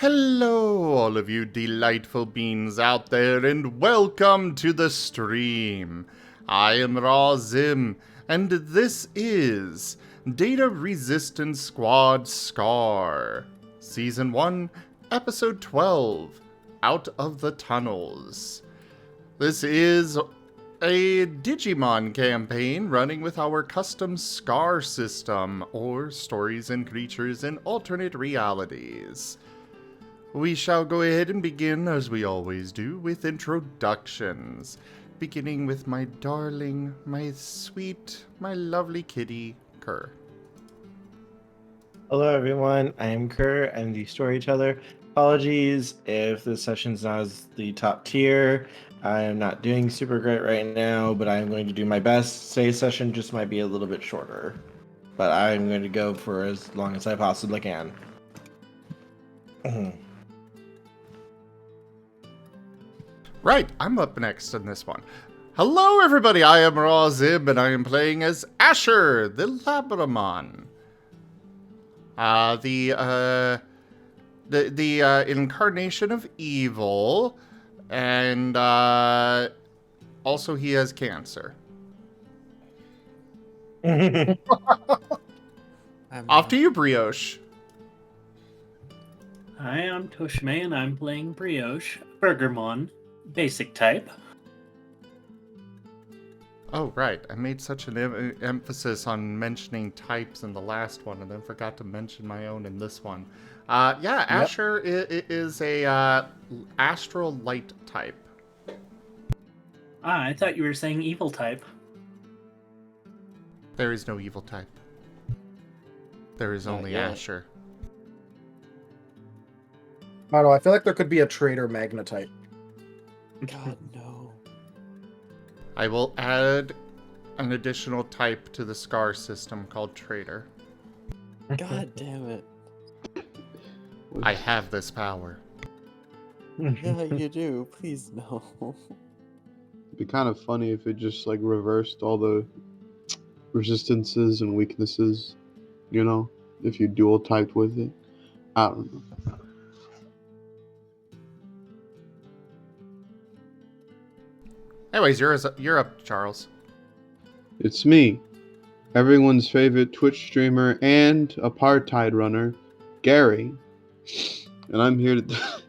Hello, all of you delightful beings out there, and welcome to the stream. I am Raw Zim, and this is Data Resistance Squad Scar, Season 1, Episode 12, Out of the Tunnels. This is a Digimon campaign running with our custom Scar system, or Stories and Creatures in Alternate Realities. We shall go ahead and begin, as we always do, with introductions. Beginning with my darling, my sweet, my lovely kitty, Kerr. Hello everyone, I am Kerr, I'm the Storyteller. Apologies if this session's not as the top tier. I am not doing super great right now, but I'm going to do my best. Today's session just might be a little bit shorter, but I'm going to go for as long as I possibly can. Right, I'm up next in this one. Hello everybody, I am Raw Zib, and I am playing as Asher, the Labramon. The incarnation of evil, and also he has cancer. Off to you, Brioche. Hi, I'm Tochemay, and I'm playing Brioche, Burgermon, basic type. Oh, right. I made such an emphasis on mentioning types in the last one, and then forgot to mention my own in this one. Yeah, Asher is a astral light type. Ah, I thought you were saying evil type. There is no evil type. There is only Asher. I don't know, I feel like there could be a traitor Magna type. God, no. I will add an additional type to the Scar system called Traitor. God damn it. I have this power. Yeah, you do. Please, no. It'd be kind of funny if it just like reversed all the resistances and weaknesses, you know, if you dual typed with it. I don't know. Anyways, you're up, Charles. It's me, everyone's favorite Twitch streamer and apartheid runner, Gary, and I'm here to.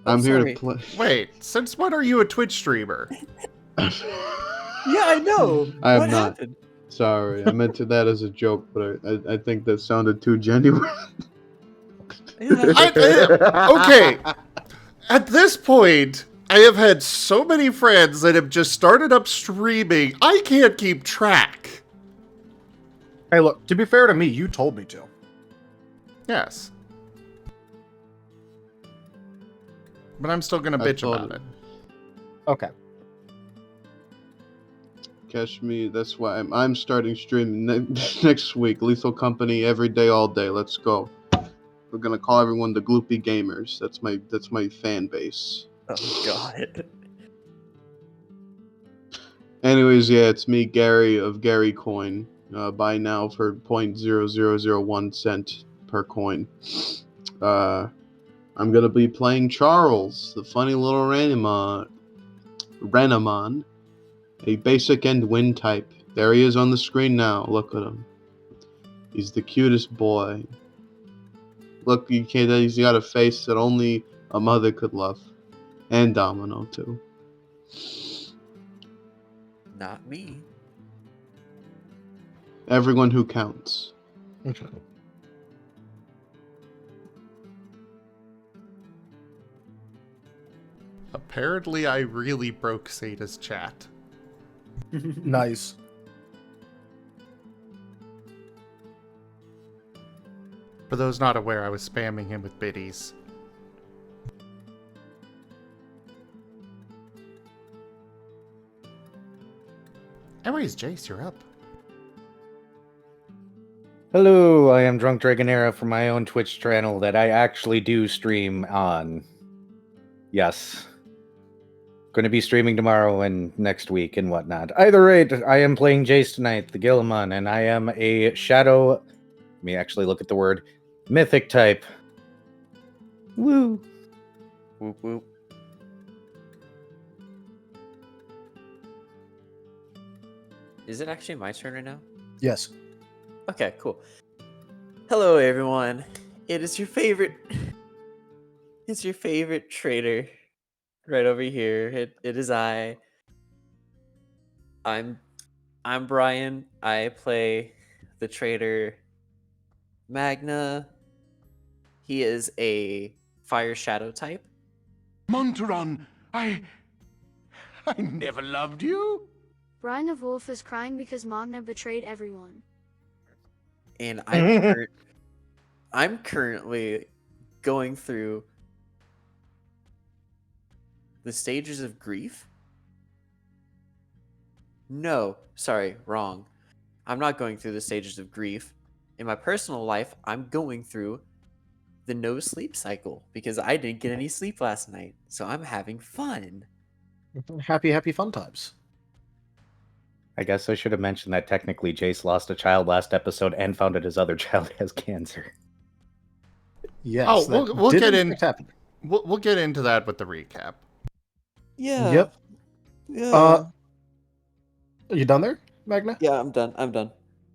I'm here to play. Wait, since when are you a Twitch streamer? Yeah, I know. I am what not. happened? Sorry, I meant that as a joke, but I think that sounded too genuine. Okay, at this point, I have had so many friends that have just started up streaming, I can't keep track. Hey, look, to be fair to me, you told me to. Yes. But I'm still gonna bitch about it. Okay. Catch me. That's why I'm starting streaming next week. Lethal Company every day, all day. Let's go. We're gonna call everyone the Gloopy Gamers. That's my fan base. Oh, God. Anyways, yeah, it's me, Gary of Gary Coin. Buy now for 0.0001 cent per coin. I'm gonna be playing Charles, the funny little Renamon, a basic and wind type. There he is on the screen now. Look at him. He's the cutest boy. Look, he's got a face that only a mother could love. And Domino, too. Not me. Everyone who counts. Apparently, I really broke Sata's chat. Nice. For those not aware, I was spamming him with biddies. Anyways, Jace, you're up. Hello, I am Drunk Dragonera from my own Twitch channel that I actually do stream on. Yes. Going to be streaming tomorrow and next week and whatnot. Either rate, I am playing Jace tonight, the Gilliman, and I am a Shadow... Let me actually look at the word. Mythic type. Woo! Whoop whoop. Is it actually my turn right now? Yes. Okay, cool. Hello, everyone. It is your favorite. It's your favorite trader, right over here. It is I. I'm Bryan. I play the trader Magna. He is a fire shadow type. Monteron, I never loved you. Bryan of Wolf is crying because Magna betrayed everyone. And I'm currently going through the stages of grief. No, sorry, wrong. I'm not going through the stages of grief. In my personal life, I'm going through the no sleep cycle because I didn't get any sleep last night. So I'm having fun. Happy fun times. I guess I should have mentioned that technically Jace lost a child last episode and found out his other child has cancer. Yes. Oh, that we'll did get in in. fact happen. We'll get into that with the recap. Yeah. Yep. Yeah. You done there, Magna? Yeah, I'm done.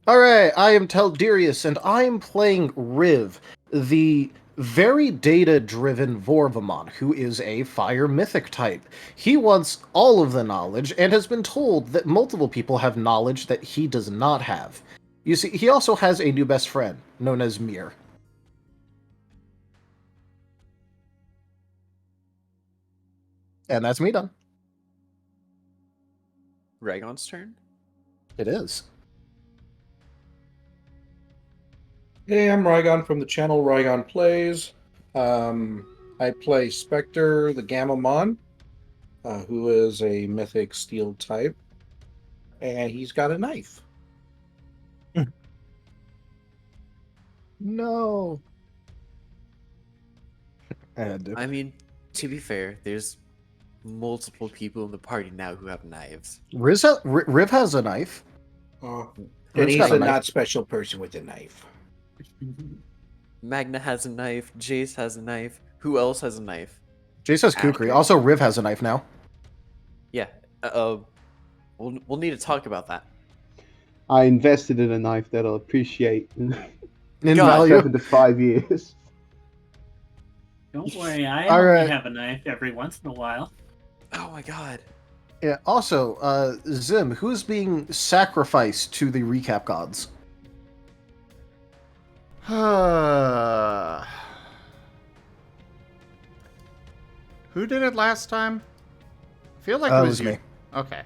All right, I am Teldirius, and I am playing Riv, the very data-driven Vorvamon, who is a fire mythic type. He wants all of the knowledge, and has been told that multiple people have knowledge that he does not have. You see, he also has a new best friend, known as Mir. And that's me done. Rhaegon's turn. It is. Hey, I'm Rygon from the channel Rygon Plays. I play Spectre, the Gammamon, who is a mythic steel type, and he's got a knife. No. And I mean, to be fair, there's multiple people in the party now who have knives. Riv has a knife. And Riv's he's got a a knife. not special person with a knife. Magna has a knife. Jace has a knife. Who else has a knife? Jace has Kukri. Also, Riv has a knife now. Yeah. We'll need to talk about that. I invested in a knife that I'll appreciate in In God, value. 7 to 5 years. Don't worry, I All only right. have a knife every once in a while. Oh my god. Yeah. Also, Zim, who's being sacrificed to the recap gods? Who did it last time? I feel like It it was was you. me. Okay.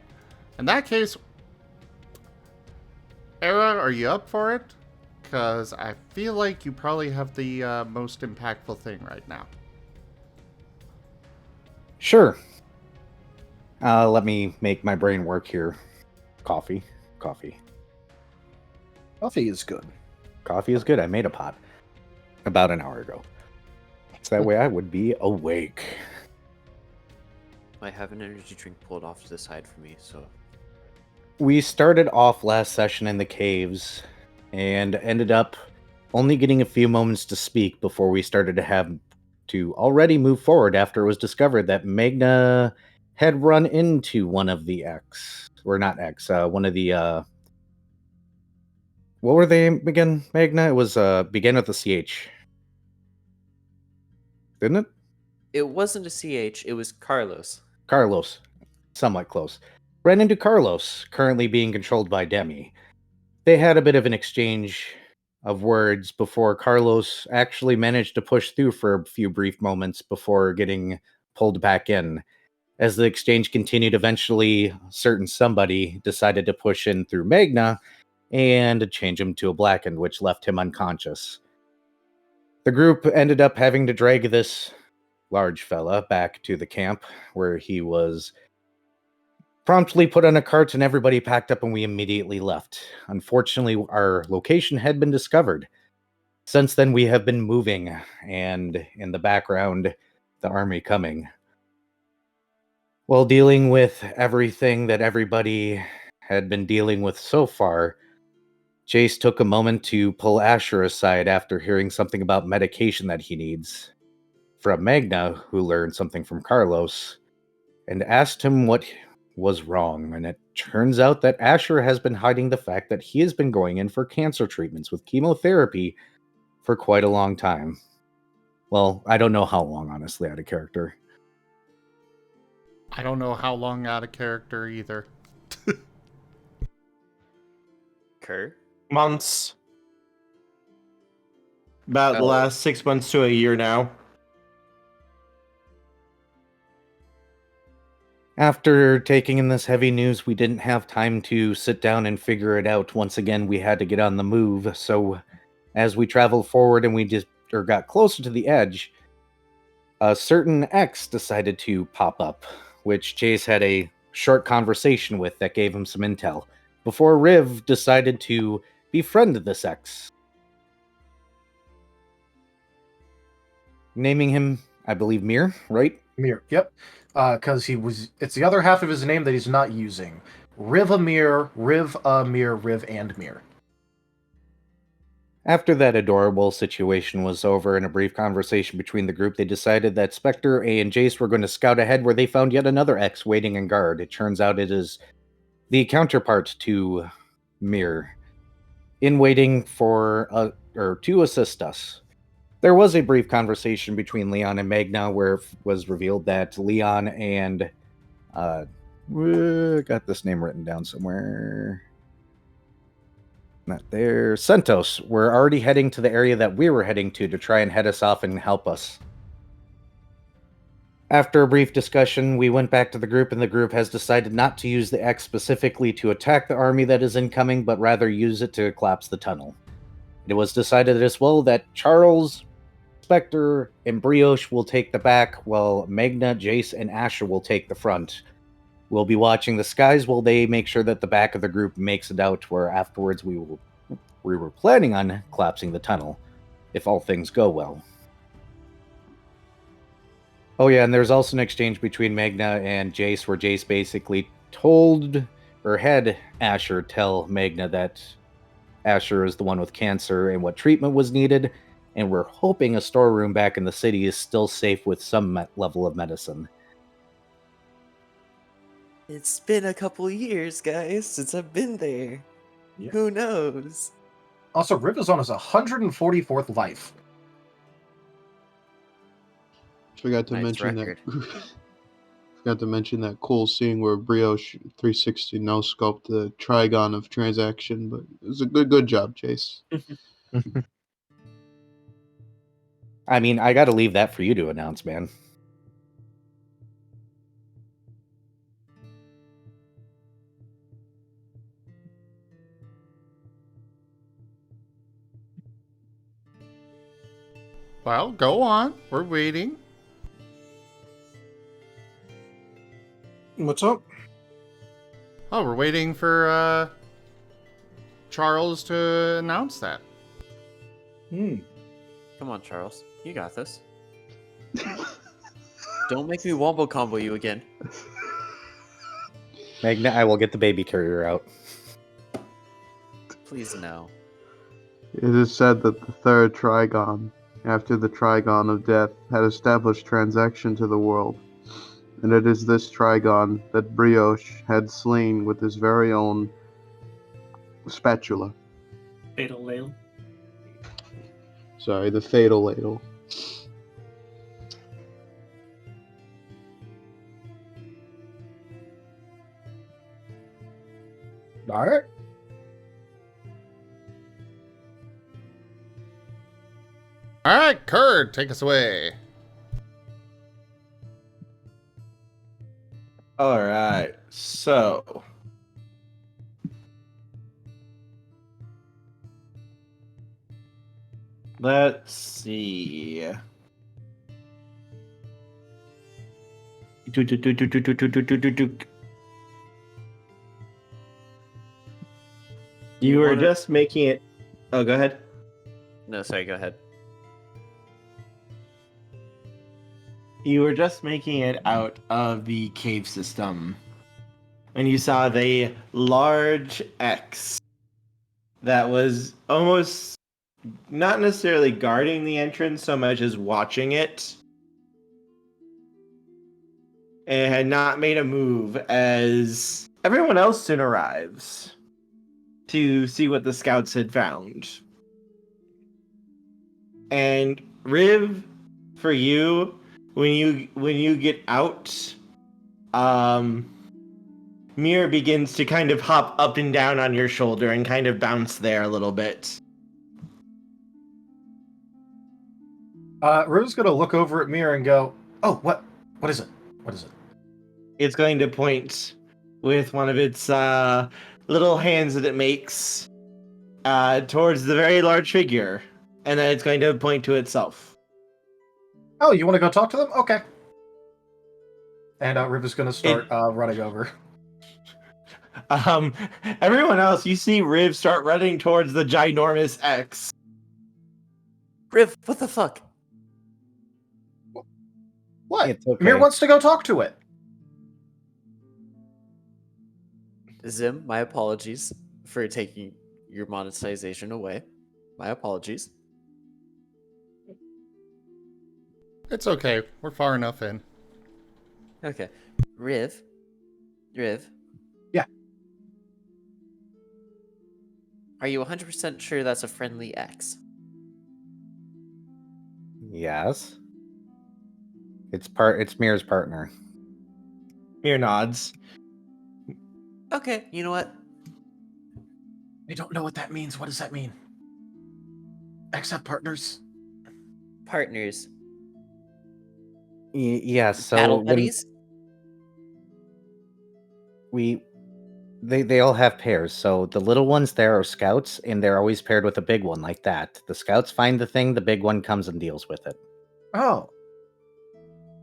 In that case, Era, are you up for it? Because I feel like you probably have the most impactful thing right now. Sure. Let me make my brain work here. Coffee. Coffee is good. Coffee is good. I made a pot about an hour ago. So that way I would be awake. I have an energy drink pulled off to the side for me, so We started off last session in the caves and ended up only getting a few moments to speak before we started to have to already move forward after it was discovered that Magna had run into one of the one of the what were they again, Magna? It was began with the CH. Didn't it? it wasn't a CH, it was Carlos. Carlos. Somewhat close. Ran into Carlos, currently being controlled by Demi. They had a bit of an exchange of words before Carlos actually managed to push through for a few brief moments before getting pulled back in. As the exchange continued, eventually, a certain somebody decided to push in through Magna and change him to a blackened, which left him unconscious. The group ended up having to drag this large fella back to the camp, where he was promptly put on a cart and everybody packed up and we immediately left. Unfortunately, our location had been discovered. Since then, we have been moving, and in the background, the army coming. While dealing with everything that everybody had been dealing with so far, Jace took a moment to pull Asher aside after hearing something about medication that he needs. from Magna, who learned something from Carlos, and asked him what was wrong. And it turns out that Asher has been hiding the fact that he has been going in for cancer treatments with chemotherapy for quite a long time. Well, I don't know how long, honestly, out of character. I don't know how long out of character either. Kerr? Months. About the Oh. last 6 months to a year now. After taking in this heavy news, we didn't have time to sit down and figure it out. Once again, we had to get on the move. So as we traveled forward and we got closer to the edge, a certain X decided to pop up, which Chase had a short conversation with that gave him some intel, before Riv decided to befriend this X. Naming him, I believe, Mir, right? Mir, yep. Because it's the other half of his name that he's not using. Rivamir, Riv-a-Mir, Riv and Mir. After that adorable situation was over and a brief conversation between the group, they decided that Spectre, A, and Jace were going to scout ahead where they found yet another X waiting in guard. It turns out it is the counterpart to Mir, in waiting for to assist us. There was a brief conversation between Leon and Magna where it was revealed that Leon and got this name written down somewhere. Not there. Centos were already heading to the area that we were heading to try and head us off and help us. After a brief discussion, we went back to the group, and the group has decided not to use the X specifically to attack the army that is incoming, but rather use it to collapse the tunnel. It was decided as well that Charles, Spectre, and Brioche will take the back, while Magna, Jace, and Asher will take the front. We'll be watching the skies while they make sure that the back of the group makes it out, where afterwards we were planning on collapsing the tunnel, if all things go well. Oh yeah, and there's also an exchange between Magna and Jace, where Jace basically had Asher tell Magna that Asher is the one with cancer and what treatment was needed, and we're hoping a storeroom back in the city is still safe with some level of medicine. It's been a couple years, guys, since I've been there. Yeah. Who knows? Also, Riv is on his 144th life. Forgot to Nice mention record. that. Forgot to mention that cool scene where Brioche 360 no scoped the Trigon of transaction, but it was a good job, Chase. I mean, I gotta leave that for you to announce, man. Well, go on. We're waiting. What's up? Oh, we're waiting for Charles to announce that. Hmm. Come on, Charles. You got this. Don't make me wombo combo you again. Magna, I will get the baby carrier out. Please no. It is said that the third Trigon, after the Trigon of Death, had established transaction to the world, and it is this Trigon that Brioche had slain with his very own spatula. Fatal Ladle. Sorry, the Fatal Ladle. All right. All right, Kurt, take us away. All right, so let's see. You were just making it. Oh, go ahead. No, sorry, go ahead. You were just making it out of the cave system, and you saw the large X that was almost not necessarily guarding the entrance so much as watching it and had not made a move as everyone else soon arrives to see what the scouts had found. And Riv, for you, when you get out, Mir begins to kind of hop up and down on your shoulder and kind of bounce there a little bit. Riv's gonna look over at Mir and go, "Oh, what is it? What is it?" It's going to point with one of its little hands that it makes towards the very large figure, and then it's going to point to itself. Oh, you want to go talk to them? Okay. And Riv is gonna start running over. Everyone else, you see Riv start running towards the ginormous X. Riv, what the fuck? What? It's okay. Mir wants to go talk to it. Zim, my apologies for taking your monetization away. My apologies. It's okay. We're far enough in. Okay. Riv. Yeah. Are you 100% sure that's a friendly X? Yes. It's Mir's partner. Mir nods. Okay, you know what? I don't know what that means. What does that mean? Accept partners. Partners. Yes. So Battle when buddies? they all have pairs. So the little ones there are scouts, and they're always paired with a big one like that. The scouts find the thing, the big one comes and deals with it. Oh.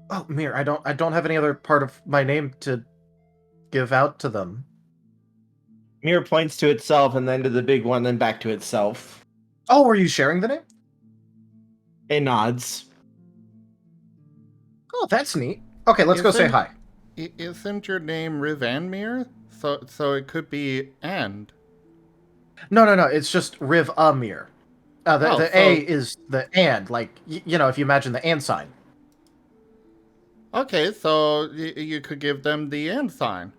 Oh, Mir, I don't have any other part of my name to give out to them. Mir points to itself and then to the big one, then back to itself. Oh, are you sharing the name? It nods. Oh, that's neat. Okay, let's go say Isn't- hi. Isn't your name Rivandmere? So it could be and. No. It's just Riv Amir. The so- A is the and, like, you know, if you imagine the and sign. Okay, so you could give them the and sign.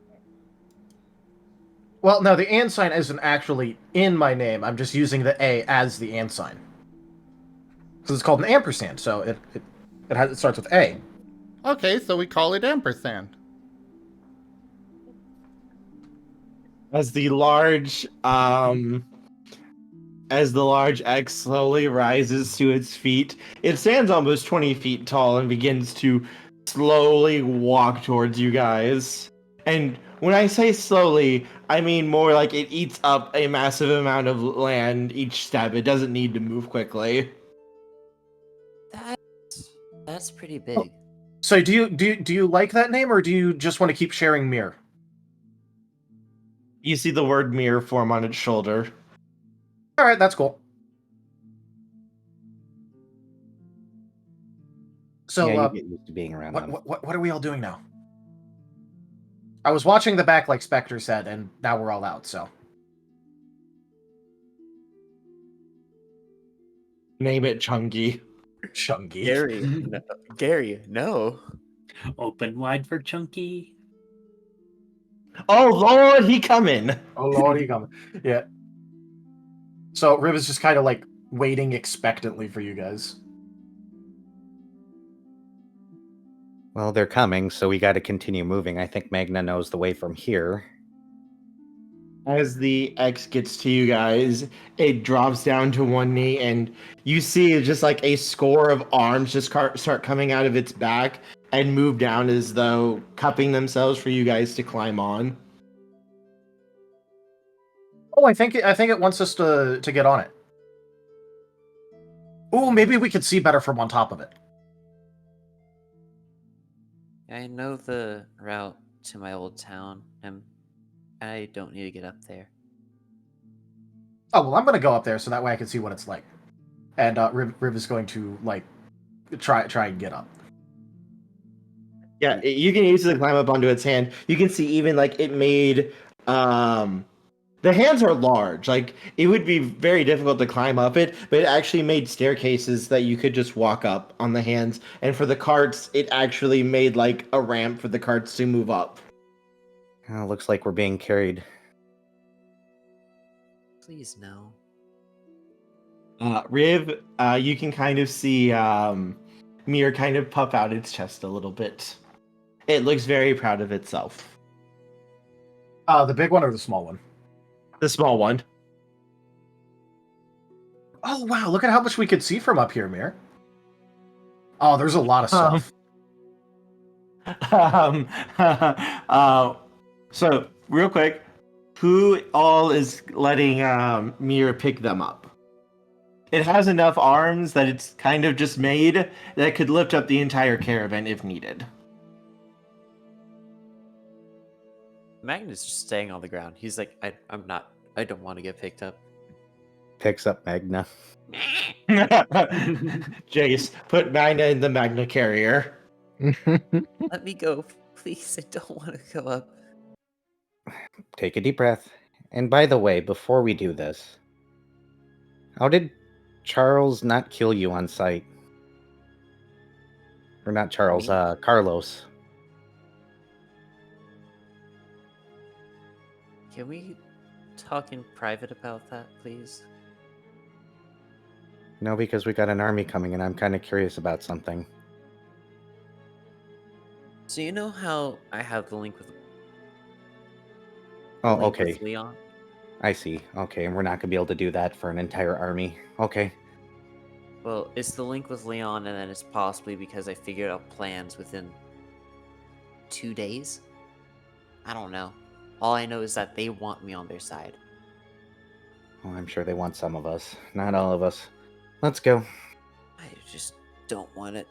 Well, no, the and sign isn't actually in my name. I'm just using the A as the and sign. Because it's called an ampersand, so it starts with A. Okay, so we call it ampersand. As the large X slowly rises to its feet, it stands almost 20 feet tall and begins to slowly walk towards you guys. And when I say slowly, I mean more like it eats up a massive amount of land each step. It doesn't need to move quickly. That's pretty big. So do you like that name, or do you just want to keep sharing Mir? You see the word mirror form on its shoulder. All right, that's cool. So, yeah, you get used to being around them. what are we all doing now? I was watching the back, like Spectre said, and now we're all out. So, Name it Chunky. Chunky. Gary, no. Open wide for Chunky. Oh Lord, he coming! Oh Lord, he coming. Yeah. So Riv is just kind of like waiting expectantly for you guys. Well, they're coming, so we got to continue moving. I think Magna knows the way from here. As the X gets to you guys, it drops down to one knee, and you see just like a score of arms just start coming out of its back and move down as though cupping themselves for you guys to climb on. Oh, I think it wants us to get on it. Oh, maybe we could see better from on top of it. I know the route to my old town, and I don't need to get up there. Oh well, I'm gonna go up there so that way I can see what it's like. And Riv is going to like try and get up. Yeah, you can easily climb up onto its hand. You can see even like it made The hands are large. Like, it would be very difficult to climb up it, but it actually made staircases that you could just walk up on the hands. And for the carts, it actually made like a ramp for the carts to move up. Oh, looks like we're being carried. Please no. Riv, you can kind of see Mir kind of puff out its chest a little bit. It looks very proud of itself. The big one or the small one? The small one. Oh wow! Look at how much we could see from up here, Mir. Oh, there's a lot of stuff. So real quick, who all is letting Mir pick them up? It has enough arms that it's kind of just made that could lift up the entire caravan if needed. Magna's just staying on the ground. He's like, I don't want to get picked up. Picks up Magna. Jace, put Magna in the Magna carrier. Let me go, please. I don't want to go up. Take a deep breath. And by the way, before we do this, how did Charles not kill you on sight? Or not Charles, Carlos. Can we talk in private about that, please? No, because we got an army coming and I'm kind of curious about something. So you know how I have the link with Oh, link okay. with Leon? I see. Okay, and we're not going to be able to do that for an entire army. Okay. Well, it's the link with Leon, and then it's possibly because I figured out plans within 2 days? I don't know. All I know is that they want me on their side. Well, I'm sure they want some of us. Not all of us. Let's go. I just don't want it.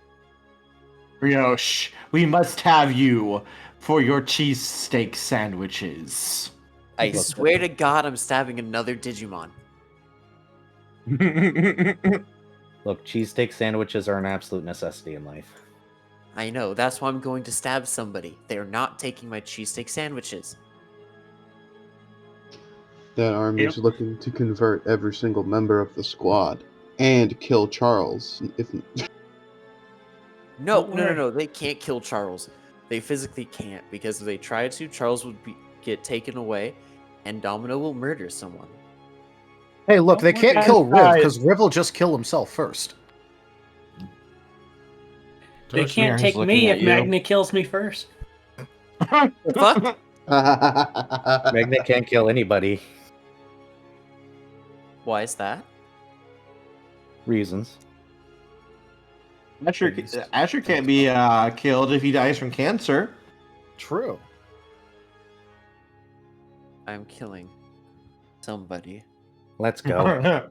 Brioche, we must have you for your cheesesteak sandwiches. I swear to God I'm stabbing another Digimon. Look, cheesesteak sandwiches are an absolute necessity in life. I know, that's why I'm going to stab somebody. They are not taking my cheesesteak sandwiches. That army is looking to convert every single member of the squad and kill Charles. If No, they can't kill Charles. They physically can't, because if they try to, Charles would get taken away, and Domino will murder someone. Hey, look, they can't kill Riv, because Riv will just kill himself first. They can't Tochemay take is looking me at if you. Magna kills me first. Fuck! Magna can't kill anybody. Why is that? Reasons. Asher can't be killed if he dies from cancer. True. I'm killing somebody. Let's go.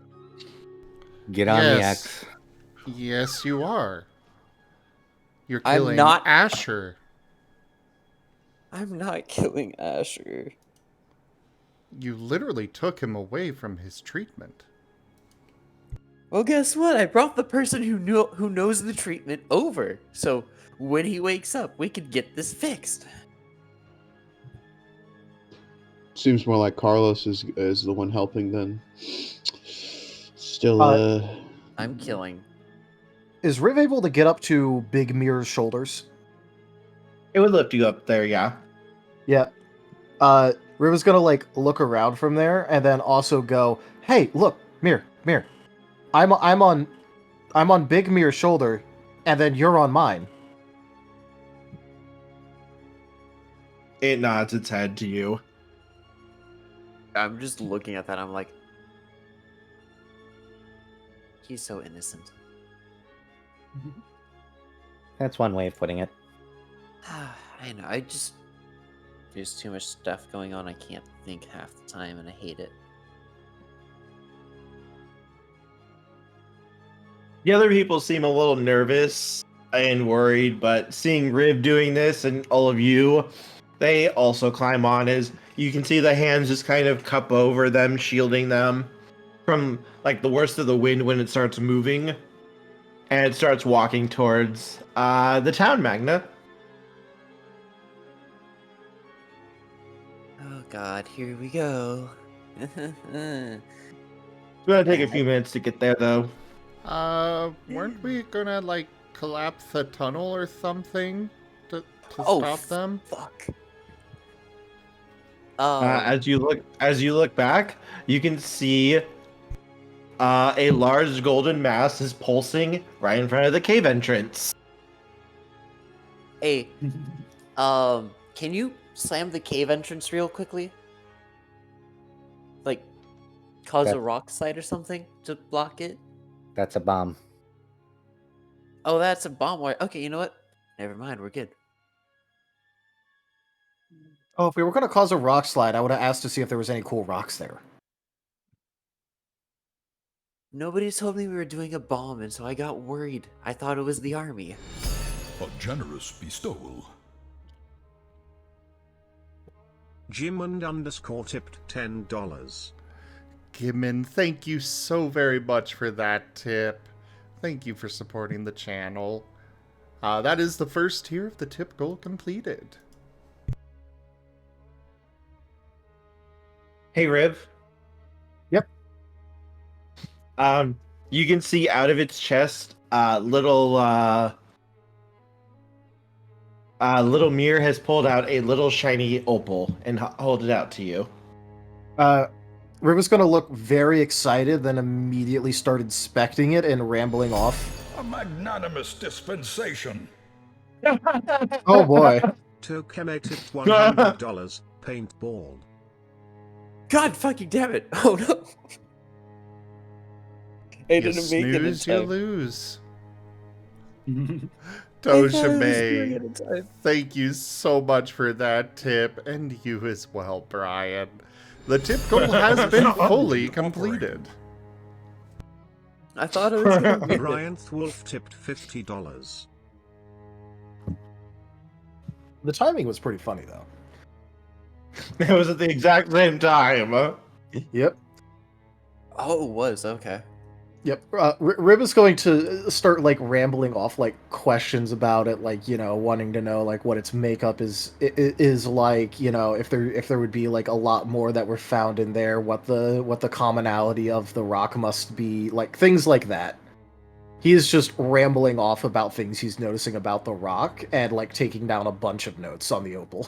Get on the X. Yes, you are. You're I'm killing not- Asher. I'm not killing Asher. You literally took him away from his treatment. Well, guess what? I brought the person who knows the treatment over. So when he wakes up, we could get this fixed. seems more like Carlos is the one helping then. Still, I'm killing. Is Riv able to get up to Big Mirror's shoulders? It would lift you up there, yeah. Yeah. Riv is gonna like look around from there and then also go, "Hey, look, Mir. I'm on Big Mirror's shoulder, and then you're on mine." It nods its head to you. I'm just looking at that. I'm like, he's so innocent. That's one way of putting it. I know. There's too much stuff going on. I can't think half the time, and I hate it. The other people seem a little nervous and worried, but seeing Riv doing this and all of you, they also climb on as you can see the hands just kind of cup over them, shielding them from like the worst of the wind when it starts moving. And it starts walking towards the town, Magna. Oh God, here we go. It's gonna take a few minutes to get there, though. Weren't we gonna, like, collapse the tunnel or something to Oh, stop them? fuck. As you look back, you can see a large golden mass is pulsing right in front of the cave entrance. Hey, can you slam the cave entrance real quickly? Like, cause a That- rock slide or something to block it? That's a bomb. Oh, that's a bomb wire. Okay, you know what? Never mind, we're good. Oh, if we were going to cause a rock slide, I would have asked to see if there was any cool rocks there. Nobody told me we were doing a bomb, and so I got worried. I thought it was the army. A generous bestowal. Jimund tipped $10. Gimmon, thank you so very much for that tip. Thank you for supporting the channel. That is the first tier of the tip goal completed. Hey, Riv. Yep. You can see out of its chest, little Mir has pulled out a little shiny opal and hold it out to you. Riv was going to look very excited, then immediately start inspecting it and rambling off. A magnanimous dispensation. Oh boy. Tochemay tipped $100. Paintball. God fucking damn it! Oh no! I You didn't make it in snooze, you time. lose. I Tochemay, thank you so much for that tip, and you as well, Bryan. The tip goal has been fully completed. I thought it was gonna be Bryan Wolf tipped $50. The timing was pretty funny, though. It was at the exact same time. Huh? Yep. Oh, it was okay. Yep. Rib is going to start like rambling off like questions about it, like, you know, wanting to know like what its makeup is like, you know, if there would be like a lot more that were found in there, what the commonality of the rock must be, like things like that. He is just rambling off about things he's noticing about the rock and like taking down a bunch of notes on the opal.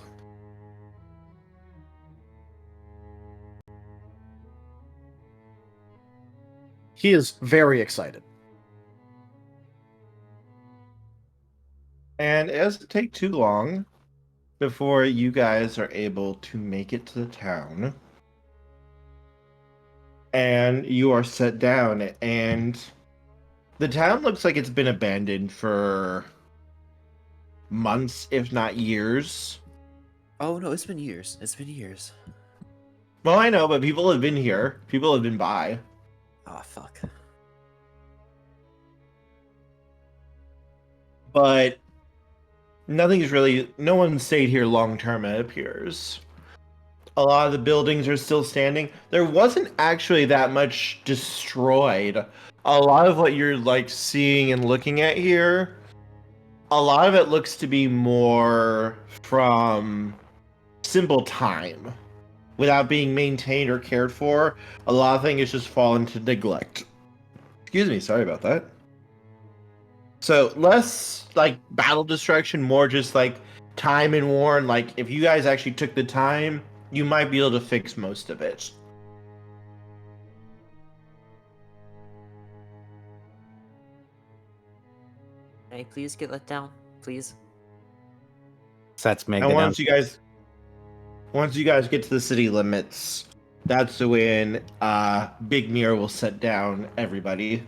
He is very excited. And it doesn't take too long before you guys are able to make it to the town. And you are set down, and the town looks like it's been abandoned for months, if not years. Oh no, it's been years. It's been years. Well, I know, but people have been here. People have been by. Oh fuck. But nothing's really. No one stayed here long term, it appears. A lot of the buildings are still standing. There wasn't actually that much destroyed. A lot of what you're like seeing and looking at here, a lot of it looks to be more from simple time. Without being maintained or cared for, a lot of things just fall into neglect. Excuse me, sorry about that. So less like battle destruction, more just like time and war. And like if you guys actually took the time, you might be able to fix most of it. Hey, please get let down, please. That's Magna And down. once you guys get to the city limits, that's when Big Mir will set down everybody.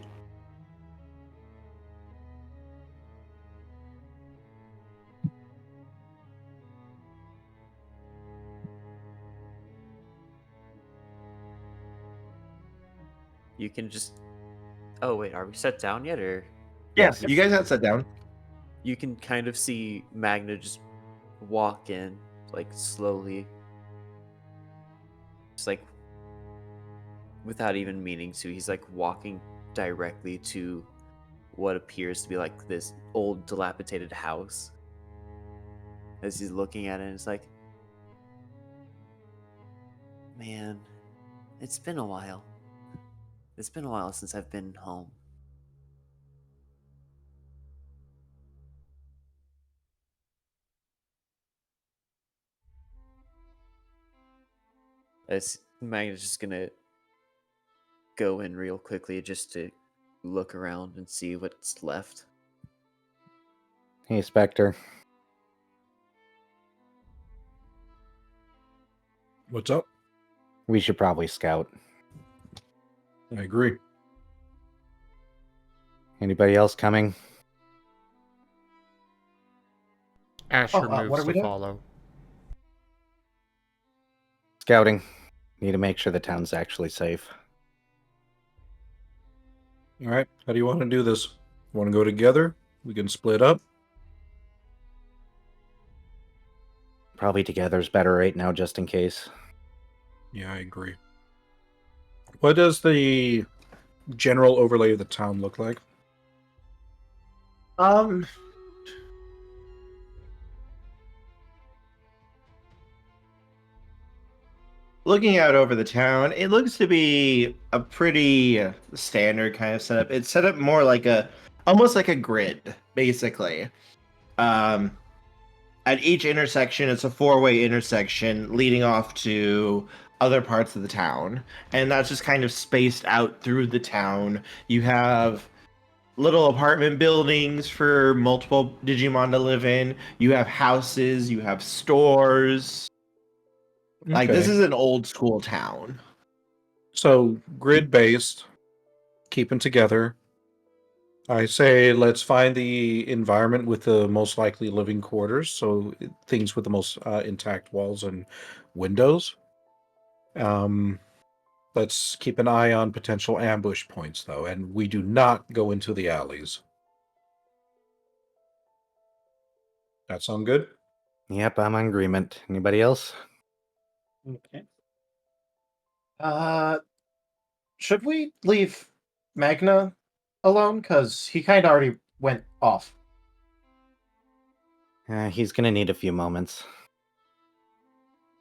You can just. Oh wait, are we set down yet, or? Yes, you guys have set down. You can kind of see Magna just walk in, like slowly, just like without even meaning to. He's like walking directly to what appears to be like this old dilapidated house. As he's looking at it, it's like, man, It's been a while. It's been a while since I've been home. Magna's just gonna go in real quickly just to look around and see what's left. Hey, Spectre. What's up? We should probably scout. I agree. Anybody else coming? Asher what moves are we to doing? follow. Scouting. Need to make sure the town's actually safe. All right. How do you want to do this? Want to go together? We can split up. Probably together's better right now, just in case. Yeah, I agree. What does the general overlay of the town look like? Looking out over the town, it looks to be a pretty standard kind of setup. It's set up more like almost like a grid, basically. At each intersection, it's a four-way intersection leading off to other parts of the town, and that's just kind of spaced out through the town. You have little apartment buildings for multiple Digimon to live in. You have houses. You have stores. Like, this Okay. is an old school town. So grid based, keeping together. I say let's find the environment with the most likely living quarters, so things with the most intact walls and windows. Let's keep an eye on potential ambush points, though, and we do not go into the alleys. That sound good? Yep, I'm in agreement. Anybody else? Okay. Should we leave Magna alone? Because he kind of already went off. He's gonna need a few moments.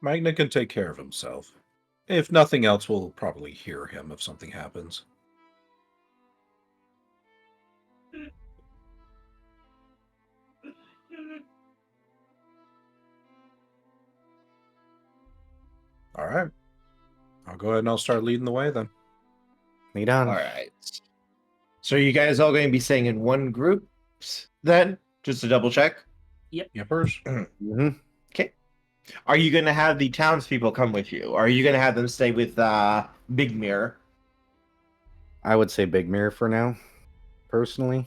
Magna can take care of himself. If nothing else, we'll probably hear him if something happens. All right. I'll go ahead and I'll start leading the way then. Lead on. All right. So are you guys all going to be staying in one group then? Just to double check? Yippers. Mm-hmm. Okay. Are you going to have the townspeople come with you? Or are you going to have them stay with Big Mirror? I would say Big Mirror for now, personally.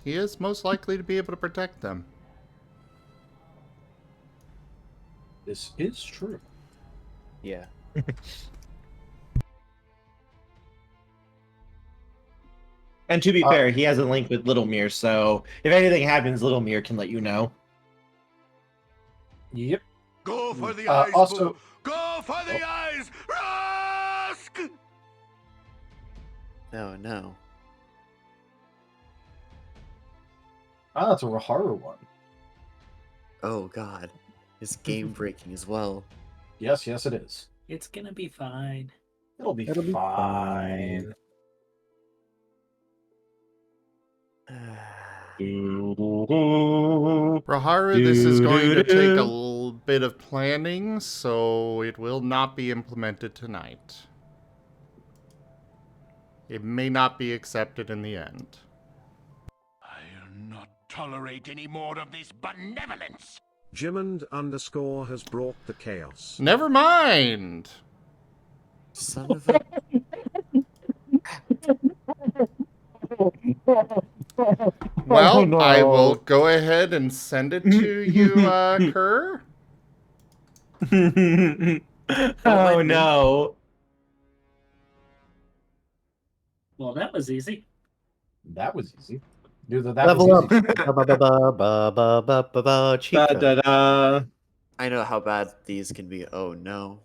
He is most likely to be able to protect them. This is true. Yeah. And to be fair, he has a link with Little Mirror, so if anything happens, Little Mirror can let you know. Yep. Go for the Uh, eyes, also- Boo! Go for the eyes! Rusk! Oh no. Ah, it's a horror one. Oh god. It's game breaking as well. Yes, it is. It's gonna be fine. It'll be It'll be fine. Raharu, this is going to take a little bit of planning, so it will not be implemented tonight. It may not be accepted in the end. I'll not tolerate any more of this benevolence! Jimond_ has brought the chaos. Never mind! Son of a... Well, Oh, no. I will go ahead and send it to you, Kerr. Oh no. Well, that was easy. That was easy. Dude, that Level was up. easy. Da, Cheat code. da, da. I know how bad these can be. Oh no.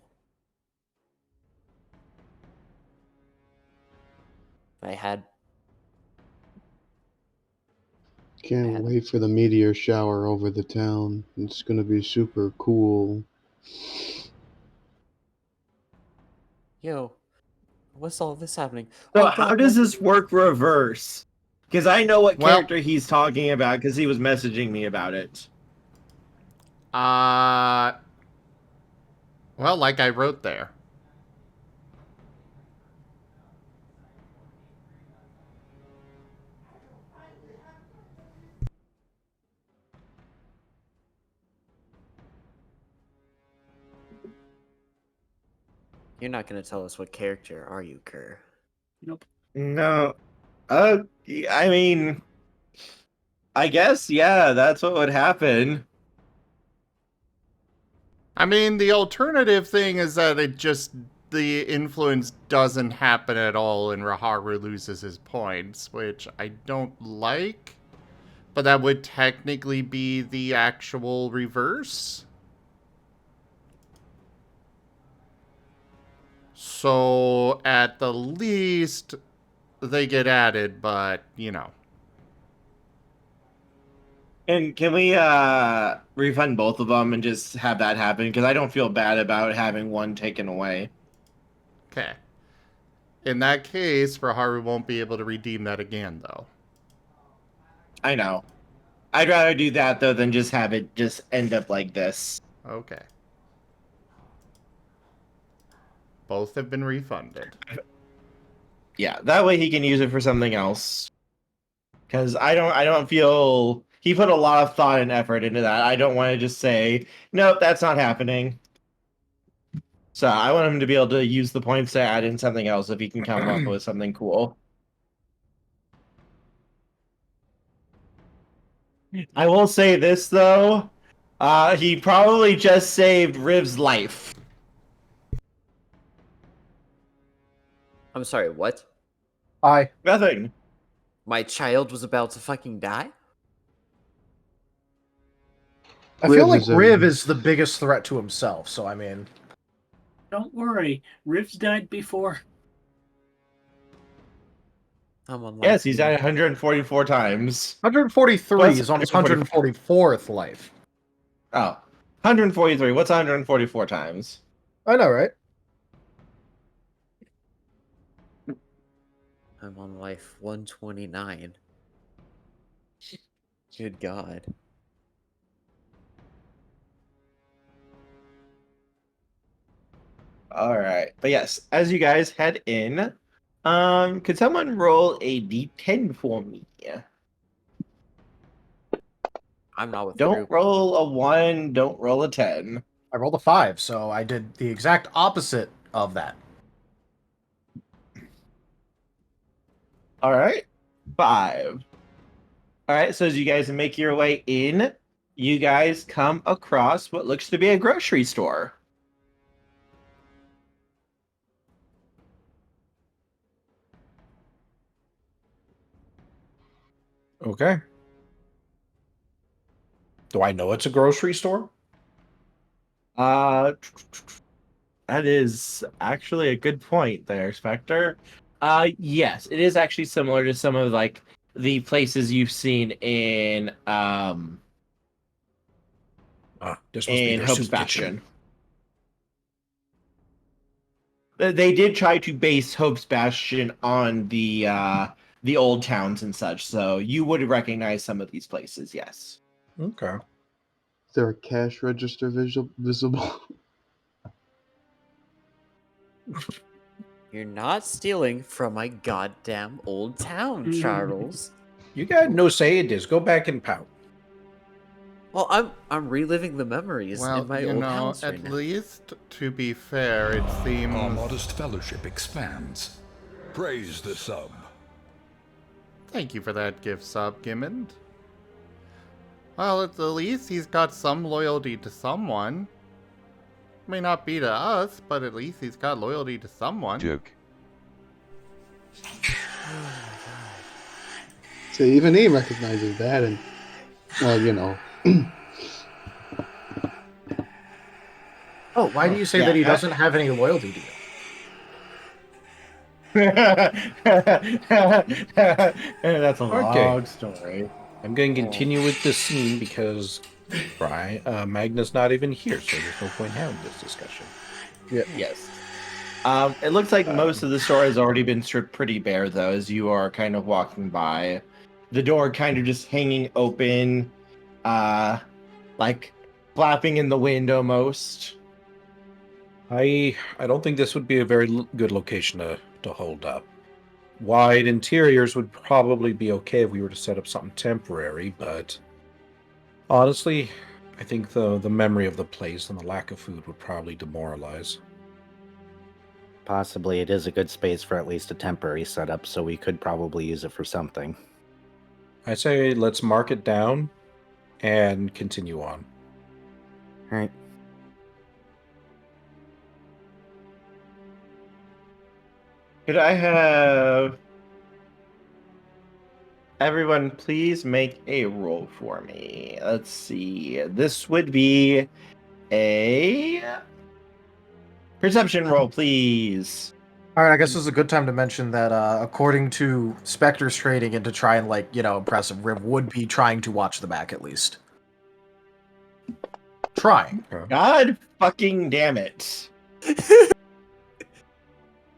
I had... Can't wait for the meteor shower over the town. It's gonna be super cool. Yo, what's all this happening? So Oh, how God, does no. this work reverse? Because I know what Well- character he's talking about because he was messaging me about it. Well, like I wrote there. You're not gonna tell us what character, are you, Kerr? Nope. No. I mean, I guess, yeah, that's what would happen. I mean, the alternative thing is that the influence doesn't happen at all and Raharu loses his points, which I don't like. But that would technically be the actual reverse. So, at the least, they get added, but, you know. And can we refund both of them and just have that happen? Because I don't feel bad about having one taken away. Okay. In that case, Raharu won't be able to redeem that again, though. I know. I'd rather do that, though, than just have it just end up like this. Okay. Both have been refunded. Yeah, that way he can use it for something else. Because I don't feel... He put a lot of thought and effort into that. I don't want to just say, nope, that's not happening. So I want him to be able to use the points to add in something else if he can come up with something cool. I will say this, though. He probably just saved Riv's life. I'm sorry, what? Nothing. My child was about to fucking die? I feel Riv like is Riv a- is the biggest threat to himself, so I mean... Don't worry, Riv's died before. I'm on life. Yes, he's died 144 times. 143 Plus is on his 144. 144th life. Oh. 143. What's 144 times? I know, right? I'm on life 129. Good God. Alright. But yes, as you guys head in, could someone roll a d10 for me? I'm not with the Don't group. roll a 1, don't roll a 10. I rolled a 5, so I did the exact opposite of that. Alright. 5. Alright, so as you guys make your way in, you guys come across what looks to be a grocery store. Okay. Do I know it's a grocery store? That is actually a good point there, Spectre. Yes, it is actually similar to some of like the places you've seen in This must be their Hope's soup Bastion. kitchen. They did try to base Hope's Bastion on the old towns and such, so you would recognize some of these places. Yes. Okay. Is there a cash register visible? You're not stealing from my goddamn old town, Charles. You got no say in this. Go back and pout. Well, I'm reliving the memories Well, in my you old know, house at right now. least, to be fair, it seems... Our modest fellowship expands. Praise the sub. Thank you for that gift sub, Gimmond. Well, at the least he's got some loyalty to someone. May not be to us, but at least he's got loyalty to someone. Joke. So even he recognizes that, and well, you know. Oh, why do you say that he doesn't have any loyalty to you? That's a Okay. long story. I'm going to continue with this scene because Magna's not even here, so there's no point having this discussion. Yes. It looks like most of the store has already been stripped pretty bare, though, as you are kind of walking by. The door kind of just hanging open, like flapping in the wind almost. I don't think this would be a very good location to hold up. Wide interiors would probably be okay if we were to set up something temporary, but honestly, I think the memory of the place and the lack of food would probably demoralize. Possibly it is a good space for at least a temporary setup, so we could probably use it for something. I say let's mark it down and continue on. All right. Could I have everyone please make a roll for me? Let's see. This would be a perception roll, please. All right, I guess this is a good time to mention that according to Spectre's trading and to try and, like, you know, impress him, Riv would be trying to watch the back at least. Trying. God fucking damn it.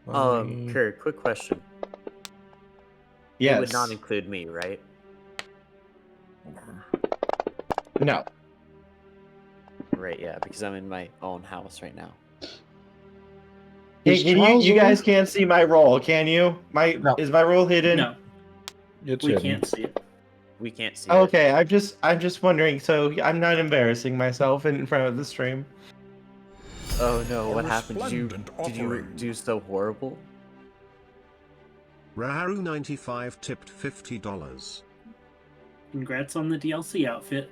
Kurt, quick question. Yes. It would not include me, right? No. Right, yeah, because I'm in my own house right now. Hey, you guys can't see my roll, can you? Is my roll hidden? No, It's we hidden. can't see it. We can't see it. Okay, I'm just wondering, so I'm not embarrassing myself in front of the stream. Oh no, what A happened? Did you offering. do so horrible? Raharu95 tipped $50. Congrats on the DLC outfit.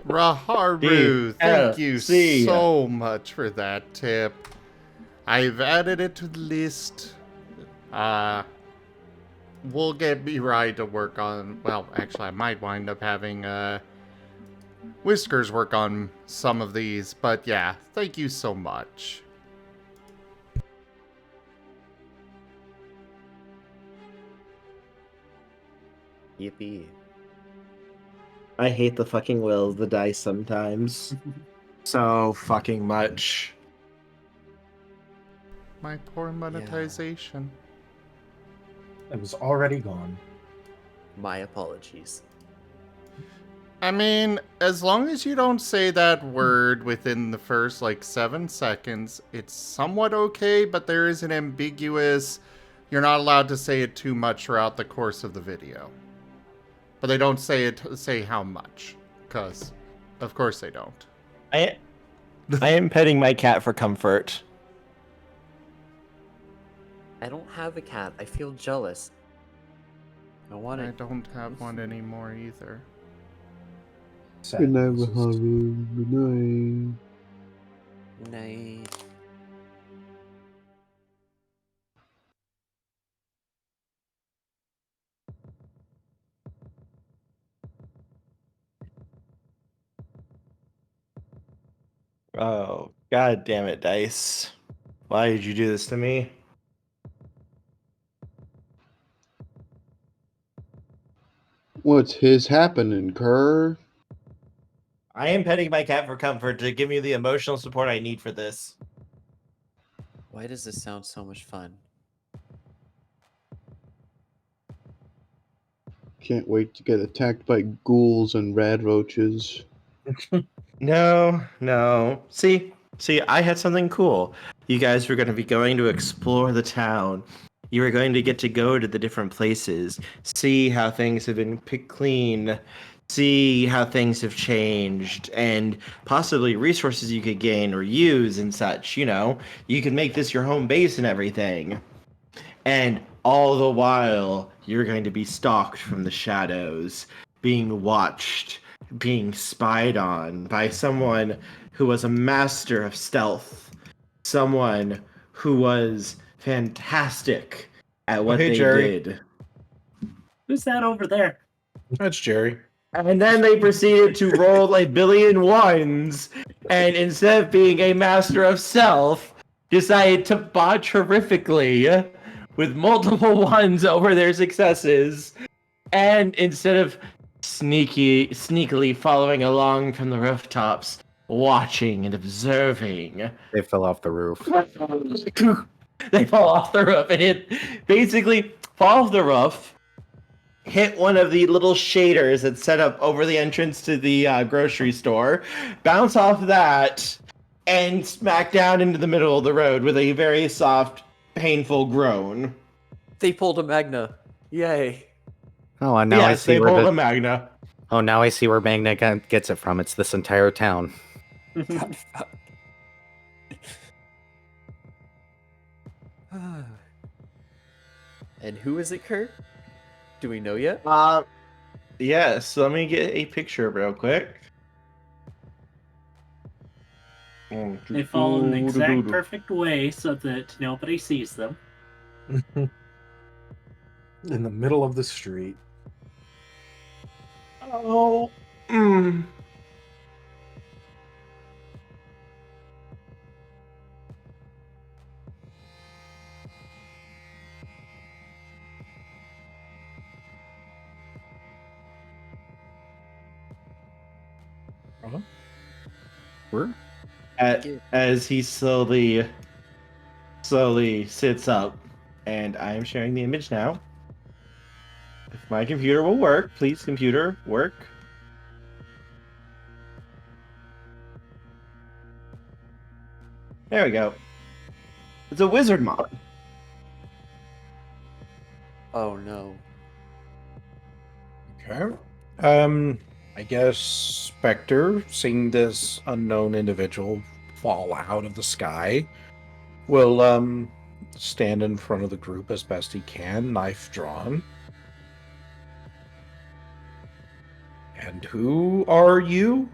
Raharu, thank you DLC. so much for that tip. I've added it to the list. We'll get Mirai to work on... Well, actually, I might wind up having Whiskers work on some of these. But yeah, thank you so much. Yippee. I hate the fucking will of the dice sometimes. So fucking much. My poor monetization. It was already gone. My apologies. I mean, as long as you don't say that word within the first, 7 seconds, it's somewhat okay, but there is an ambiguous... You're not allowed to say it too much throughout the course of the video. But they don't say how much, because, of course they don't. I am petting my cat for comfort. I don't have a cat. I feel jealous. I want I it. don't have one anymore either. Good night, Raharu. Good night. Night. Oh, god damn it, Dice. Why did you do this to me? What's his happening, Kerr? I am petting my cat for comfort to give me the emotional support I need for this. Why does this sound so much fun? Can't wait to get attacked by ghouls and rad roaches. No. See, I had something cool. You guys were going to be going to explore the town. You were going to get to go to the different places, see how things have been picked clean, see how things have changed, and possibly resources you could gain or use and such. You know, you could make this your home base and everything. And all the while, you're going to be stalked from the shadows, being watched, being spied on by someone who was a master of stealth, someone who was fantastic at what hey, they Jerry. did. Who's that over there? That's Jerry. And then they proceeded to roll a billion ones, and instead of being a master of self, decided to botch horrifically with multiple ones over their successes. And instead of sneakily following along from the rooftops, watching and observing. They fell off the roof. They fall off the roof and fall off the roof, hit one of the little shaders that's set up over the entrance to the grocery store, bounce off that, and smack down into the middle of the road with a very soft, painful groan. They pulled a Magna. Yay. Oh, and now I Yes, see they where pulled a Magna. Oh, now I see where Magna gets it from. It's this entire town. And who is it, Kurt? Do we know yet? Yes, let me get a picture real quick. They fall in the exact perfect way so that nobody sees them. In the middle of the street. Oh. Where? As he slowly sits up, and I am sharing the image now. If my computer will work, please, computer, work. There we go. It's a wizard mod. Oh no. Okay. I guess Spectre, seeing this unknown individual fall out of the sky, will stand in front of the group as best he can, knife drawn. And who are you?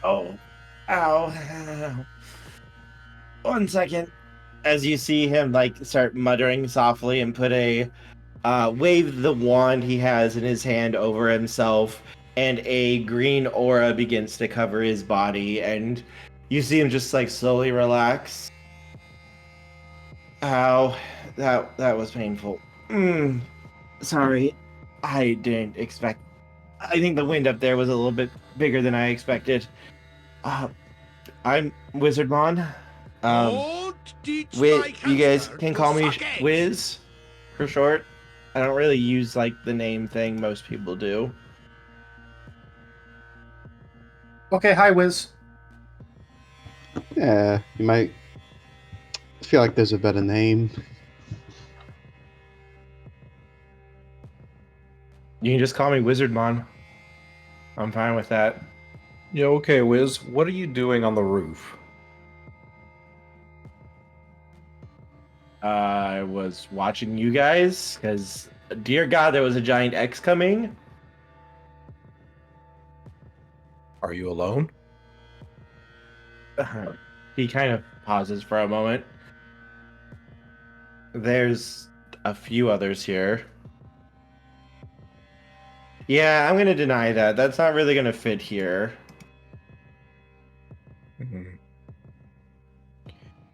Oh. Ow. 1 second. As you see him start muttering softly and put a wave the wand he has in his hand over himself, and a green aura begins to cover his body, and you see him just slowly relax. Ow, that was painful. Sorry, I didn't expect. I think the wind up there was a little bit bigger than I expected. I'm Wizardmon. You guys can call me Wiz for short. I don't really use the name thing most people do. Okay, hi, Wiz. Yeah, you might feel like there's a better name. You can just call me Wizardmon. I'm fine with that. Yeah, okay, Wiz. What are you doing on the roof? I was watching you guys because, dear God, there was a giant X coming. Are you alone? He kind of pauses for a moment. There's a few others here. Yeah, I'm going to deny that. That's not really going to fit here.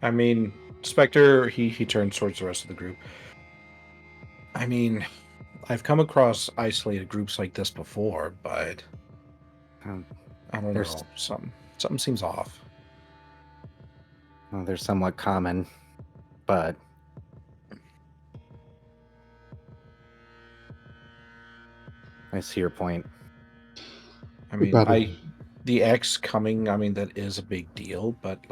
I mean, Spectre, he turns towards the rest of the group. I mean, I've come across isolated groups like this before, but I don't know. Something seems off. Well, they're somewhat common, but I see your point. I mean, the X coming, I mean, that is a big deal, but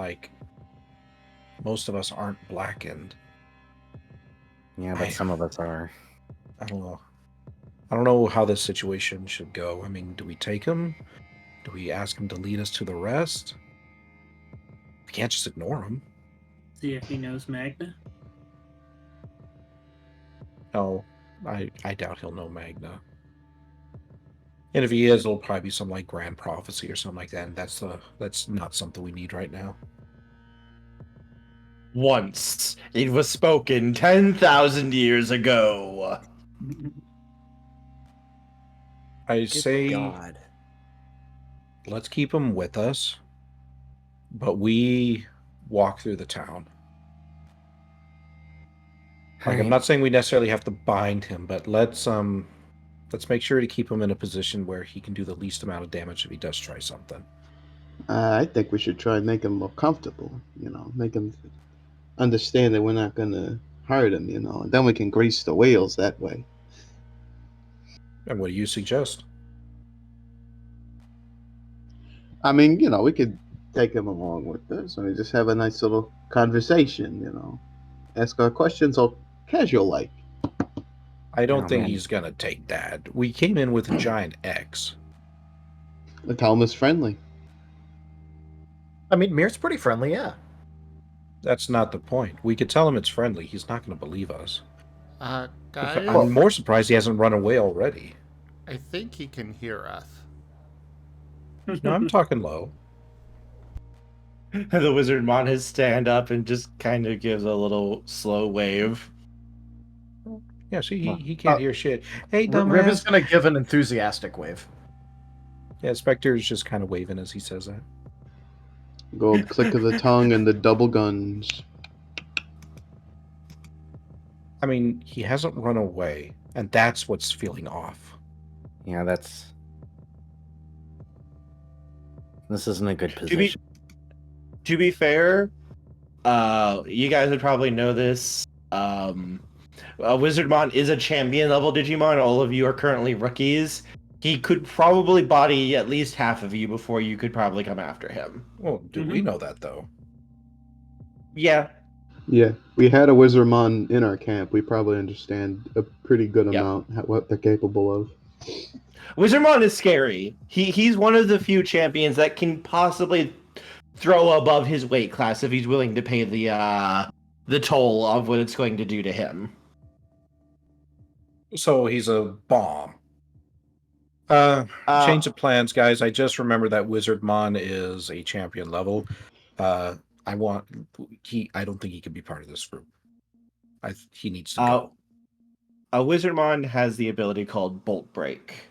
most of us aren't blackened. Yeah, but some of us are. I don't know. I don't know how this situation should go. I mean, do we take him? Do we ask him to lead us to the rest? We can't just ignore him. See if he knows Magna. No, I doubt he'll know Magna. And if he is, it'll probably be some grand prophecy or something like that. And that's not something we need right now. Once it was spoken 10,000 years ago. I say, God. Let's keep him with us, but we walk through the town. Like, I'm not saying we necessarily have to bind him, but let's make sure to keep him in a position where he can do the least amount of damage if he does try something. I think we should try and make him more comfortable. Make him understand that we're not gonna hurt him. And then we can grease the wheels that way. And what do you suggest? I mean, we could take him along with us. I mean, just have a nice little conversation. Ask our questions all casual like. I don't think man. he's gonna take that. We came in with a giant X. The Talm is friendly. I mean, Mir's pretty friendly, yeah. That's not the point. We could tell him it's friendly. He's not gonna believe us. Guys, I'm more surprised he hasn't run away already. I think he can hear us. No, I'm talking low. The Wizardmon has stand up and just kind of gives a little slow wave. Yeah, see, he can't hear shit. Hey, dumbass. Riv is going to give an enthusiastic wave. Yeah, Spectre is just kind of waving as he says that. Go click of the tongue and the double guns. I mean, he hasn't run away, and that's what's feeling off. Yeah, this isn't a good position. To be fair, you guys would probably know this. Wizardmon is a champion level Digimon. All of you are currently rookies. He could probably body at least half of you before you could probably come after him. Well, do we know that, though? Yeah. Yeah, we had a Wizardmon in our camp. We probably understand a pretty good amount what they're capable of. Wizardmon is scary. He's one of the few champions that can possibly throw above his weight class if he's willing to pay the toll of what it's going to do to him. So he's a bomb. Change of plans, guys. I just remember that Wizardmon is a champion level. I don't think he can be part of this group. He needs to go. A Wizardmon has the ability called Bolt Break.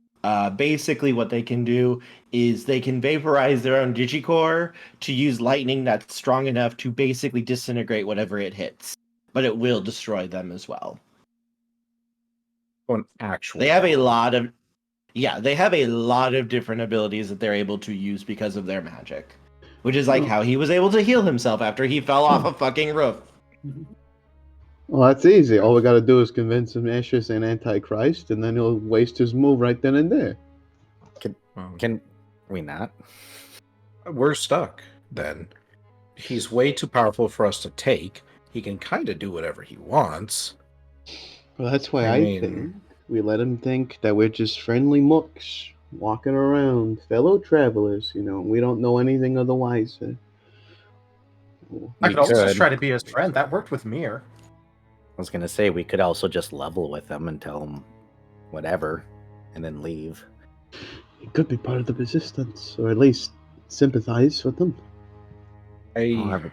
Basically, what they can do is they can vaporize their own Digicore to use lightning that's strong enough to basically disintegrate whatever it hits, but it will destroy them as well. They have a lot of different abilities that they're able to use because of their magic, which is like how he was able to heal himself after he fell off a fucking roof. Well, that's easy. All we gotta do is convince him Asher's an Antichrist, and then he'll waste his move right then and there. Can we not? We're stuck, then. He's way too powerful for us to take. He can kind of do whatever he wants. Well, that's why I think we let him think that we're just friendly mooks walking around, fellow travelers, we don't know anything otherwise. I could also just try to be his friend. That worked with Mir. I was going to say, we could also just level with him and tell him whatever, and then leave. He could be part of the resistance, or at least sympathize with them.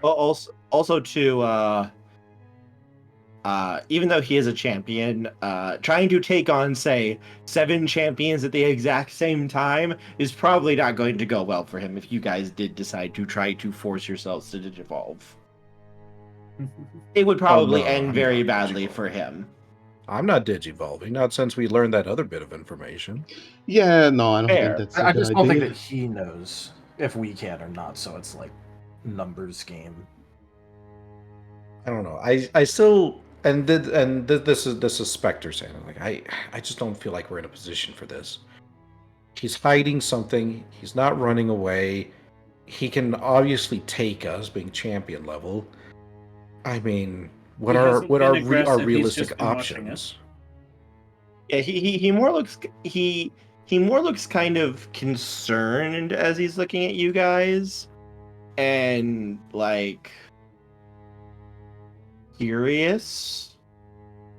Also, too, even though he is a champion, trying to take on, say, 7 champions at the exact same time is probably not going to go well for him if you guys did decide to try to force yourselves to Digivolve. It would probably end very badly for him. I'm not Digivolving, not since we learned that other bit of information. Yeah, no, I don't think that's a I good just don't think idea. that he knows if we can or not, so it's like numbers game. I don't know. I still this is Spectre saying it. Like I just don't feel like we're in a position for this. He's hiding something. He's not running away. He can obviously take us, being champion level. I mean, what are realistic options? Yeah, he more looks kind of concerned as he's looking at you guys, and like curious,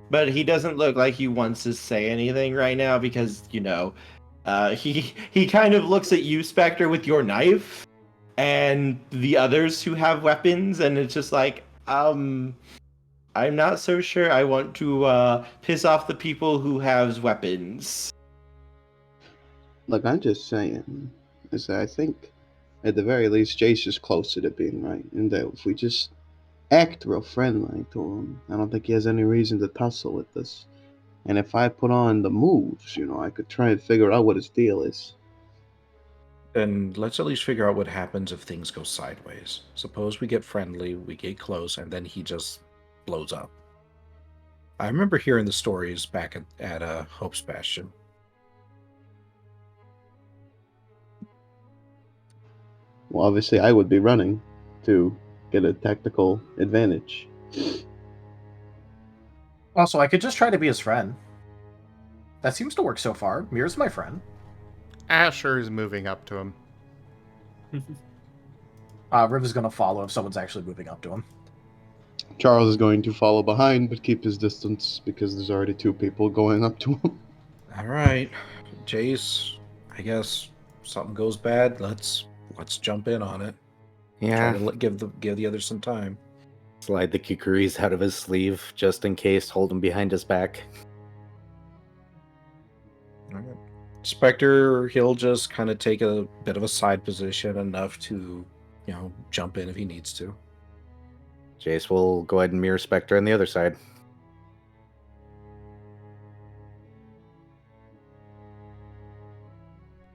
but he doesn't look like he wants to say anything right now because he kind of looks at you, Spectre, with your knife, and the others who have weapons, and it's just like I'm not so sure I want to piss off the people who have weapons. Look, I'm just saying, is that I think, at the very least, Jace is closer to being right, and that if we just act real friendly to him. I don't think he has any reason to tussle with us. And if I put on the moves, I could try and figure out what his deal is. Then let's at least figure out what happens if things go sideways. Suppose we get friendly, we get close, and then he just blows up. I remember hearing the stories back at Hope's Bastion. Well, obviously, I would be running to get a tactical advantage. Also, I could just try to be his friend. That seems to work so far. Mir's my friend. Asher is moving up to him. Riv is going to follow if someone's actually moving up to him. Charles is going to follow behind, but keep his distance because there's already 2 people going up to him. All right, Jace. I guess something goes bad. Let's jump in on it. Yeah. Try to give the others some time. Slide the kikuris out of his sleeve just in case. Hold him behind his back. All right. Spectre, he'll just kind of take a bit of a side position enough to, jump in if he needs to. Jace will go ahead and mirror Spectre on the other side.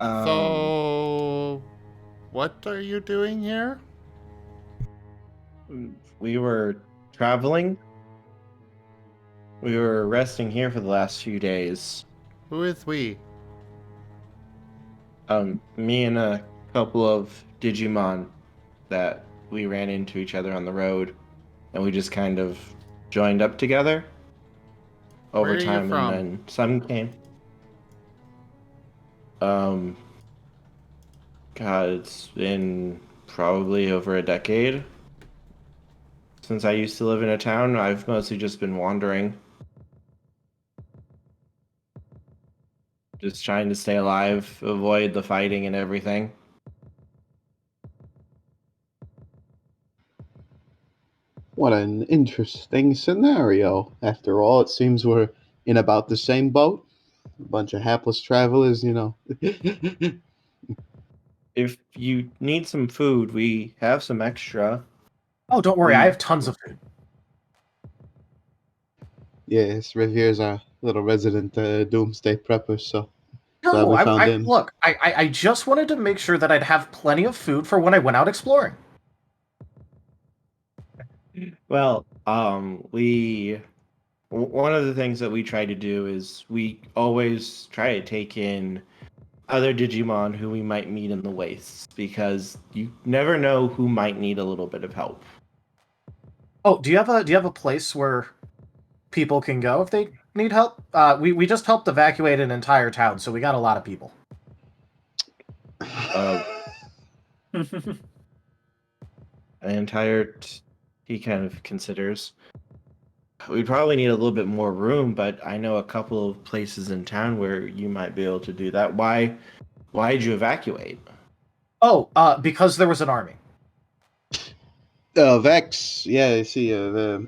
So, what are you doing here? We were traveling. We were resting here for the last few days. Who is we? Me and a couple of Digimon that we ran into each other on the road, and we just kind of joined up together over Where are you time, from? and then some came. God, it's been probably over a decade since I used to live in a town. I've mostly just been wandering. Just trying to stay alive, avoid the fighting and everything. What an interesting scenario. After all, it seems we're in about the same boat. A bunch of hapless travelers, If you need some food, we have some extra. Oh, don't worry. I have tons of food. Yes, Reviere's our little resident doomsday prepper, so glad No, we found him. look, I just wanted to make sure that I'd have plenty of food for when I went out exploring. Well, one of the things that we try to do is we always try to take in other Digimon who we might meet in the wastes, because you never know who might need a little bit of help. Oh, do you have a place where people can go if they need help? We just helped evacuate an entire town, so we got a lot of people. An entire he kind of considers. We'd probably need a little bit more room, but I know a couple of places in town where you might be able to do that. Why'd you evacuate? Oh, because there was an army. Vex, yeah, I see. The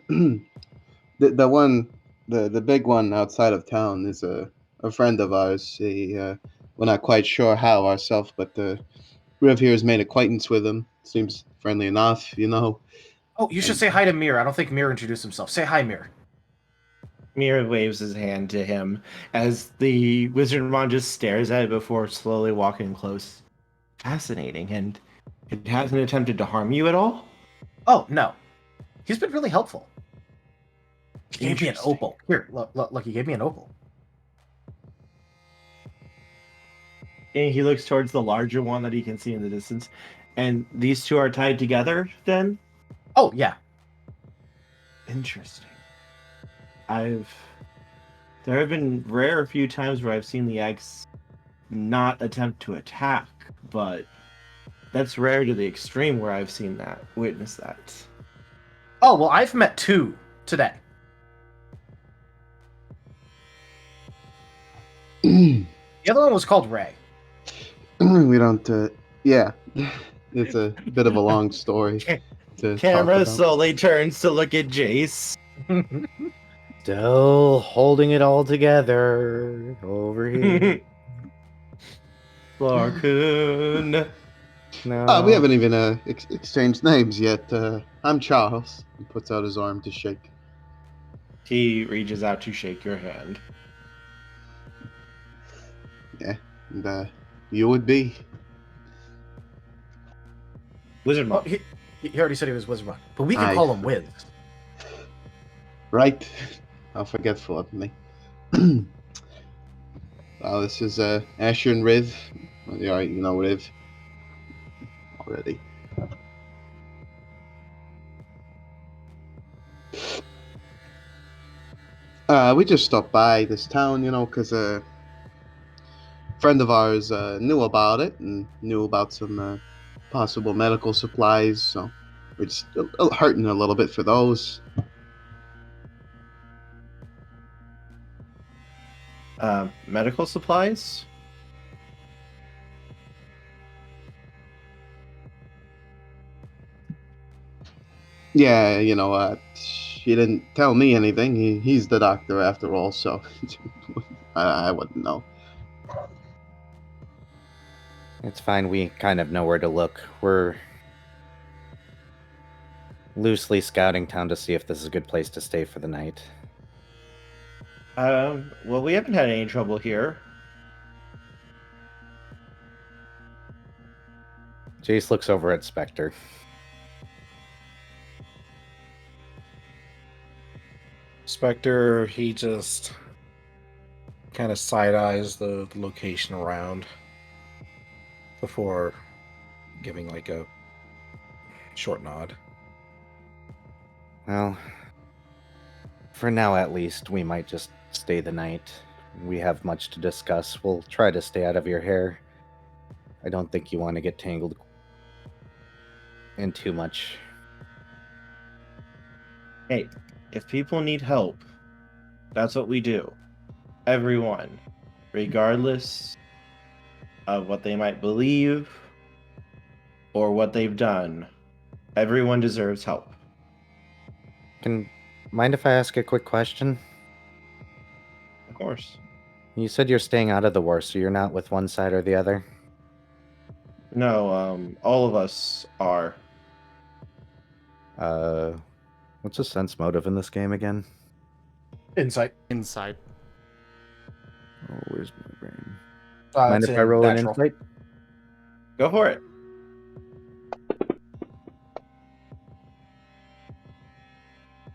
big one outside of town is a friend of ours. We're not quite sure how ourselves, but Riv here has made acquaintance with him. Seems friendly enough, Oh, you should say hi to Mir. I don't think Mir introduced himself. Say hi, Mir. Mir waves his hand to him as the Wizardmon just stares at it before slowly walking close. Fascinating, and it hasn't attempted to harm you at all? Oh, no. He's been really helpful. He gave me an opal. Here, look, he gave me an opal. And he looks towards the larger one that he can see in the distance. And these two are tied together, then? Oh, yeah. Interesting. There have been a few times where I've seen the eggs not attempt to attack, but that's rare to the extreme where I've witnessed that. Oh, well, I've met 2 today. The other one was called Ray. We don't, yeah. It's a bit of a long story. Camera slowly turns to look at Jace. Still holding it all together over here. Larkoon. No. We haven't even exchanged names yet. I'm Charles. He puts out his arm to shake. He reaches out to shake your hand. Yeah, and you would be. Wizard Oh, Monk. he already said he was Wizard Monk, but we can Aye. call him Wiz. Right. How forgetful of me. Well, this is Asher and Riv. Well, yeah, you know Riv already. We just stopped by this town, because a friend of ours knew about it and knew about some possible medical supplies, so we're just hurting a little bit for those. Medical supplies? Yeah, she didn't tell me anything. He's the doctor after all, so I wouldn't know. It's fine. We kind of know where to look. We're loosely scouting town to see if this is a good place to stay for the night. Well, we haven't had any trouble here. Jace looks over at Spectre. Spectre, he just kind of side-eyes the location around before giving like a short nod. Well, for now at least, we might just stay the night. We have much to discuss. We'll try to stay out of your hair. I don't think you want to get tangled in too much. Hey, if people need help, that's what we do. Everyone, regardless of what they might believe or what they've done, everyone deserves help. Mind if I ask a quick question? Of course. You said you're staying out of the war, so you're not with one side or the other? No, all of us are. What's the sense motive in this game again? Insight. Inside. Oh, where's my brain? Mind It's if I roll an natural. insight? Go for it.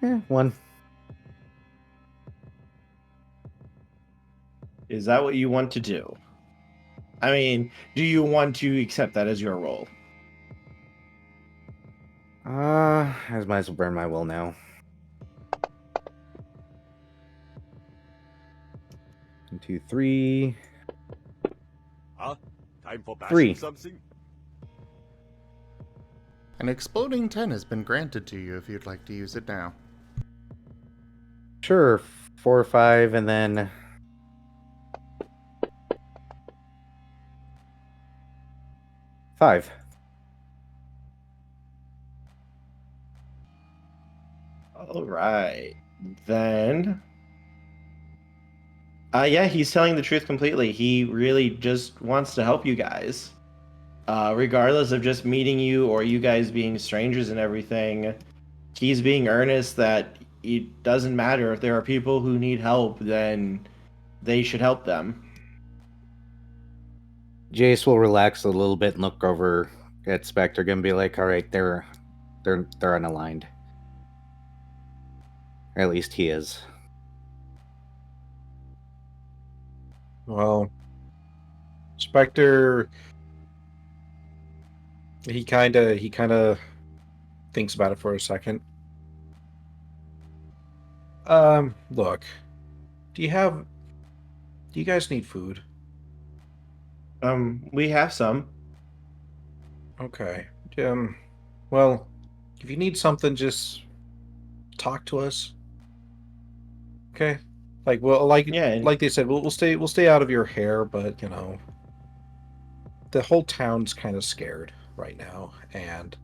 Yeah, 1. Is that what you want to do? I mean, do you want to accept that as your role? I might as well burn my will now. 1, 2, 3. Time for bashing 3. something? An exploding 10 has been granted to you if you'd like to use it now. Sure, 4 or 5, and then 5. All right. Then yeah, he's telling the truth completely. He really just wants to help you guys. Regardless of just meeting you or you guys being strangers and everything, he's being earnest that it doesn't matter if there are people who need help, then they should help them. Jace will relax a little bit and look over at Spectre and be like, "All right, they're unaligned. Or at least he is." Well, Spectre, he kind of thinks about it for a second. Look, do you guys need food? We have some. Okay. Well, if you need something, just talk to us. Okay. Yeah. Like they said, we'll stay out of your hair, but the whole town's kind of scared right now, and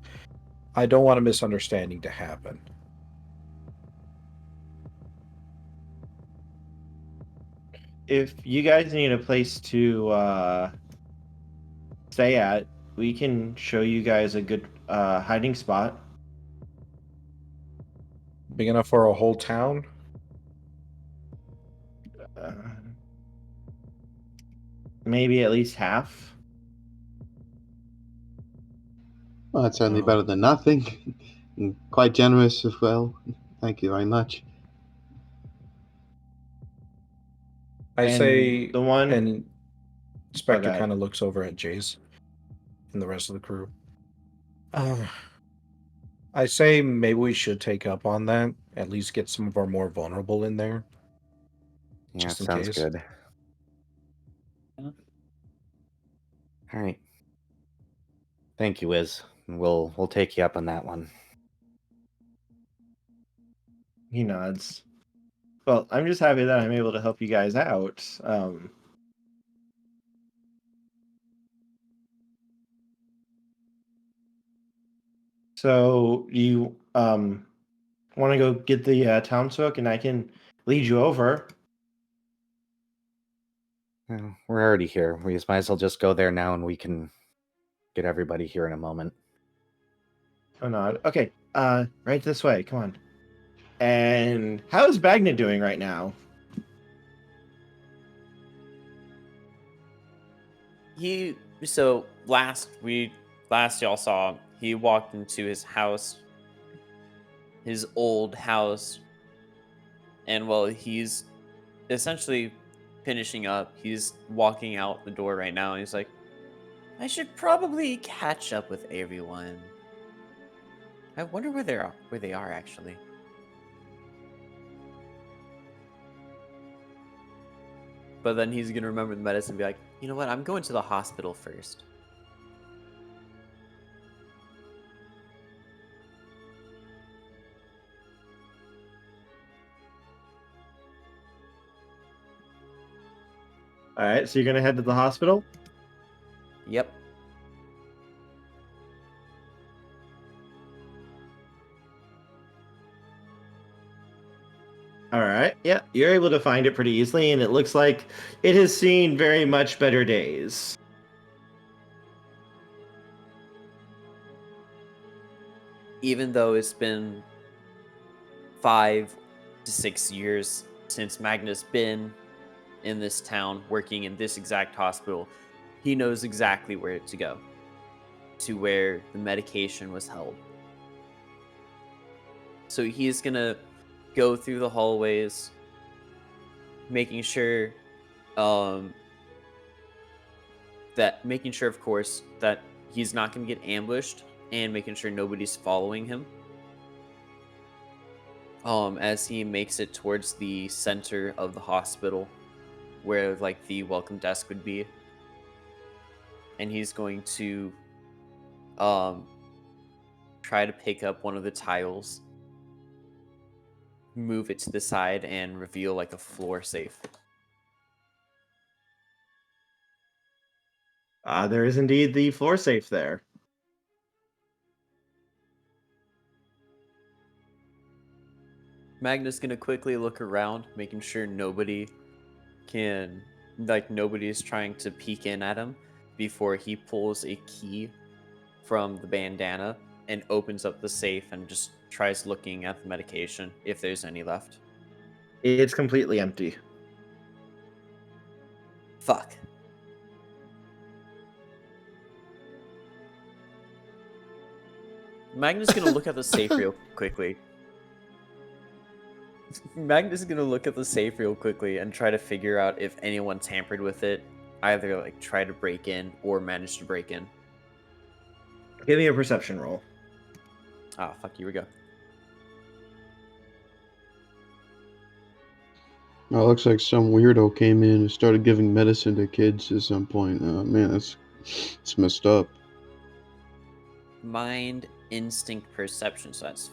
I don't want a misunderstanding to happen. If you guys need a place to stay at, we can show you guys a good hiding spot. Big enough for a whole town? Maybe at least half. Well, that's certainly Oh. better than nothing. And quite generous as well. Thank you very much. I And say, the one. and Spectre God. kind of looks over at Jace and the rest of the crew. I say maybe we should take up on that. At least get some of our more vulnerable in there. Yeah, Just in sounds case. good. Yeah. All right. Thank you, Wiz. We'll take you up on that one. He nods. Well, I'm just happy that I'm able to help you guys out. So you want to go get the townsfolk, and I can lead you over. Well, we're already here. We might as well just go there now, and we can get everybody here in a moment. Oh no. Okay. Right this way. Come on. And how's Magna doing right now? Last y'all saw him, he walked into his house, his old house, and while he's essentially finishing up, he's walking out the door right now, and he's like, I should probably catch up with everyone. I wonder where they are actually. But then he's gonna remember the medicine and be like, you know what, I'm going to the hospital first. All right. So you're gonna head to the hospital. Yep. All right. Yeah, you're able to find it pretty easily, and it looks like it has seen very much better days. Even though it's been 5 to 6 years since Magna's been in this town working in this exact hospital, he knows exactly where to go, to where the medication was held. So he's gonna go through the hallways, making sure of course that he's not gonna get ambushed, and making sure nobody's following him. As he makes it towards the center of the hospital, where like the welcome desk would be, and he's going to try to pick up one of the tiles, move it to the side, and reveal like a floor safe. There is indeed the floor safe there. Magna's gonna quickly look around, making sure nobody's trying to peek in at him, before he pulls a key from the bandana and opens up the safe and just tries looking at the medication, if there's any left. It's completely empty. Fuck. Magna's gonna look at the safe real quickly. Magna's gonna look at the safe real quickly and try to figure out if anyone tampered with it, either like try to break in or manage to break in. Give me a perception roll. Ah, fuck, here we go. Oh, it looks like some weirdo came in and started giving medicine to kids at some point. Man, that's messed up. Mind, instinct, perception, so that's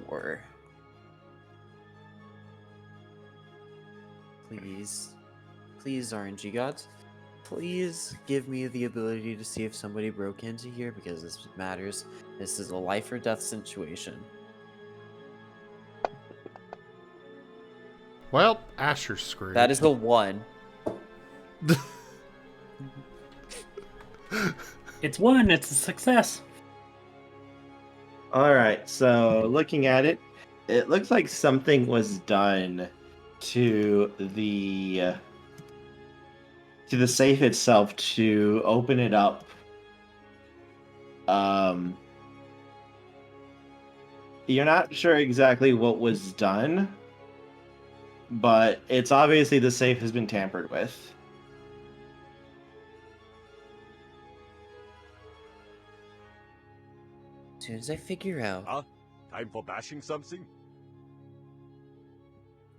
4. Please, RNG gods, please give me the ability to see if somebody broke into here, because this matters. This is a life or death situation. Well, Asher's screwed. That is the 1. It's 1. It's a success. All right. So looking at it, It looks like something was done to the safe itself to open it up. You're not sure exactly what was done, but it's obviously the safe has been tampered with. As soon as I figure out. Time for bashing something?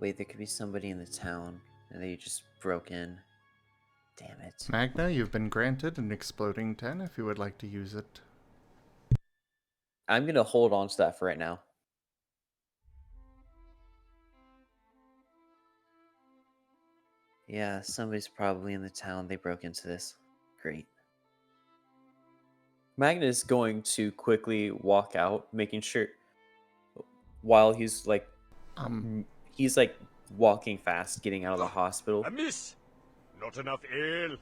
Wait, there could be somebody in the town, and they just broke in. Damn it. Magna, you've been granted an exploding 10 if you would like to use it. I'm gonna hold on to that for right now. Yeah, somebody's probably in the town. They broke into this. Great. Magna is going to quickly walk out, making sure while he's like walking fast, getting out of the hospital. A miss! Not enough ale.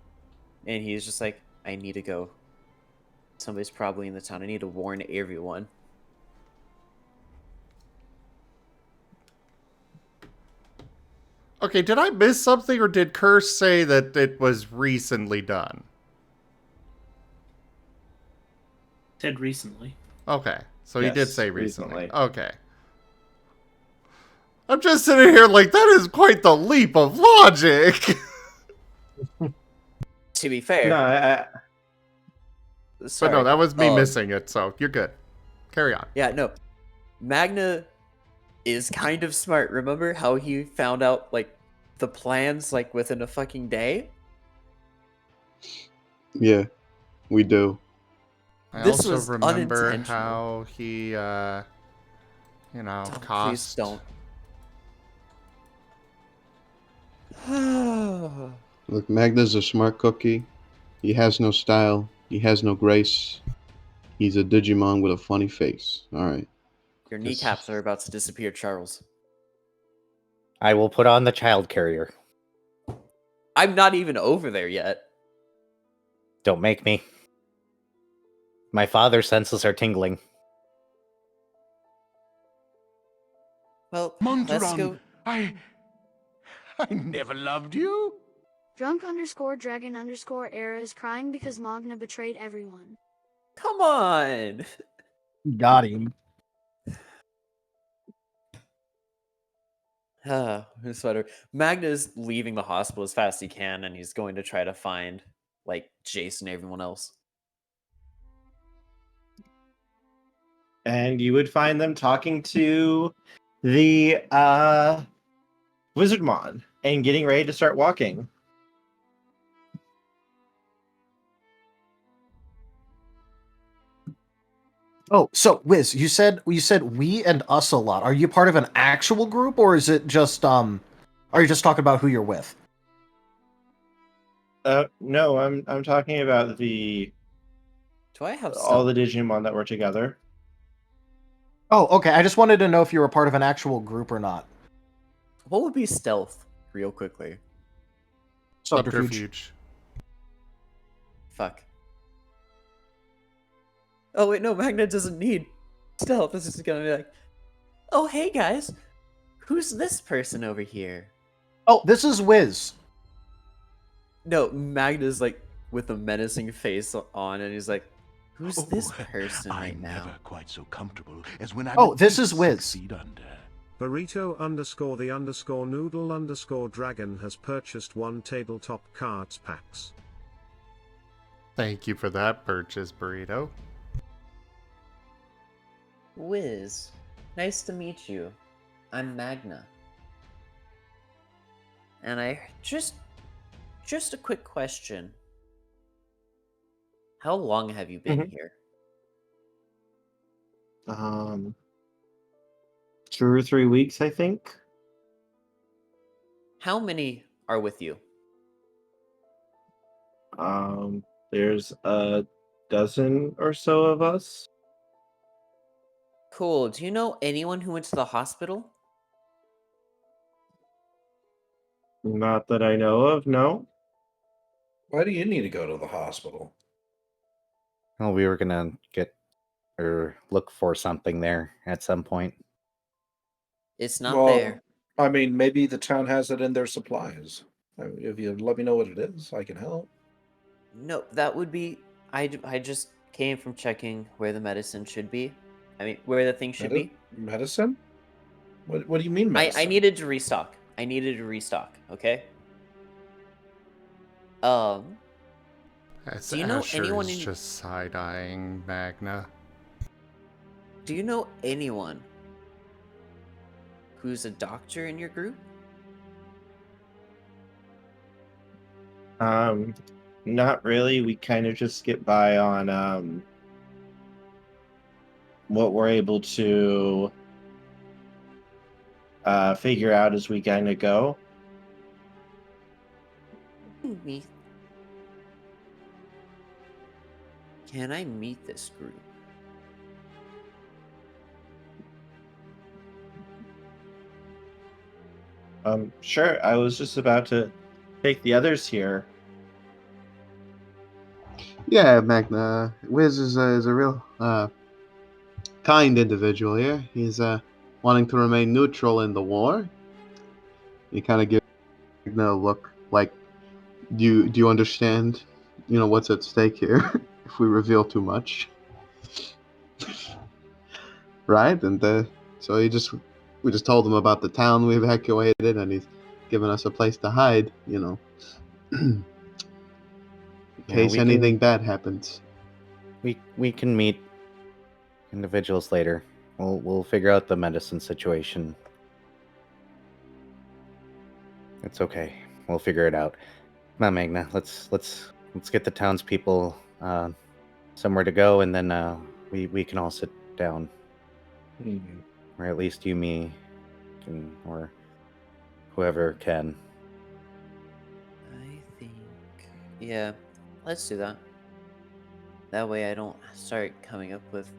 And he's just like, I need to go. Somebody's probably in the town. I need to warn everyone. Okay, did I miss something, or did Curse say that it was recently done? Said recently. Okay, so he did Yes, say recently. recently. Okay. I'm just sitting here like, that is quite the leap of logic. To be fair. No, But no, that was me missing it, so you're good. Carry on. Yeah, no. Magna is kind of smart. Remember how he found out, like, the plans, like, within a fucking day? Yeah, we do. I This also was remember unintentional. how he, Please cost... don't. Look, Magna's a smart cookie. He has no style. He has no grace. He's a Digimon with a funny face. Alright. Your kneecaps are about to disappear, Charles. I will put on the child carrier. I'm not even over there yet. Don't make me. My father's senses are tingling. Well, let's go. Monteron, I never loved you. Drunk_dragon_era is crying because Magna betrayed everyone. Come on. Got him. Sweater. Magna's leaving the hospital as fast as he can, and he's going to try to find, like, Jason and everyone else. and you would find them talking to the Wizardmon and getting ready to start walking. Oh, so Wiz, you said we and us a lot. Are you part of an actual group, or is it just are you just talking about who you're with? No, I'm talking about Do I have all the Digimon that were together. Oh, okay. I just wanted to know if you were part of an actual group or not. What would be stealth, real quickly? Subterfuge. Fuck. Oh, wait, no, Magna doesn't need stealth. This is gonna be like, oh, hey, guys. Who's this person over here? Oh, this is Wiz. No, Magna's, like, with a menacing face on, and he's like, who's this person right I'm now? never quite so comfortable as when I'm Oh, at this least is Wiz. 6 feet under. Burrito_the_noodle_dragon has purchased 1 tabletop cards packs. Thank you for that purchase, Burrito. Wiz, nice to meet you. I'm Magna. And I just a quick question. How long have you been here? 2 or 3 weeks, I think. How many are with you? There's a dozen or so of us. Cool. Do you know anyone who went to the hospital? Not that I know of, no. Why do you need to go to the hospital? Well, we were gonna get or look for something there at some point. It's not Well, there. I mean, maybe the town has it in their supplies. If you let me know what it is, I can help. No, that would be. I just came from checking where the medicine should be. I mean, where the thing should be. Medicine? What do you mean medicine? I needed to restock. Okay. As Do you know Asher anyone is in? just side-eyeing Magna. Do you know anyone who's a doctor in your group? Not really. We kind of just get by on what we're able to figure out as we kind of go. Me. Can I meet this group? Sure. I was just about to take the others here. Yeah, Magna. Wiz is a real kind individual here. He's wanting to remain neutral in the war. He kind of gives Magna a look like, do you understand? What's at stake here if we reveal too much, right? And so we just told him about the town we evacuated, and he's given us a place to hide. In case anything bad happens. We can meet individuals later. We'll figure out the medicine situation. It's okay. We'll figure it out. Come on, Magna. Let's get the townspeople somewhere to go, and then we can all sit down. Or at least you, me, or whoever can. I think. Yeah, let's do that. That way I don't start coming up with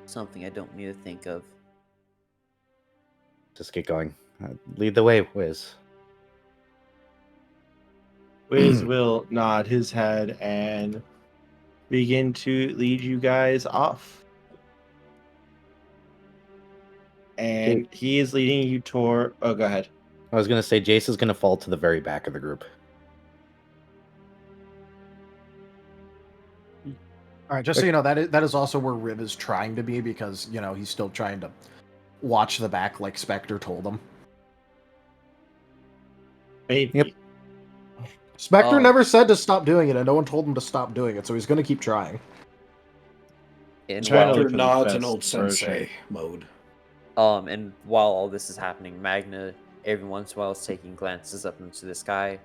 something I don't need to think of. Just get going. Lead the way, Wiz. Wiz will nod his head and begin to lead you guys off. And he is leading you toward... Oh, go ahead. I was going to say, Jace is going to fall to the very back of the group. All right, just so you know, that is also where Riv is trying to be, because, he's still trying to watch the back like Spectre told him. Maybe. Yep. Spectre never said to stop doing it, and no one told him to stop doing it, so he's going to keep trying. Spectre nods in old sensei mode. And while all this is happening, Magna every once in a while is taking glances up into the sky,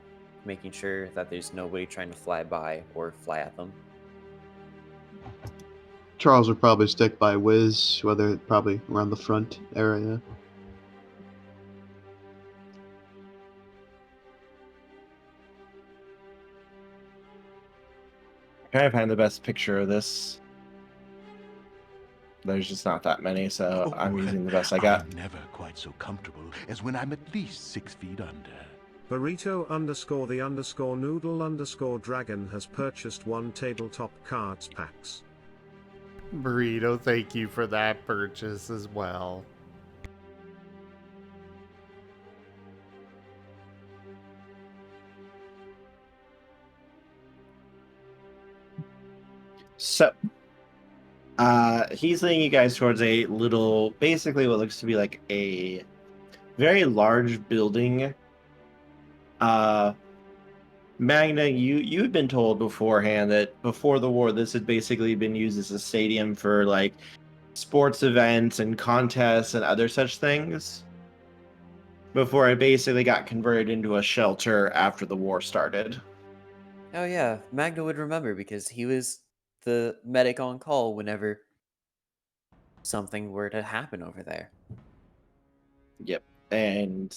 making sure that there's nobody trying to fly by or fly at them. Charles would probably stick by Wiz, whether probably around the front area. I kind of find the best picture of this. There's just not that many, so I'm using the best I got. I'm never quite so comfortable as when I'm at least 6 feet under. Burrito_the_noodle_dragon has purchased 1 tabletop cards packs. Burrito, thank you for that purchase as well. So, he's leading you guys towards a little, basically what looks to be like a very large building. Magna, you had been told beforehand that before the war, this had basically been used as a stadium for like sports events and contests and other such things. Before it basically got converted into a shelter after the war started. Oh yeah, Magna would remember because he was the medic on call whenever something were to happen over there. Yep. And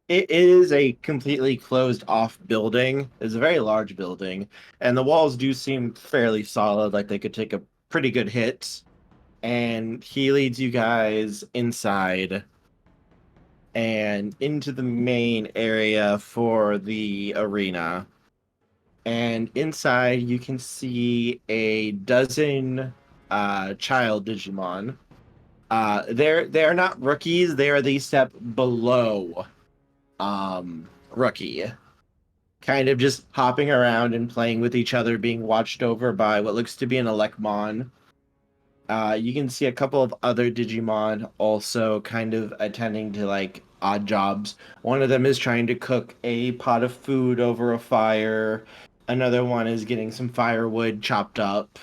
it is a completely closed off building. It's a very large building. And the walls do seem fairly solid, like they could take a pretty good hit. And he leads you guys inside and into the main area for the arena. And inside you can see a dozen child Digimon. They're not rookies. They are the step below rookie. Kind of just hopping around and playing with each other, being watched over by what looks to be an Elecmon. You can see a couple of other Digimon also kind of attending to like odd jobs. One of them is trying to cook a pot of food over a fire. Another one is getting some firewood chopped up.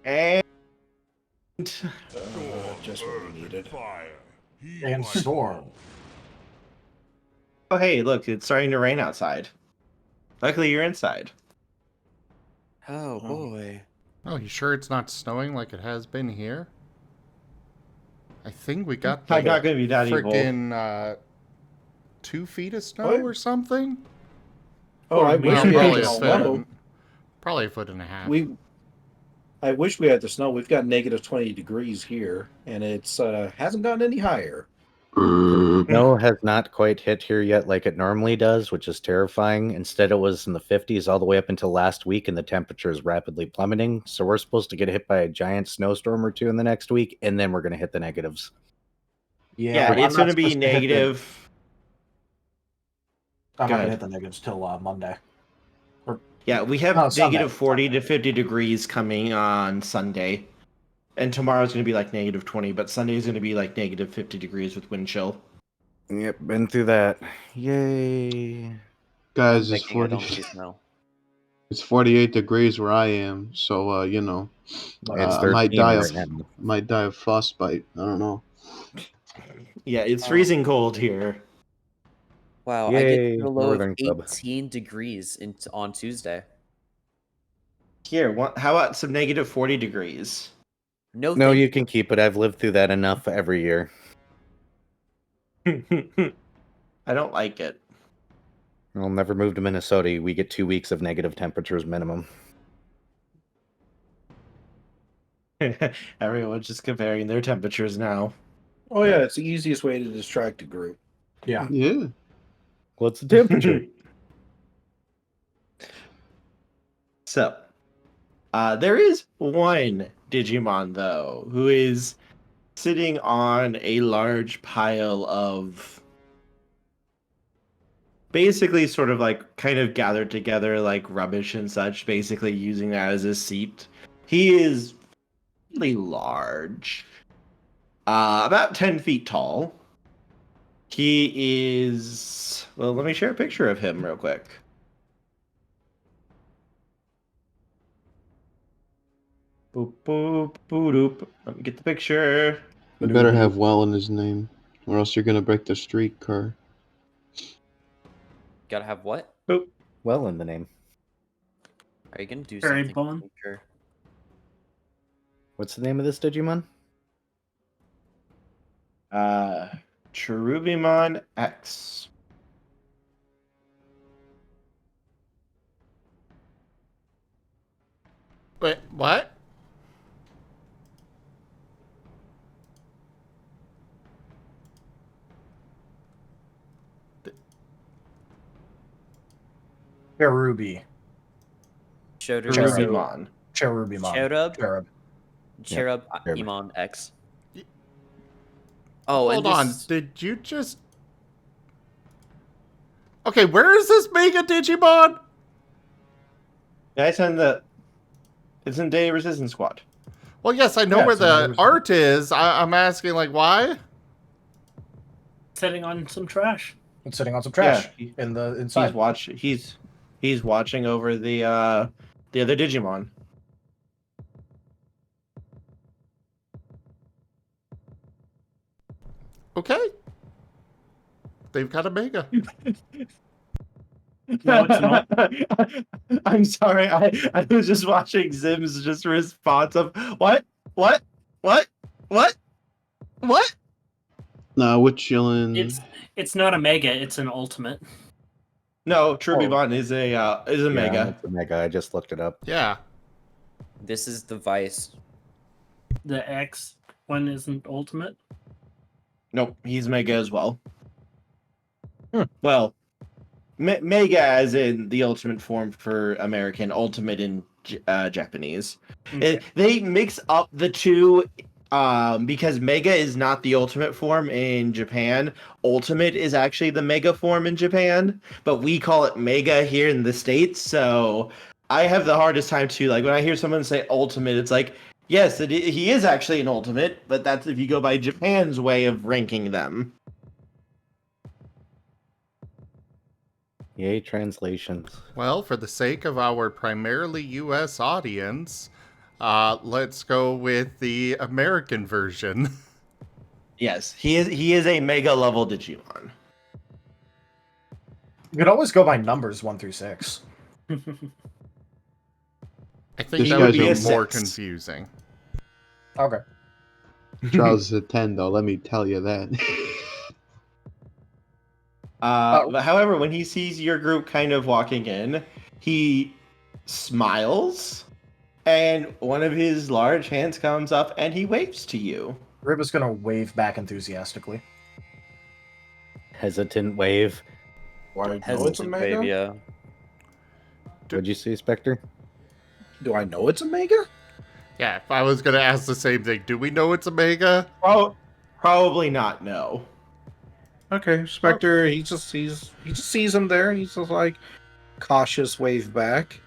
And Just what we needed. Fire. He And was- storm. oh hey, look, it's starting to rain outside. Luckily you're inside. Oh boy. Oh, you sure it's not snowing like it has been here? I think we got I'm not gonna be that evil. freaking 2 feet of snow What? or something. Oh, I We wish Well, we had probably the a snow. foot. Probably a foot and a half. I wish we had the snow. We've got negative 20 degrees here, and it's hasn't gotten any higher. Snow has not quite hit here yet like it normally does, which is terrifying. Instead, it was in the 50s all the way up until last week, and the temperature is rapidly plummeting. So we're supposed to get hit by a giant snowstorm or two in the next week, and then we're going to hit the negatives. Yeah, but I'm it's not going to be supposed hit the- negative. I'm Go not gonna ahead. hit the negatives till Monday. Yeah, we have No, Sunday. negative 40 to 50 degrees coming on Sunday. And tomorrow's going to be like negative 20, but Sunday is going to be like negative 50 degrees with wind chill. Yep, been through that. Yay. Guys, I'm it's thinking I 40. don't see snow. It's 48 degrees where I am, so you know, It's I might 13 die right of now. frostbite. I don't know. Yeah, it's freezing cold here. Wow, I Yay, get to a low of Northern Club. 18 degrees on Tuesday. Here, how about some negative 40 degrees? No, No, thank you can keep it. I've lived through that enough every year. I don't like it. I'll never move to Minnesota. We get 2 weeks of negative temperatures minimum. Everyone's just comparing their temperatures now. Oh yeah, it's the easiest way to distract a group. Yeah. Yeah. What's the temperature? So, there is one Digimon, though, who is sitting on a large pile of basically sort of like kind of gathered together like rubbish and such, basically using that as a seat. He is really large, about 10 feet tall. He is, well, let me share a picture of him real quick. Boop, boop, boop, doop. Let me get the picture. You better have well in his name, or else you're gonna break the streak, Kerr. Gotta have what? Boop. Well in the name. Are you gonna do Furry something? bone. Tinker? What's the name of this Digimon? Cherubimon X. Wait, what? Cherubi. Cherubimon. Cherubimon. Cherub? Cherub. Cherub Cherub. Imon X. Oh, Hold and on. this... Did you just... Okay, where is this Mega Digimon? Yeah, it's in Day Resistance Squad. Well, yes, I know Yeah, where it's in the those- art is. I'm asking, like, why? Sitting on some trash. It's sitting on some trash Yeah, in the inside. He's watching over the other Digimon. Okay. They've got a Mega. No, it's not. I'm sorry. I was just watching Zim's just response of what? Nah, we're chilling. It's not a mega. It's an ultimate. No, Cherubimon is a Yeah, mega. it's a mega. I just looked it up. Yeah. This is the Vice. The X one isn't ultimate. Nope, he's mega as well. Well, mega as in the ultimate form for American, ultimate in Japanese. Okay. They mix up the two because Mega is not the ultimate form in Japan. Ultimate is actually the Mega form in Japan, but we call it Mega here in the States. So I have the hardest time too. Like when I hear someone say Ultimate, it's like, yes, he is actually an Ultimate, but that's if you go by Japan's way of ranking them. Yay, translations. Well, for the sake of our primarily US audience, let's go with the American version. Yes, he is a Mega level Digimon. You could always go by numbers 1 through 6. I think This that would guy's be a more 6. confusing. Okay. Charles is a 10, though. Let me tell you that. But however, when he sees your group kind of walking in, he smiles, and one of his large hands comes up and he waves to you. Rib is gonna wave back enthusiastically. Hesitant wave. Do I know it's a Hesitant Mega? wave, yeah. What'd you say, Spectre? Do I know it's a Mega? Yeah, if I was going to ask the same thing, do we know it's a Mega? Probably not. No. Okay, Spectre. He just sees him there. He's just like cautious wave back.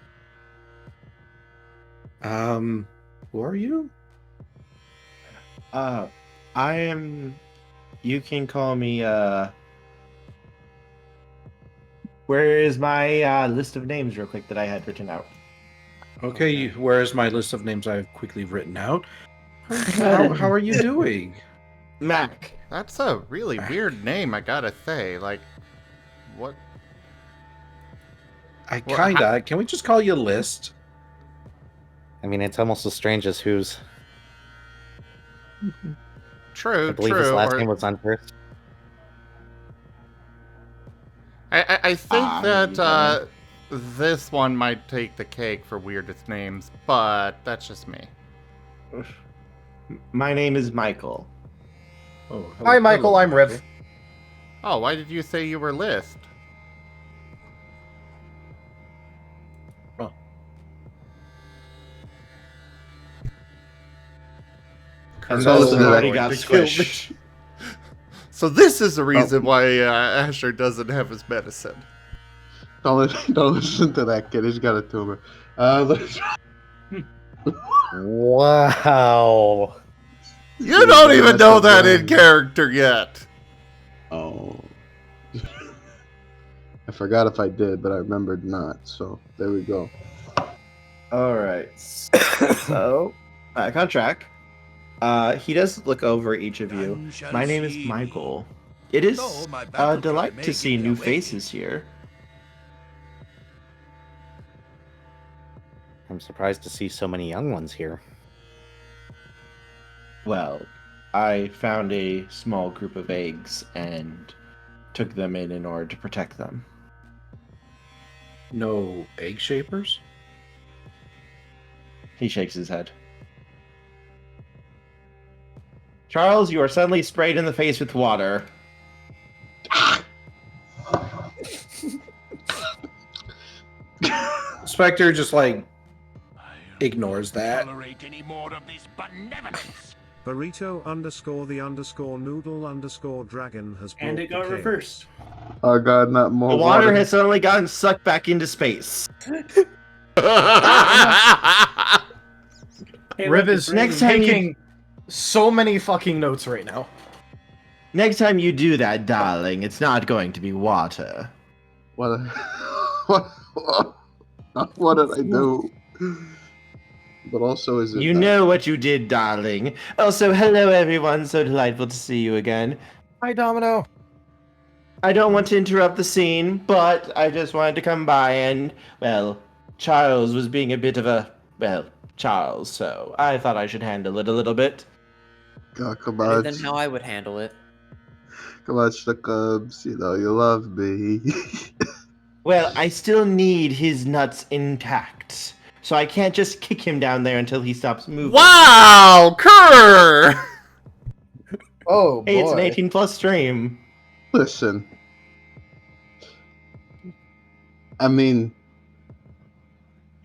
Who are you? I am. You can call me. Where is my list of names, real quick, that I had written out? Okay, where is my list of names I've quickly written out? How are you doing? Mac. That's a really weird name, I gotta say. Like, what? Can we just call you List? I mean, it's almost as strange as whose. True, I believe his last name was on first. I think that this one might take the cake for weirdest names, but that's just me. My name is Michael. Oh, Hi, Michael. I'm Riv. Oh, why did you say you were List? Oh. And So those listen to already that. got They killed squished. me. So this is the reason why Asher doesn't have his medicine. Don't listen to that kid. He's got a tumor. Let's... Wow. You don't even know that in character yet. Oh. I forgot if I did, but I remembered not. So there we go. All right. So, back on track. He does look over each of you. My name is Michael. It is a delight to see new faces here. I'm surprised to see so many young ones here. Well, I found a small group of eggs and took them in order to protect them. No egg shapers? He shakes his head. Charles, you are suddenly sprayed in the face with water. Spectre just like ignores that. Tolerate any more of this benevolence. Burrito_the_noodle_dragon has brought And it got the chaos. reversed. Oh god, not more The water has suddenly gotten sucked back into space. Hey, Riv look, is it's next raining. time you- taking so many fucking notes right now. Next time you do that, darling, it's not going to be water. What? What did I do? But also, is it? You know what you did, darling. Also, hello everyone. So delightful to see you again. Hi, Domino. I don't want to interrupt the scene, but I just wanted to come by and, well, Charles was being a bit of a, Charles, so I thought I should handle it a little bit. God, come Better on, than how I would handle it. come on, Stuckums. You know you love me. Well, I still need his nuts intact, so I can't just kick him down there until he stops moving. Wow, Kerr! Oh, boy. Hey, it's an 18+ stream. Listen, I mean,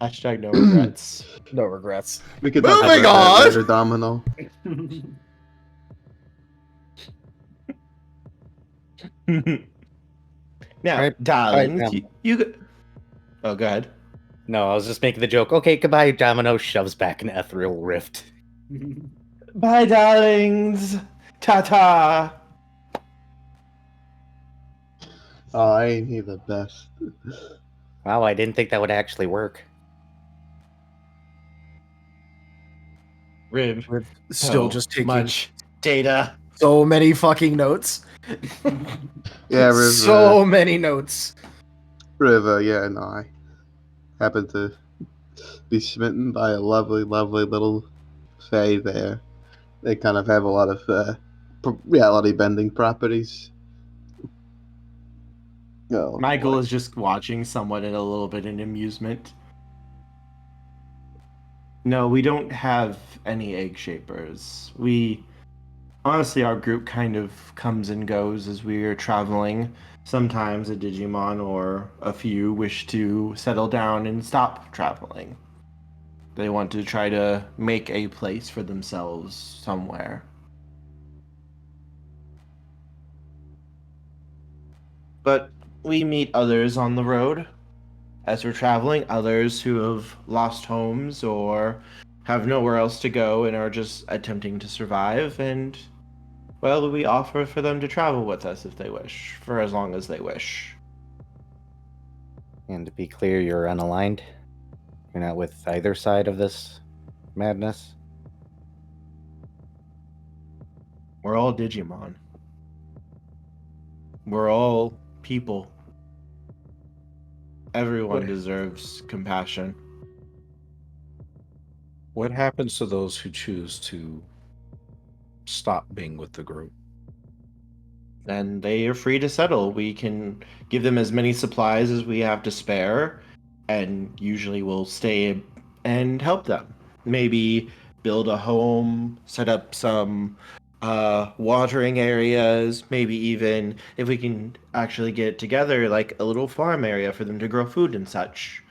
Hashtag no regrets. No regrets. We could talk Moving about that on! later, Domino. Now, Alright, darlings, alright, you oh, go ahead. No, I was just making the joke. Okay, goodbye, Domino shoves back an ethereal rift. Bye, darlings. Ta-ta. Oh, ain't he the best? Wow, I didn't think that would actually work. Riv. Still So just taking much data. so many fucking notes. Yeah, River. So many notes. River, yeah, no, I happen to be smitten by a lovely, lovely little fae there. They kind of have a lot of reality bending properties. Oh, Michael boy. is just watching somewhat in a little bit in amusement. No, we don't have any egg shapers. Honestly, our group kind of comes and goes as we are traveling. Sometimes a Digimon or a few wish to settle down and stop traveling. They want to try to make a place for themselves somewhere. But we meet others on the road as we're traveling, others who have lost homes or have nowhere else to go and are just attempting to survive. And, well, we offer for them to travel with us if they wish, for as long as they wish. And to be clear, you're unaligned. You're not with either side of this madness. We're all Digimon. We're all people. Everyone deserves compassion. What happens to those who choose to stop being with the group? And they are free to settle. We can give them as many supplies as we have to spare, and usually we'll stay and help them. Maybe build a home, set up some watering areas, maybe even if we can actually get together, like a little farm area for them to grow food and such.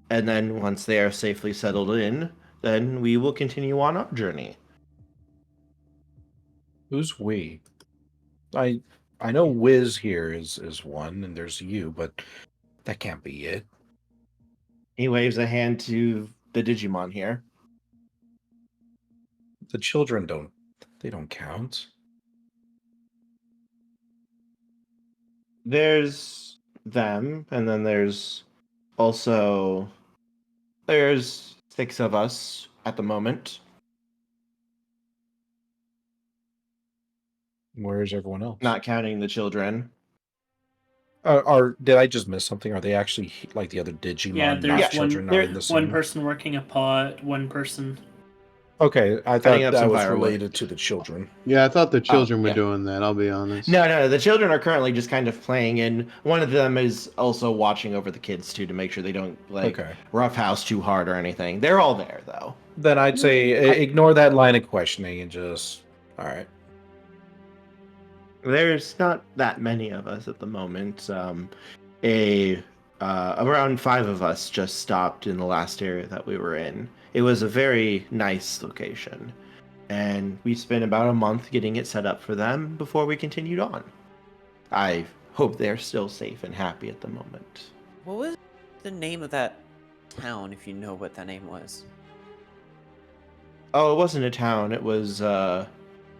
And then once they are safely settled in, then we will continue on our journey. Who's we? I know Wiz here is one, and there's you, but that can't be it. He waves a hand to the Digimon here. The children don't count. There's them, and then there's also there's 6 of us at the moment. Where's everyone else? Not counting the children. Did I just miss something? Are they actually like the other Digimon? Yeah, not there's children one, are in the one scene? person working a pot, one person. Okay, I Cutting thought up that some was firewood. related to the children. Yeah, I thought the children were yeah. doing that, I'll be honest. No, the children are currently just kind of playing, and one of them is also watching over the kids too to make sure they don't roughhouse too hard or anything. They're all there though. Then I'd say ignore that line of questioning and just all right. There's not that many of us at the moment. Around 5 of us just stopped in the last area that we were in. It was a very nice location, and we spent about a month getting it set up for them before we continued on. I hope they're still safe and happy at the moment. What was the name of that town, if you know what that name was? Oh, it wasn't a town. It was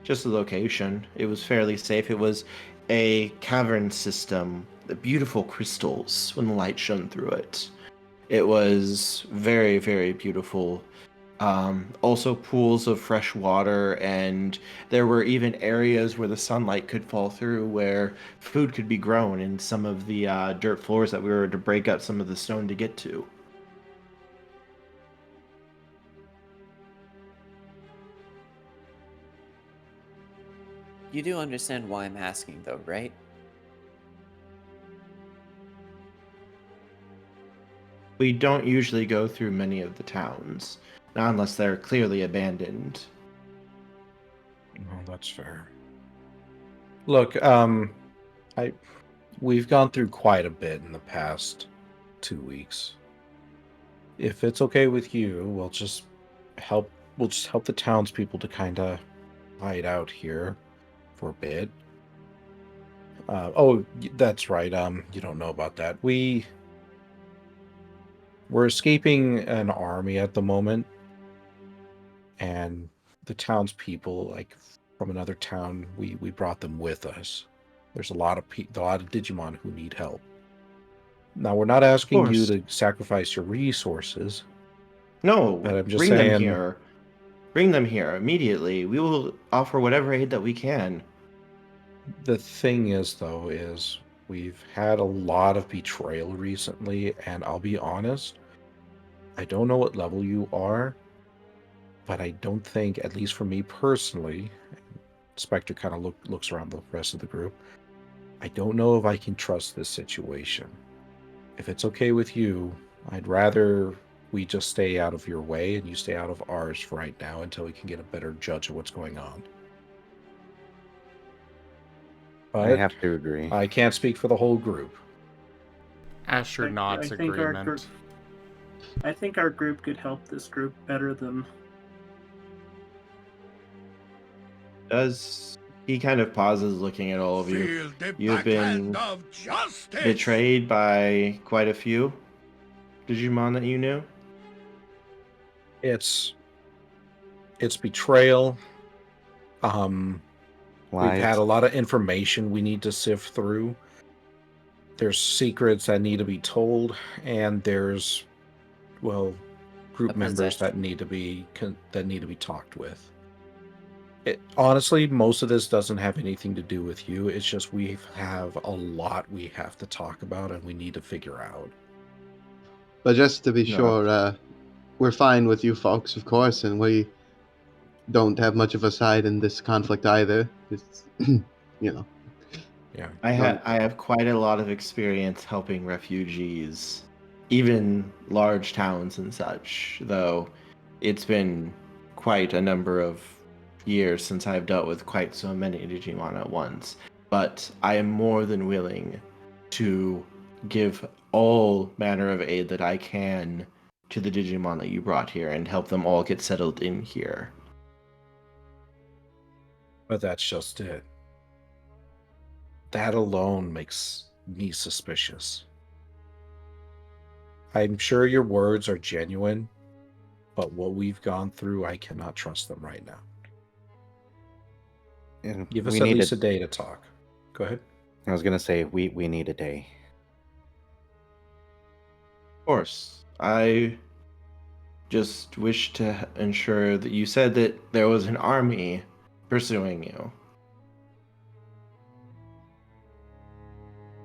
just a location. It was fairly safe. It was a cavern system, the beautiful crystals when the light shone through it. It was very, very beautiful. Also pools of fresh water, and there were even areas where the sunlight could fall through where food could be grown in some of the dirt floors that we were to break up some of the stone to get to. You do understand why I'm asking, though, right? We don't usually go through many of the towns, not unless they're clearly abandoned. Oh, that's fair. Look, we've gone through quite a bit in the past 2 weeks. if it's okay with you, we'll just help the townspeople to kind of hide out here for a bit. That's right. You don't know about that. We're escaping an army at the moment, and the townspeople, like from another town, we brought them with us. There's a lot of Digimon who need help. Now, we're not asking you to sacrifice your resources. No, but I'm just bring saying, them here. Bring them here immediately. We will offer whatever aid that we can. The thing is, though, we've had a lot of betrayal recently, and I'll be honest, I don't know what level you are, but I don't think, at least for me personally, Spectre kind of looks around the rest of the group, I don't know if I can trust this situation. If it's okay with you, I'd rather we just stay out of your way and you stay out of ours for right now until we can get a better judge of what's going on. But I have to agree. I can't speak for the whole group. Asher nods agreement. I think our group could help this group better than... He kind of pauses looking at all of you. You've been betrayed by quite a few Digimon that you knew? It's betrayal. We've had a lot of information we need to sift through. There's secrets that need to be told, and there's, group members that need to be talked with. Honestly, most of this doesn't have anything to do with you. It's just we have a lot we have to talk about and we need to figure out. But just to be sure, we're fine with you folks, of course, and we don't have much of a side in this conflict either. It's, Yeah. I have quite a lot of experience helping refugees, even large towns and such, though it's been quite a number of years since I've dealt with quite so many Digimon at once. But I am more than willing to give all manner of aid that I can to the Digimon that you brought here and help them all get settled in here. But that's just it. That alone makes me suspicious. I'm sure your words are genuine, but what we've gone through, I cannot trust them right now. And give us at least a day to talk. Go ahead. I was going to say, we need a day. Of course. I just wish to ensure that you said that there was an army pursuing you.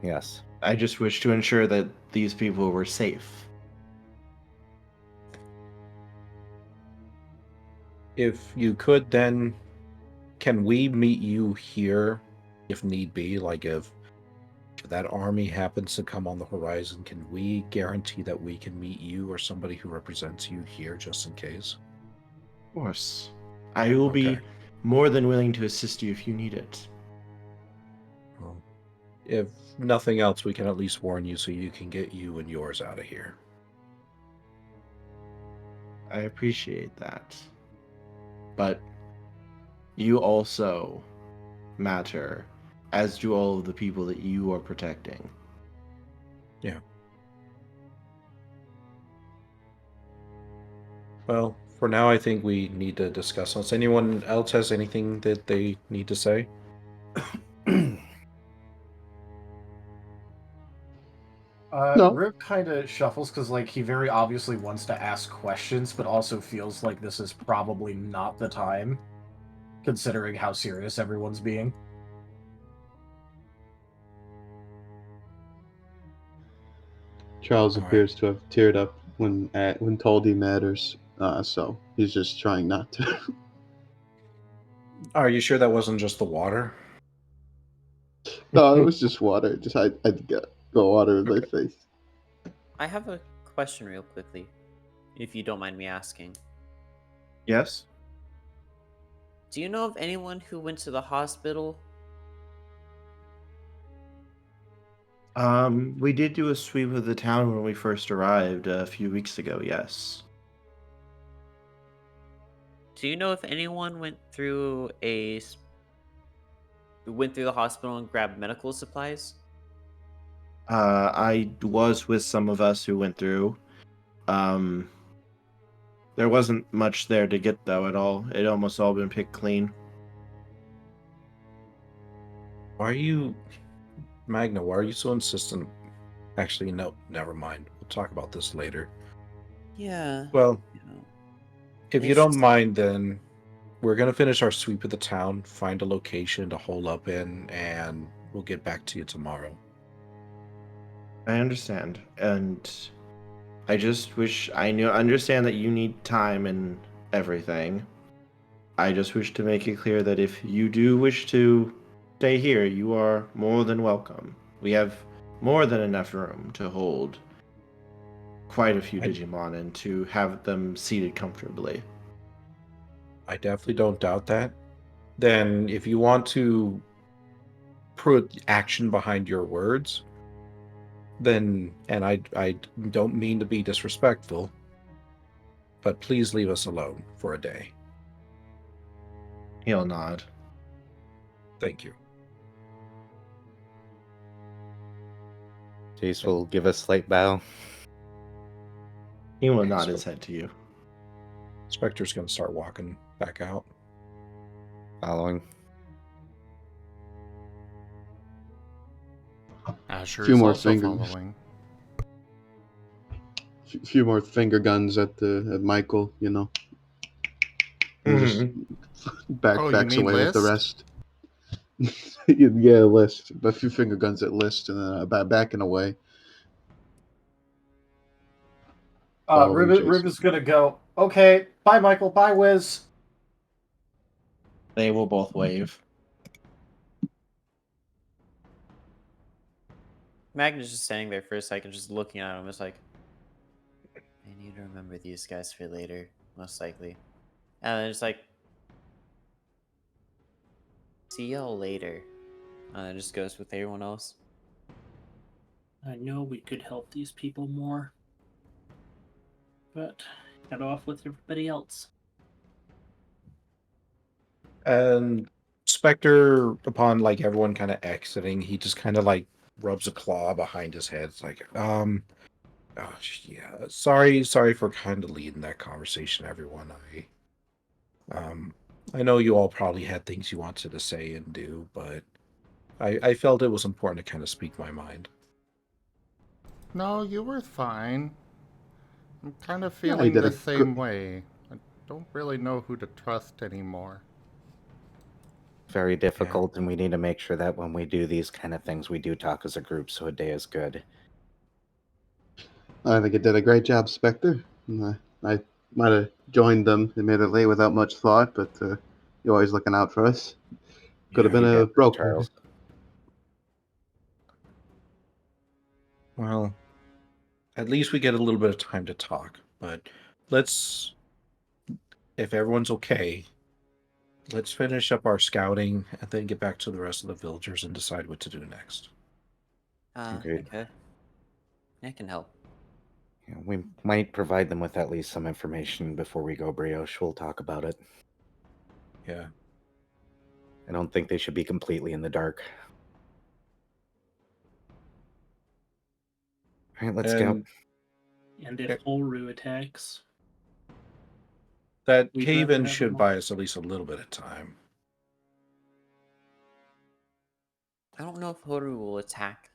Yes. I just wish to ensure that these people were safe. If you could, then can we meet you here if need be? Like if that army happens to come on the horizon, can we guarantee that we can meet you or somebody who represents you here just in case? Of course. I will be more than willing to assist you if you need it. Well, if nothing else, we can at least warn you so you can get you and yours out of here. I appreciate that. But you also matter, as do all of the people that you are protecting. Yeah. Well, for now, I think we need to discuss. Unless anyone else has anything that they need to say? No. Riv kind of shuffles because, like, he very obviously wants to ask questions, but also feels like this is probably not the time, considering how serious everyone's being. Charles appears to have teared up when told he matters, so he's just trying not to. Are you sure that wasn't just the water? No, it was just water. Just I'd get water in my face. I have a question real quickly, if you don't mind me asking. Yes? Do you know of anyone who went to the hospital? We did do a sweep of the town when we first arrived a few weeks ago, yes. Do you know if anyone went through the hospital and grabbed medical supplies? I was with some of us who went through. Um, there wasn't much there to get, though, at all. It almost all been picked clean. Why are you, Magna? Why are you so insistent? Actually, no, never mind. We'll talk about this later. Yeah. Well, You know, if you it's don't just- mind, then we're gonna finish our sweep of the town, find a location to hole up in, and we'll get back to you tomorrow. I understand, and I just wish I understand that you need time and everything. I just wish to make it clear that if you do wish to stay here, you are more than welcome. We have more than enough room to hold quite a few Digimon and to have them seated comfortably. I definitely don't doubt that. Then, if you want to put action behind your words, then, and I don't mean to be disrespectful, but please leave us alone for a day. He'll nod. Thank you. Jace will give a slight bow. He will nod his head to you. Spectre's going to start walking back out. Following. Asher Few is more also fingers. following. A few more finger guns at Michael, you know. And just Oh, you backs mean away with the List? rest. Yeah, List. A few finger guns at List, and then backing away. Following Riv Jason. is gonna go, okay, bye Michael, bye Wiz. They will both wave. Magna's just standing there for a second, just looking at him. It's like, I need to remember these guys for later, most likely. And then it's like, see y'all later. And then just goes with everyone else. I know we could help these people more, but got off with everybody else. And Spectre, upon like everyone kind of exiting, he just kind of like rubs a claw behind his head. It's like, gosh, yeah, sorry for kind of leading that conversation, everyone. I know you all probably had things you wanted to say and do, but I felt it was important to kind of speak my mind. No, you were fine. I'm kind of Yeah, he feeling did the a same way. I don't really know who to trust anymore. Very difficult, and we need to make sure that when we do these kind of things, we do talk as a group so a day is good. I think it did a great job, Spectre. I might have joined them admittedly without much thought, but you're always looking out for us. Could have been You a did, broker. Charles. Well, at least we get a little bit of time to talk, but let's, if everyone's okay, let's finish up our scouting and then get back to the rest of the villagers and decide what to do next. Agreed. Okay. I can help. Yeah, we might provide them with at least some information before we go, Brioche. We'll talk about it. Yeah. I don't think they should be completely in the dark. All right, let's go. And if Olru attacks, That we'd cave-in rather have should them buy us at least a little bit of time. I don't know if Horu will attack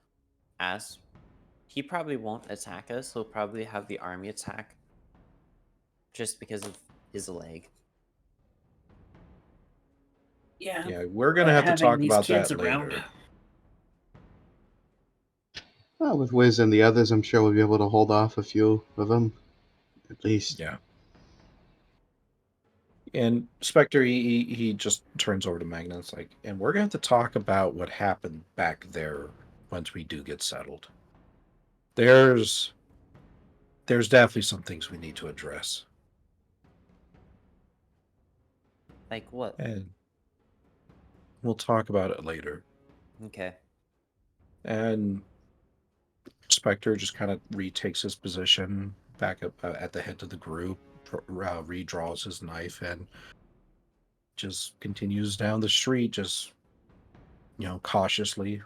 us. He probably won't attack us. He'll probably have the army attack. Just because of his leg. Yeah, we're gonna have to having talk these about kids that around. later. Well, with Wiz and the others, I'm sure we'll be able to hold off a few of them, at least. Yeah. And Spectre, he just turns over to Magna. It's like, and we're gonna have to talk about what happened back there once we do get settled. There's definitely some things we need to address. Like what? And we'll talk about it later. Okay. And Spectre just kind of retakes his position back up at the head of the group, redraws his knife, and just continues down the street, just cautiously,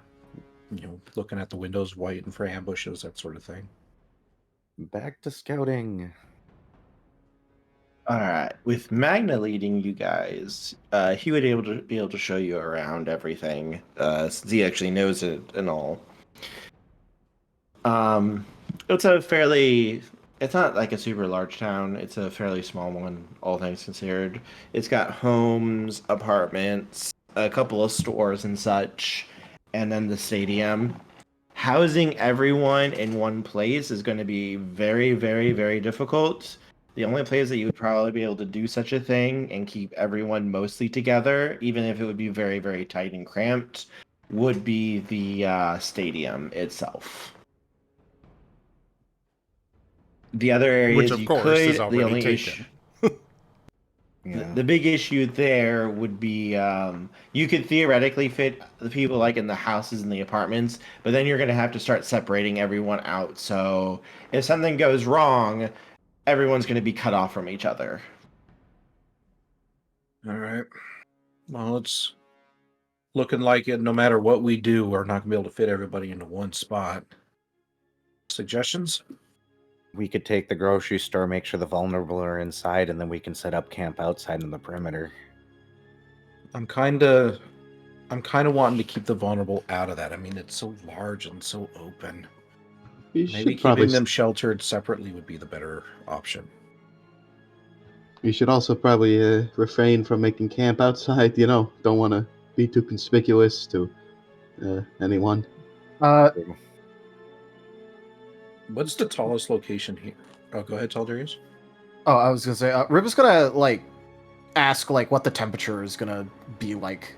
looking at the windows, waiting for ambushes, that sort of thing. Back to scouting. All right, with Magna leading you guys, he would be able to show you around everything, since he actually knows it and all. It's it's not like a super large town. It's a fairly small one, all things considered. It's got homes, apartments, a couple of stores and such, and then the stadium. Housing everyone in one place is going to be very, very, very difficult. The only place that you would probably be able to do such a thing and keep everyone mostly together, even if it would be very, very tight and cramped, would be the stadium itself. The other areas Which, of you course, could, is the already only taken. The big issue there would be you could theoretically fit the people like in the houses and the apartments, but then you're going to have to start separating everyone out. So if something goes wrong, everyone's going to be cut off from each other. All right. Well, it's looking like it. No matter what we do, we're not going to be able to fit everybody into one spot. Suggestions? We could take the grocery store, make sure the vulnerable are inside, and then we can set up camp outside in the perimeter. I'm kind of wanting to keep the vulnerable out of that. I mean, it's so large and so open. Maybe keeping them sheltered separately would be the better option. You should also probably refrain from making camp outside. Don't want to be too conspicuous to anyone. What's the tallest location here? Oh, go ahead, Taldarius. Oh, I was gonna say, Rib is gonna ask what the temperature is gonna be like.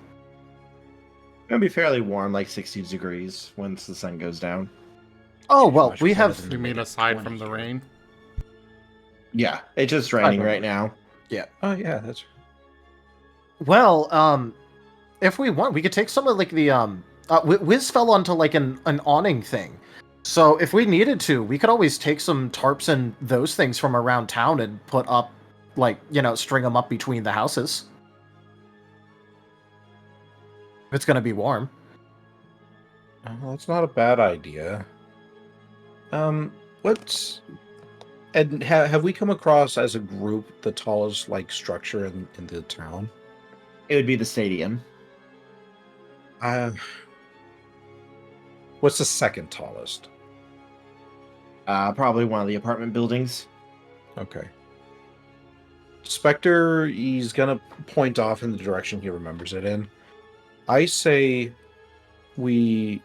It's gonna be fairly warm, like 60 degrees once the sun goes down. Oh well, we have. You mean aside from the rain? Yeah, it's just raining right now. Yeah. Oh yeah, that's. Well, if we want, we could take some of the Wiz fell onto an awning thing. So if we needed to, we could always take some tarps and those things from around town and put up, string them up between the houses. If it's going to be warm. Oh, that's not a bad idea. Have we come across as a group the tallest structure in the town? It would be the stadium. What's the second tallest? Probably one of the apartment buildings. Okay. Spectre, he's gonna point off in the direction he remembers it in. I say we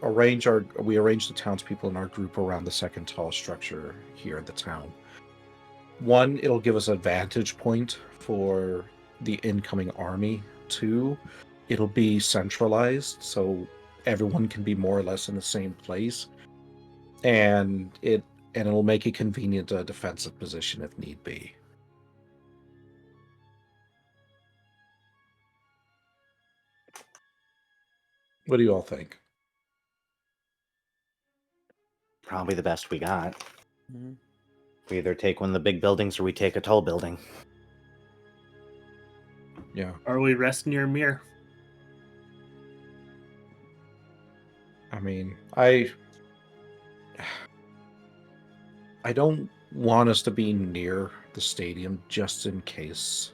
arrange the townspeople in our group around the second tallest structure here in the town. One, it'll give us a vantage point for the incoming army. Two, it'll be centralized, so everyone can be more or less in the same place. And it'll make a convenient defensive position if need be. What do you all think? Probably the best we got. Mm-hmm. We either take one of the big buildings or we take a tall building. Yeah. Or we rest near Mir. I mean, I don't want us to be near the stadium just in case.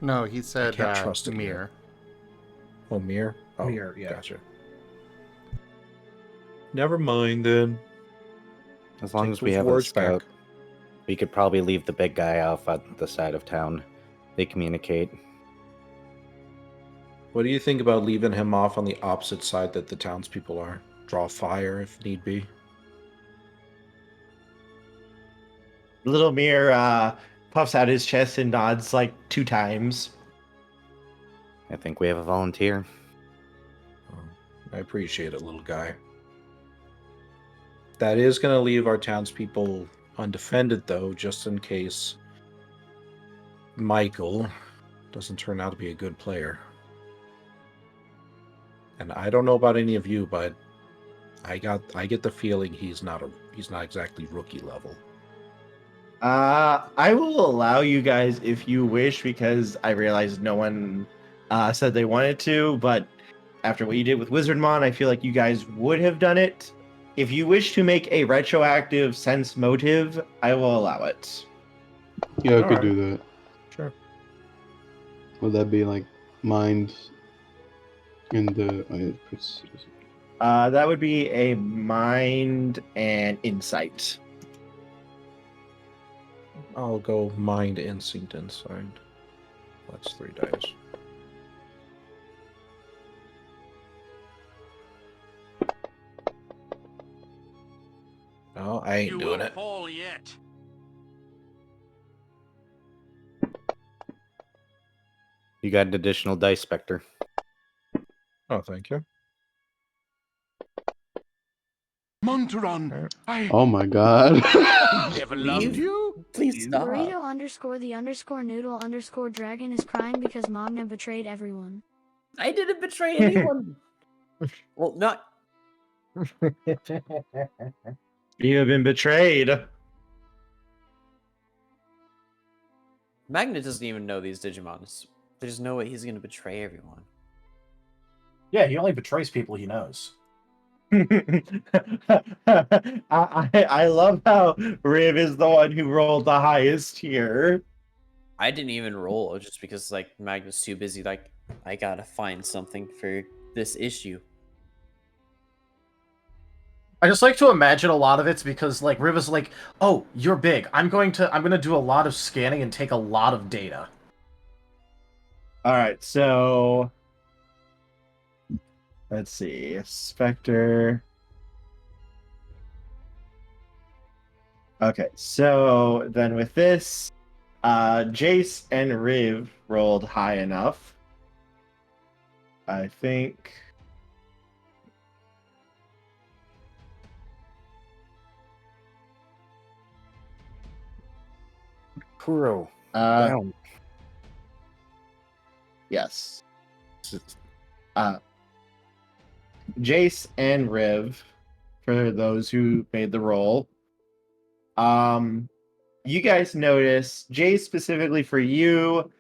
No, he said I can't trust it Mir. Oh, Mir? Oh, Mir, yeah. Gotcha. Never mind then. As long as we have a scout, we could probably leave the big guy off at the side of town. They communicate. What do you think about leaving him off on the opposite side that the townspeople are? Draw fire if need be. Little Mir puffs out his chest and nods 2 times. I think we have a volunteer. Oh, I appreciate it, little guy. That is going to leave our townspeople undefended, though, just in case Michael doesn't turn out to be a good player. And I don't know about any of you, but I get the feeling he's not exactly rookie level. I will allow you guys if you wish, because I realized no one said they wanted to, but after what you did with Wizardmon, I feel like you guys would have done it. If you wish to make a retroactive sense motive, I will allow it. Yeah, I could Alright. do that. Sure. Would that be like mind in the? That would be a mind and insight. I'll go mind, instinct, insight. That's 3 dice. No, I ain't You doing won't it. fall yet. You got an additional dice, Spectre. Oh, thank you. Monteron, Oh my god. never loved you. Please stop. Burrito _ noodle _ dragon is crying because Magna betrayed everyone. I didn't betray anyone. Well, not. You have been betrayed. Magna doesn't even know these Digimons. There's no way he's going to betray everyone. Yeah, he only betrays people he knows. I love how Riv is the one who rolled the highest here. I didn't even roll just because like Magna's too busy. Like, I gotta find something for this issue. I just like to imagine a lot of it's because like Riv is like, oh, you're big. I'm gonna do a lot of scanning and take a lot of data. Alright, so let's see. Spectre. Okay, so then with this, Jace and Riv rolled high enough. I think. Kuro. Down. Yes. Jace and Riv, for those who made the roll. You guys notice, Jace specifically for you,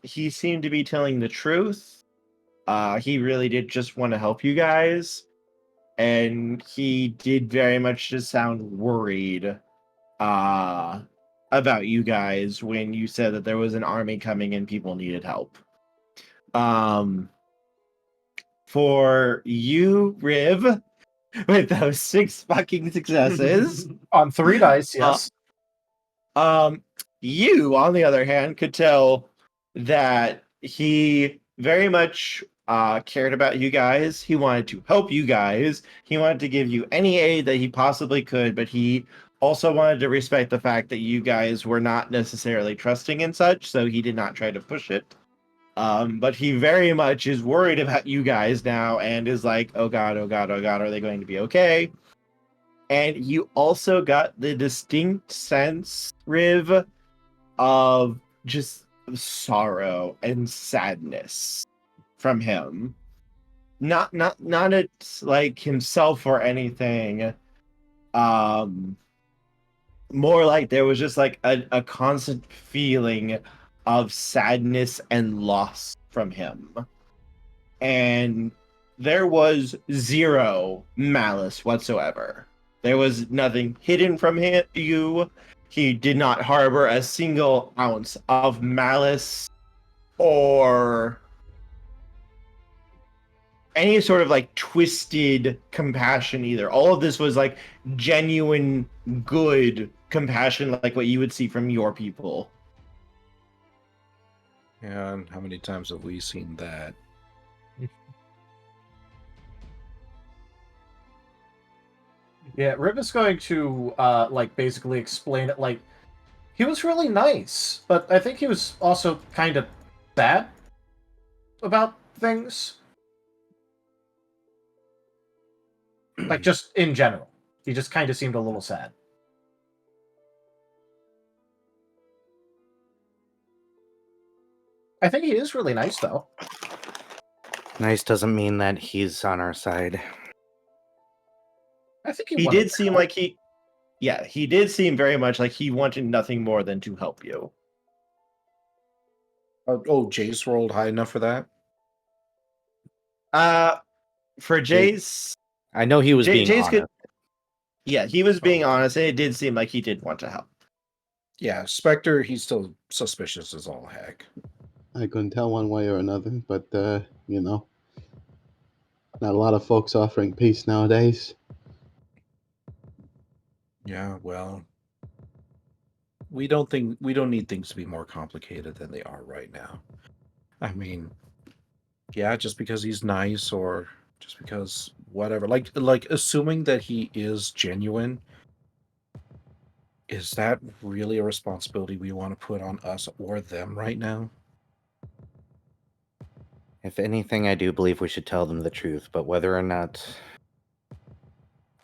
he seemed to be telling the truth. He really did just want to help you guys. And he did very much just sound worried about you guys when you said that there was an army coming and people needed help. For you, Riv, with those 6 fucking successes On 3 dice, yes. You, on the other hand, could tell that he very much cared about you guys. He wanted to help you guys. He wanted to give you any aid that he possibly could, but he also wanted to respect the fact that you guys were not necessarily trusting and such, so he did not try to push it. But he very much is worried about you guys now and is like, oh god, oh god, oh god, are they going to be okay? And you also got the distinct sense, Riv, of just sorrow and sadness from him. Not at like himself or anything. More like there was just like a constant feeling of sadness and loss from him. And there was zero malice whatsoever. There was nothing hidden from you. He did not harbor a single ounce of malice or any sort of like twisted compassion either. All of this was like genuine good compassion, like what you would see from your people. And how many times have we seen that? Yeah, Riv is going to like basically explain it. Like, he was really nice, but I think he was also kind of sad about things. Like, just in general, he just kind of seemed a little sad. I think he is really nice, though. Nice doesn't mean that he's on our side. I think He did seem like he did seem very much like he wanted nothing more than to help you. Jace rolled high enough for that. For Jace, I know he was being Jace honest. yeah, he was being honest, and it did seem like he did want to help. Yeah, Spectre, he's still suspicious as all heck. I couldn't tell one way or another, but you know, not a lot of folks offering peace nowadays. Yeah, well, we don't need things to be more complicated than they are right now. I mean, yeah, just because he's nice or just because whatever, like assuming that he is genuine, is that really a responsibility we want to put on us or them right now? If anything, I do believe we should tell them the truth, but whether or not,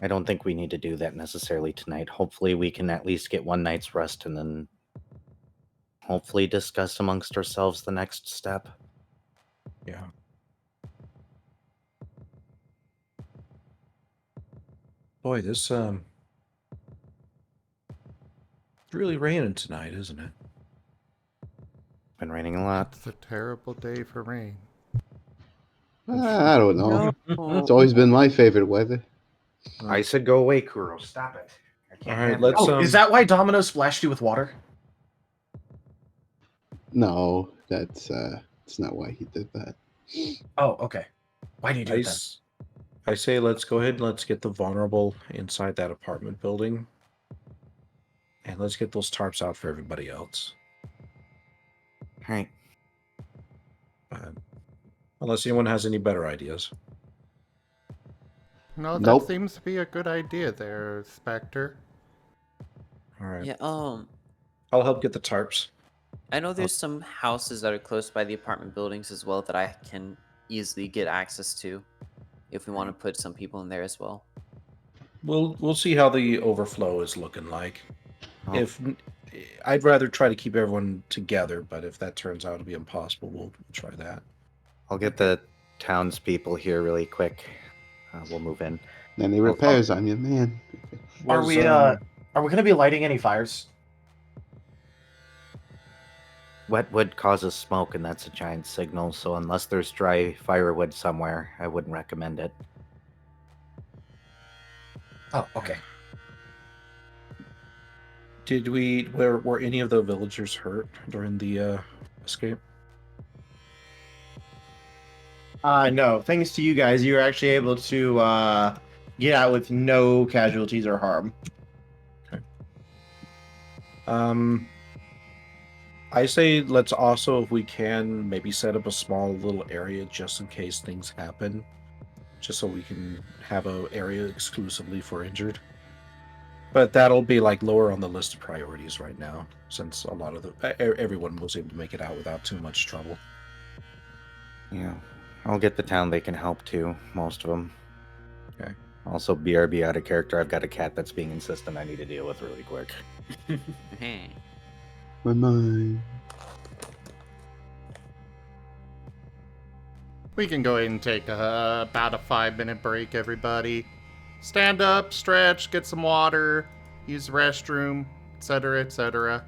I don't think we need to do that necessarily tonight. Hopefully we can at least get one night's rest and then hopefully discuss amongst ourselves the next step. Yeah. Boy, this it's really raining tonight, isn't it? Been raining a lot. It's a terrible day for rain. I don't know. No. It's always been my favorite weather. I said go away, Kuro. Stop it. I can't All right, handle let's. it. Is that why Domino splashed you with water? No, that's not why he did that. Oh, okay. Why do you do it then? I say let's go ahead and let's get the vulnerable inside that apartment building. And let's get those tarps out for everybody else. Right. Unless anyone has any better ideas. No, that Nope. seems to be a good idea there, Spectre. All right. Yeah, I'll help get the tarps. I know there's some houses that are close by the apartment buildings as well that I can easily get access to if we want to put some people in there as well. We'll see how the overflow is looking like. Oh. If I'd rather try to keep everyone together, but if that turns out to be impossible, we'll try that. I'll get the townspeople here really quick. We'll move in. Any repairs, I'm your man. Are we going to be lighting any fires? Wet wood causes smoke, and that's a giant signal, so unless there's dry firewood somewhere, I wouldn't recommend it. Oh, okay. Were any of the villagers hurt during the escape? No, thanks to you guys, you were actually able to get out with no casualties or harm. Okay. I say let's also, if we can, maybe set up a small little area just in case things happen. Just so we can have an area exclusively for injured. But that'll be like lower on the list of priorities right now, since a lot of everyone was able to make it out without too much trouble. Yeah. I'll get the town they can help too, most of them. Okay. Also, BRB out of character. I've got a cat that's being insistent I need to deal with really quick. My mind. We can go ahead and take about a 5-minute break, everybody. Stand up, stretch, get some water, use the restroom, etc., etc.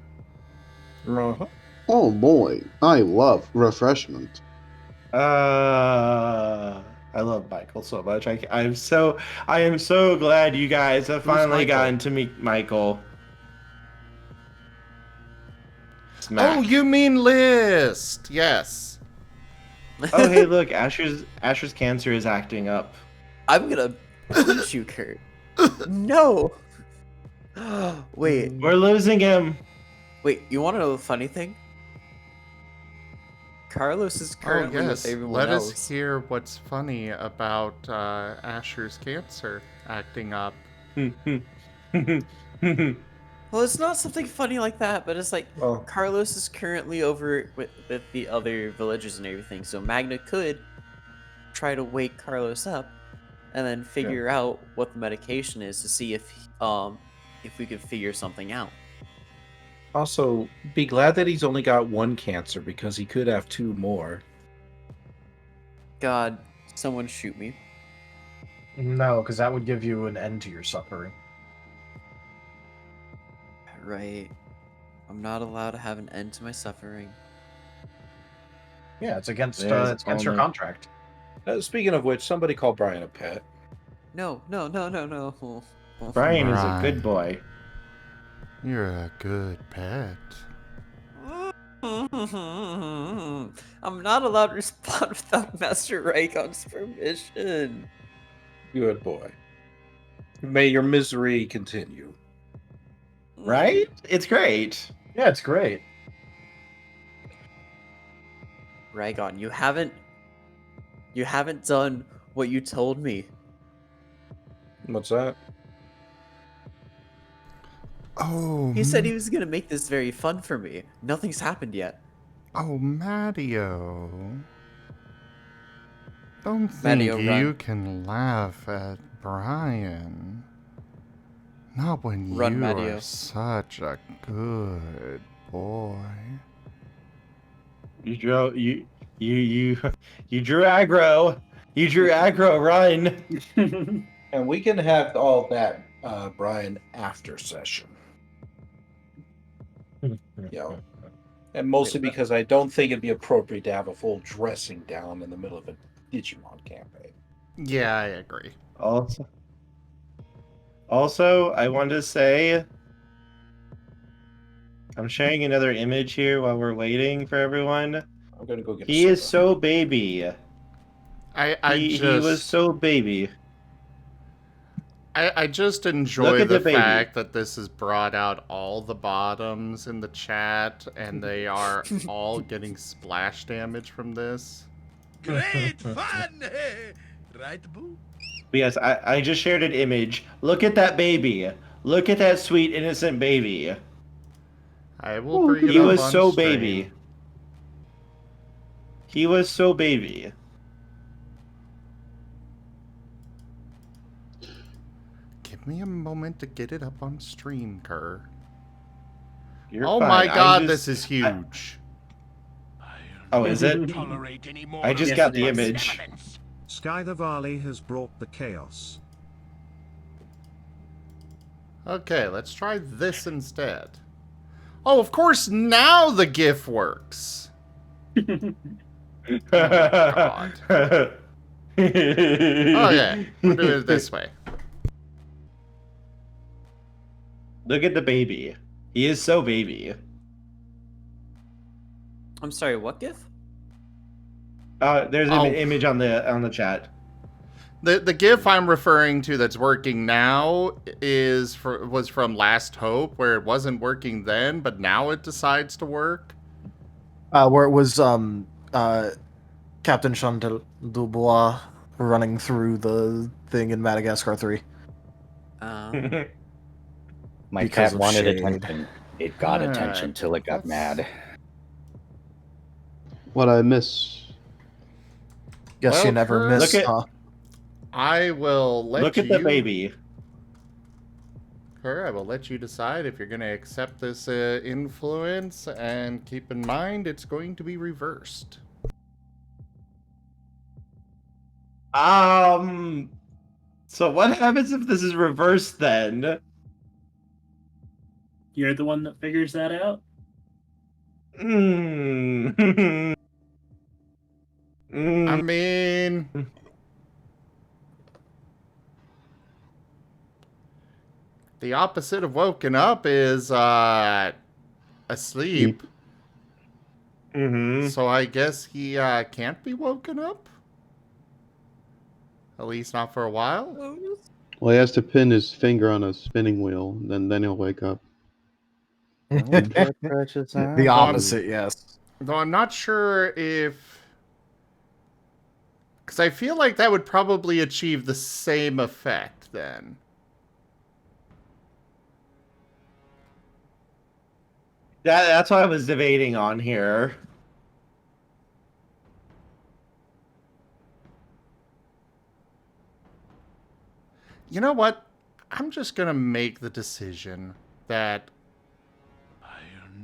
Uh-huh. Oh boy, I love refreshment. I love Michael so much. I am so glad you guys have finally Michael? gotten to meet Michael. Smack. Oh, you mean List! Yes. Oh, hey, look, Asher's cancer is acting up. I'm gonna punch you, Kurt. No. Wait, We're losing him. wait. You want to know the funny thing? Carlos is Oh, currently yes. with everyone Let else. us hear what's funny about Asher's cancer acting up. Well, it's not something funny like that, but it's like Well, Carlos is currently over with the other villagers and everything, so Magna could try to wake Carlos up and then figure out what the medication is to see if we could figure something out. also, be glad that he's only got one cancer because he could have two more. God, someone shoot me. No, because that would give you an end to your suffering. Right. I'm not allowed to have an end to my suffering. Yeah, it's against Yeah, it's against your only- contract. Speaking of which, somebody call Brian a pet. No. Brian is a Right. good boy. You're a good pet. I'm not allowed to respond without Master Raygon's permission. Good boy. May your misery continue. Right? It's great. Yeah, it's great. Raygon, you haven't done what you told me. What's that? Oh, He said he was gonna make this very fun for me. Nothing's happened yet. Oh, Matteo. Don't think Matteo, you run. can laugh at Bryan. Not when Run, you Matteo. are such a good boy. You drew you drew aggro. You drew aggro, run. And we can have all that, Brian, after session. And mostly because I don't think it'd be appropriate to have a full dressing down in the middle of a Digimon campaign. Yeah, I agree. Also, I wanted to say I'm sharing another image here while we're waiting for everyone. I'm gonna go get. He is so baby. He was so baby. I just enjoy Look at the the baby. fact that this has brought out all the bottoms in the chat, and they are all getting splash damage from this. Great fun! Right, Boo? Yes, I just shared an image. Look at that baby. Look at that sweet innocent baby. I will bring it He up was on so stream. baby. He was so baby. Give me a moment to get it up on stream, Kerr. You're Oh fine. my god, I'm this just- is huge. Oh, is it? Tolerate any more I of just this got the benevolence. image. Sky the Valley has brought the chaos. Okay, let's try this instead. Oh, of course, now the GIF works. God. Okay, we'll do it this way. Look at the baby. He is so baby. I'm sorry, what GIF? There's an Oh. image on the chat. The GIF I'm referring to that's working now was from Last Hope, where it wasn't working then, but now it decides to work. Where it was Captain Chantal Dubois running through the thing in Madagascar 3. My Because cat of wanted shade. attention. It got Alright, attention till it got mad. What I miss? Guess Well, you never Chris, miss. Look at- I will let Look you... at the baby. Her, I will let you decide if you're going to accept this influence, and keep in mind it's going to be reversed. So what happens if this is reversed then? You're the one that figures that out? Mm. I mean... The opposite of woken up is, asleep. Mm-hmm. So I guess he, can't be woken up? At least not for a while? Well, he has to pin his finger on a spinning wheel, and then he'll wake up. The opposite, yes. Though I'm not sure if... Because I feel like that would probably achieve the same effect, then. That's what I was debating on here. You know what? I'm just gonna make the decision that... I'll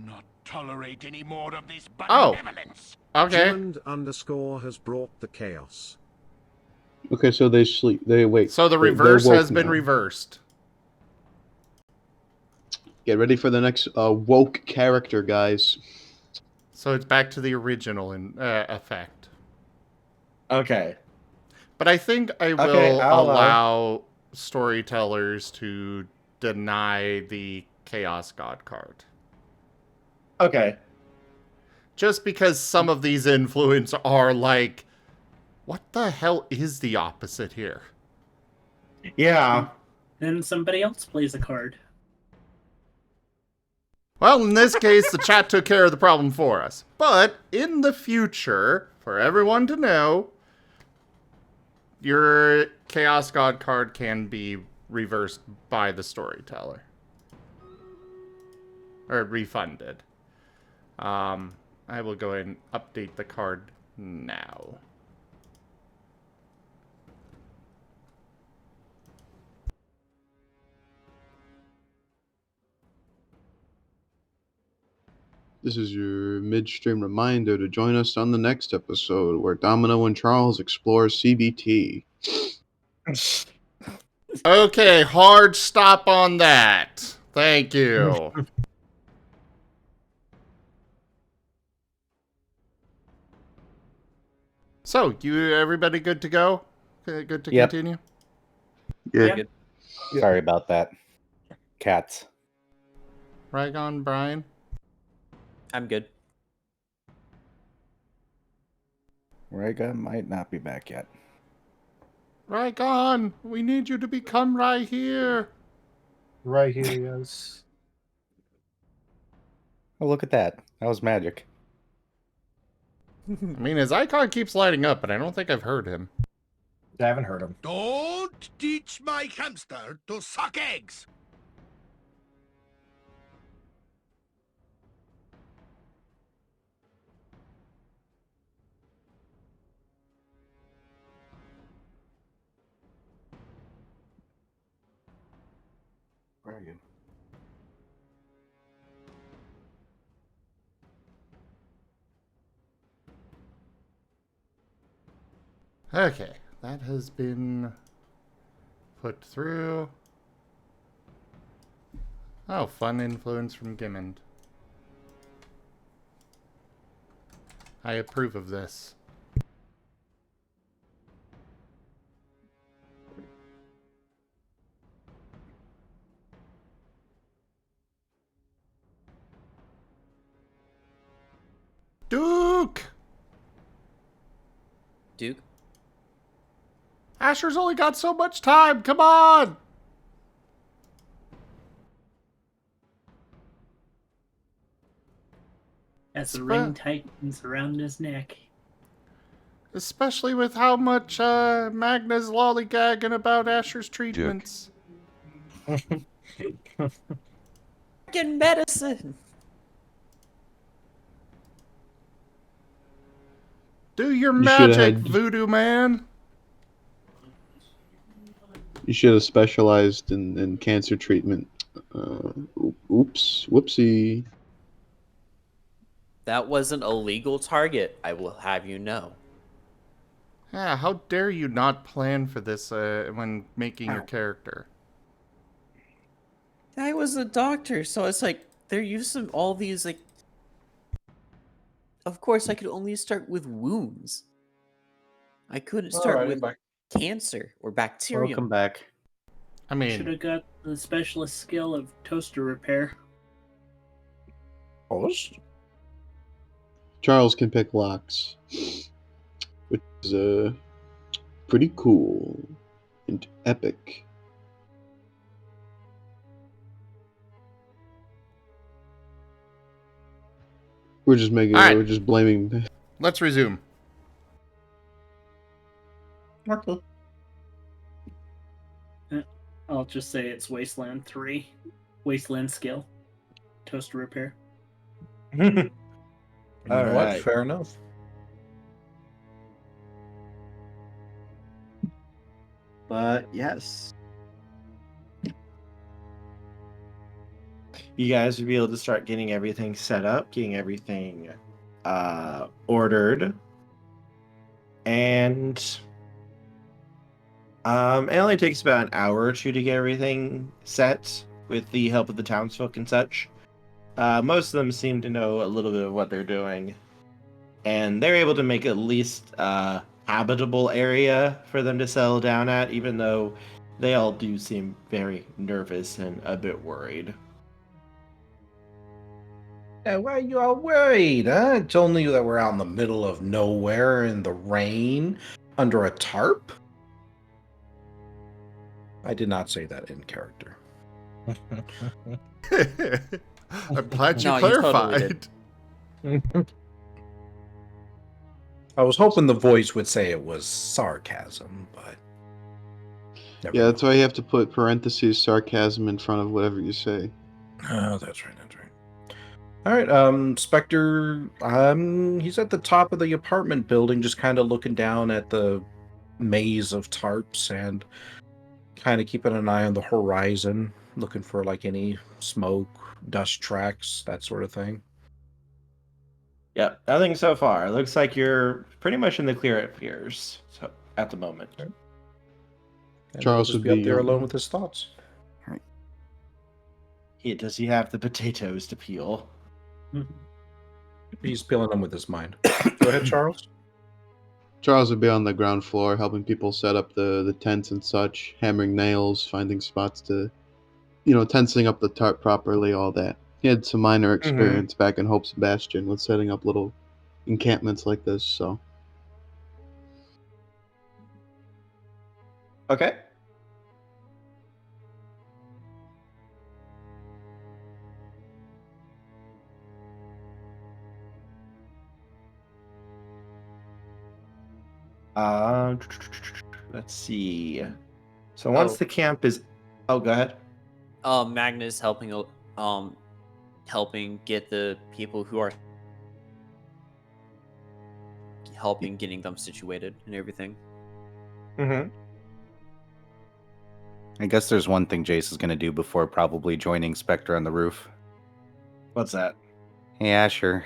not tolerate any more of this Oh. benevolence. Okay. Jund _ has brought the chaos. Okay, so they sleep. They wait. So the They're reverse woke has been now. reversed. Get ready for the next woke character, guys. So it's back to the original effect. Okay. But I think I will Okay, I'll, allow storytellers to deny the Chaos God card. Okay. Just because some of these influence are like, what the hell is the opposite here? Yeah. Then somebody else plays a card. Well, in this case, the chat took care of the problem for us. But in the future, for everyone to know, your Chaos God card can be reversed by the storyteller. Or refunded. I will go ahead and update the card now. This is your midstream reminder to join us on the next episode where Domino and Charles explore CBT. Okay, hard stop on that. Thank you. So, everybody good to go? Good to Yep. continue? Yeah. Good. Sorry about that. Cats. Rygon, Bryan? I'm good. Rega might not be back yet. Rygon, we need you to become right here. Right here he is. Oh, look at that. That was magic. I mean, his icon keeps lighting up, but I don't think I've heard him. I haven't heard him. Don't teach my hamster to suck eggs! Where are you? Okay, that has been put through. Oh, fun influence from Gimmond. I approve of this. Duke! Duke? Asher's only got so much time, come on! As the ring tightens around his neck. Especially with how much Magna's lollygagging about Asher's treatments. Fucking medicine! Do your You shoulda magic, had- voodoo man! You should have specialized in cancer treatment. Oops. Whoopsie. That was an illegal target, I will have you know. Yeah, how dare you not plan for this when making your character? I was a doctor, so it's like, they're using all these, like... Of course, I could only start with wounds. I couldn't start Alright, with back. cancer or bacterium. Welcome back. I Should mean, have got the specialist skill of toaster repair. Post? Charles can pick locks, which is pretty cool and epic. We're just making. Alright. We're just blaming. let's resume. Okay. I'll just say it's Wasteland 3. Wasteland skill. Toaster repair. You know what? Alright. Fair enough. But yes. You guys would be able to start getting everything set up, getting everything ordered. And It only takes about an hour or two to get everything set with the help of the townsfolk and such. Most of them seem to know a little bit of what they're doing, and they're able to make at least a habitable area for them to settle down at, even though they all do seem very nervous and a bit worried. Yeah, why are you all worried, huh? It's only that we're out in the middle of nowhere in the rain under a tarp. I did not say that in character. I'm glad you No, you totally clarified. did. I was hoping the voice would say it was sarcasm, but never Yeah, mind. that's why you have to put parentheses sarcasm in front of whatever you say. Oh, that's right, that's right. All right, Spectre, he's at the top of the apartment building, just kind of looking down at the maze of tarps and kind of keeping an eye on the horizon, looking for like any smoke, dust tracks, that sort of thing. Yep, nothing so far. Looks like you're pretty much in the clear, it appears, so, at the moment. And Charles he'll just would be up be there alone with his thoughts. Does he have the potatoes to peel? He's peeling them with his mind. Go ahead, Charles. Charles would be on the ground floor helping people set up the tents and such, hammering nails, finding spots to, tensing up the tarp properly, all that. He had some minor experience back in Hope Sebastian with setting up little encampments like this, so. Okay. Let's see. So once the camp is, go ahead. Magna's helping get the people who are helping getting them situated and everything. Mm-hmm. I guess there's one thing Jace is going to do before probably joining Spectre on the roof. What's that? Hey, Asher,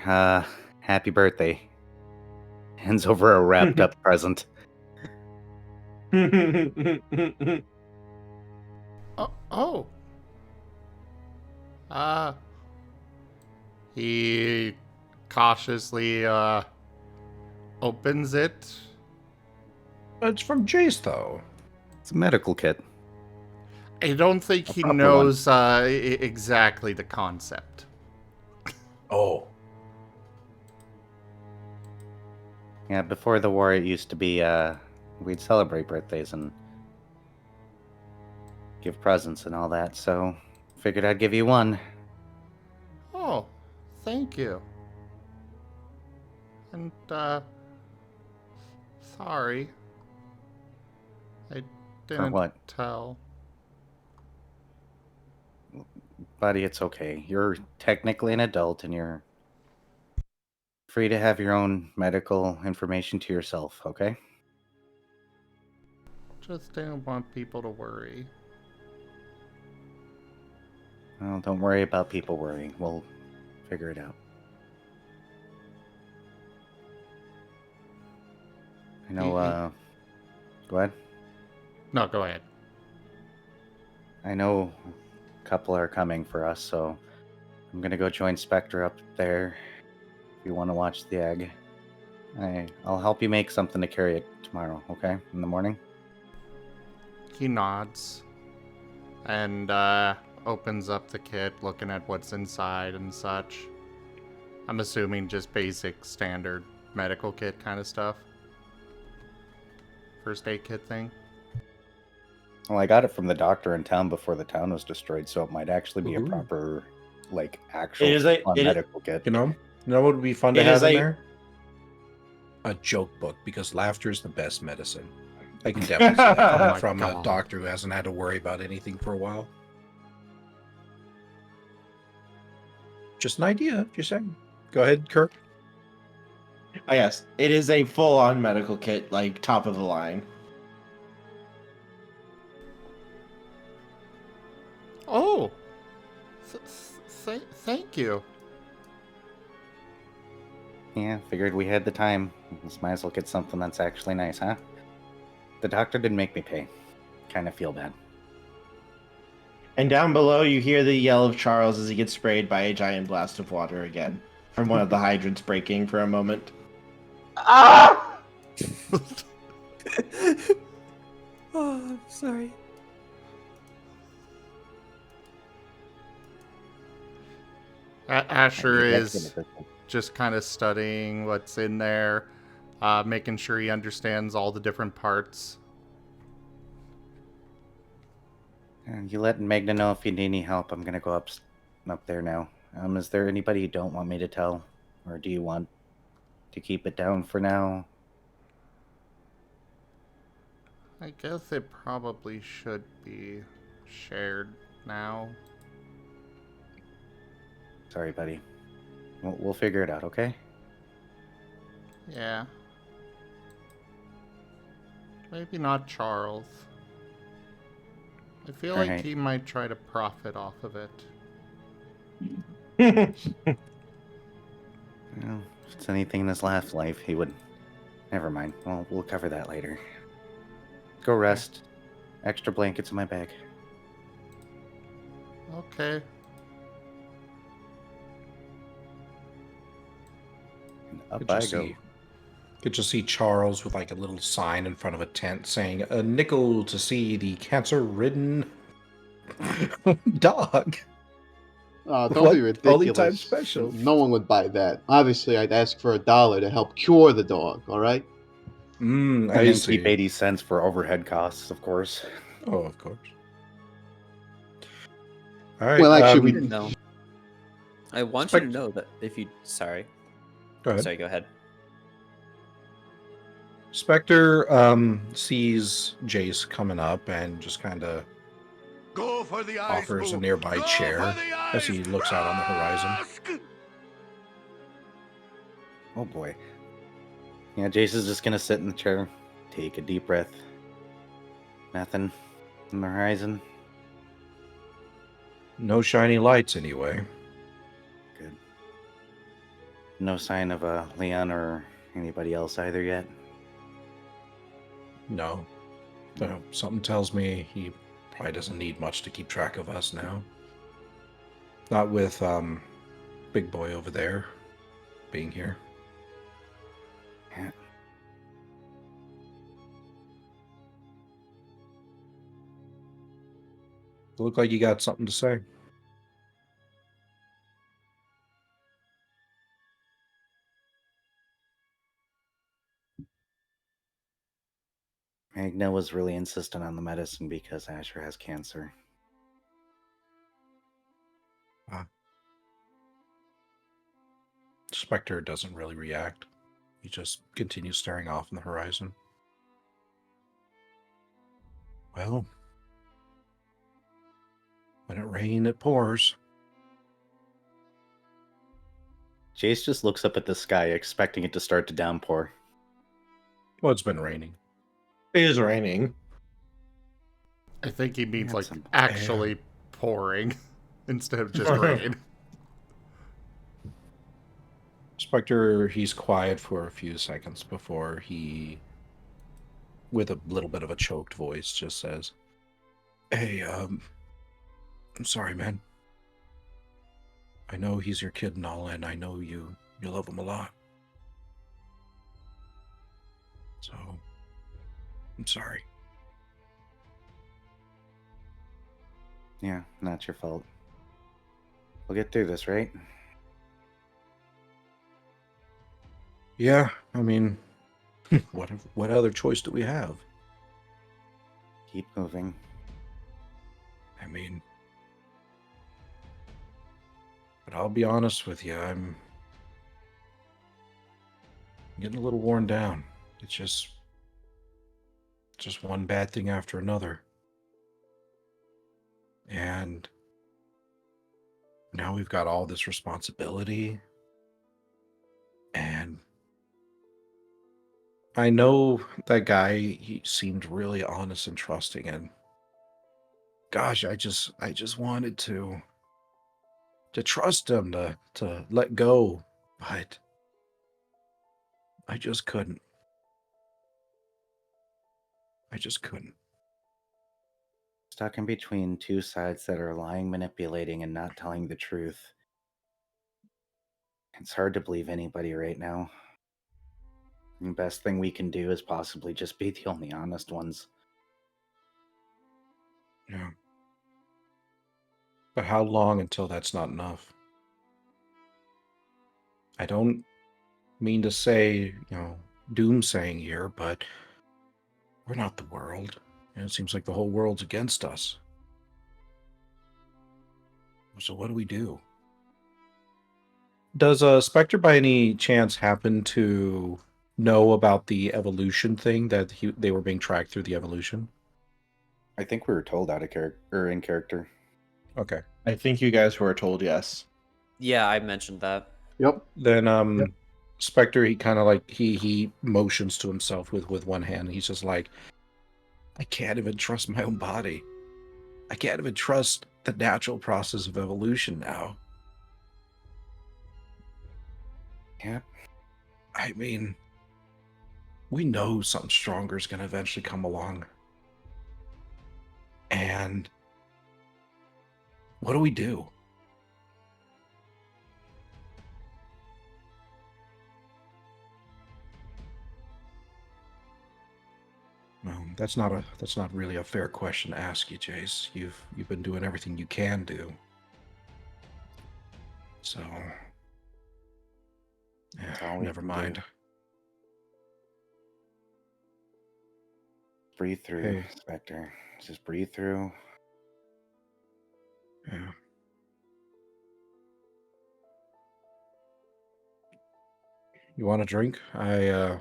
happy birthday. Hands over a wrapped up present. Oh. He cautiously opens it. It's from Jace, though. It's a medical kit. I don't think he proper knows exactly the concept. Oh. Yeah, before the war, it used to be we'd celebrate birthdays and give presents and all that. So, figured I'd give you one. Oh, thank you. And sorry, I didn't what? tell. Buddy, it's okay. You're technically an adult, and you're free to have your own medical information to yourself. Okay? Just didn't want people to worry. Well, don't worry about people worrying. We'll figure it out. I know, go ahead. No, go ahead. I know a couple are coming for us, so I'm gonna go join Spectre up there. If you want to watch the egg, I'll help you make something to carry it tomorrow, okay? In the morning? He nods and opens up the kit, looking at what's inside and such. I'm assuming just basic standard medical kit kind of stuff. First aid kit thing. Well, I got it from the doctor in town before the town was destroyed, so it might actually be Ooh. a proper, like, actual medical kit. You know what would be fun to It have is in a- there? A joke book, because laughter is the best medicine. I can definitely see that coming my from a God. doctor who hasn't had to worry about anything for a while. Just an idea, just saying. Go ahead, Kirk. Oh, yes, it is a full-on medical kit, like top of the line. Oh, thank you. Yeah, figured we had the time. Just might as well get something that's actually nice, huh? The doctor didn't make me pay. kind of feel bad. And down below, you hear the yell of Charles as he gets sprayed by a giant blast of water again from one of the hydrants breaking for a moment. Ah! Oh, I'm sorry. Asher Yeah, is just kind of studying what's in there, making sure he understands all the different parts. And you let Magna know if you need any help. I'm gonna go up there now. Is there anybody you don't want me to tell, or do you want to keep it down for now? I guess it probably should be shared now. Sorry, buddy. We'll figure it out, okay? Yeah. Maybe not Charles. I feel like Alright. he might try to profit off of it. Well, if it's anything in his last life, he would. Never mind. Well, we'll cover that later. Go rest. Extra blankets in my bag. Okay. And up Good I to go. see. Good to see Charles with like a little sign in front of a tent saying, "A nickel to see the cancer-ridden dog." Don't What? be Only ridiculous. time special. No one would buy that. Obviously, I'd ask for $1 to help cure the dog, all right? I And then see. keep 80 cents for overhead costs, of course. Oh, of course. All right. Well, actually, You didn't know. I want you to know that if you... Sorry. Go ahead. Sorry, go ahead. Spectre sees Jace coming up and just kind of Go for the offers a move. nearby Go chair for the as he looks out on the horizon. Rusk! Oh boy. Yeah, Jace is just gonna sit in the chair, take a deep breath. Nothing on the horizon. No shiny lights, anyway. Good. No sign of Leon or anybody else either yet. No. Something tells me he probably doesn't need much to keep track of us now. Not with Big Boy over there being here. Yeah. Look like you got something to say. Magna was really insistent on the medicine because Asher has cancer. Spectre doesn't really react. He just continues staring off in the horizon. Well, when it rains, it pours. Jace just looks up at the sky, expecting it to start to downpour. Well, it's been raining. It is raining. I think he means like some actually pouring instead of just rain. Spectre, he's quiet for a few seconds before he, with a little bit of a choked voice, just says, "Hey, I'm sorry, man. I know he's your kid and all, and I know you love him a lot. So, I'm sorry." Yeah, not your fault. We'll get through this, right? Yeah, I mean, what other choice do we have? Keep moving. I mean, but I'll be honest with you, I'm getting a little worn down. It's just one bad thing after another. And now we've got all this responsibility. And I know that guy, he seemed really honest and trusting, and gosh, I just wanted to trust him, to let go, but I just couldn't. I just couldn't. stuck in between two sides that are lying, manipulating, and not telling the truth. It's hard to believe anybody right now. The best thing we can do is possibly just be the only honest ones. Yeah. But how long until that's not enough? I don't mean to say, doomsaying here, but we're not the world. And it seems like the whole world's against us. So what do we do? Does Spectre by any chance happen to know about the evolution thing that they were being tracked through the evolution? I think we were told out of character or in character. Okay. I think you guys were told yes. Yeah, I mentioned that. Yep. Then Spectre, he kind of like he motions to himself with one hand. He's just like, I can't even trust my own body. I can't even trust the natural process of evolution now. Yep. I mean, we know something stronger is going to eventually come along. And what do we do? Well, that's not really a fair question to ask you, Jace. You've been doing everything you can do. So, yeah, never mind. Breathe through, Hey. Spectre. Just breathe through. Yeah. You want a drink? I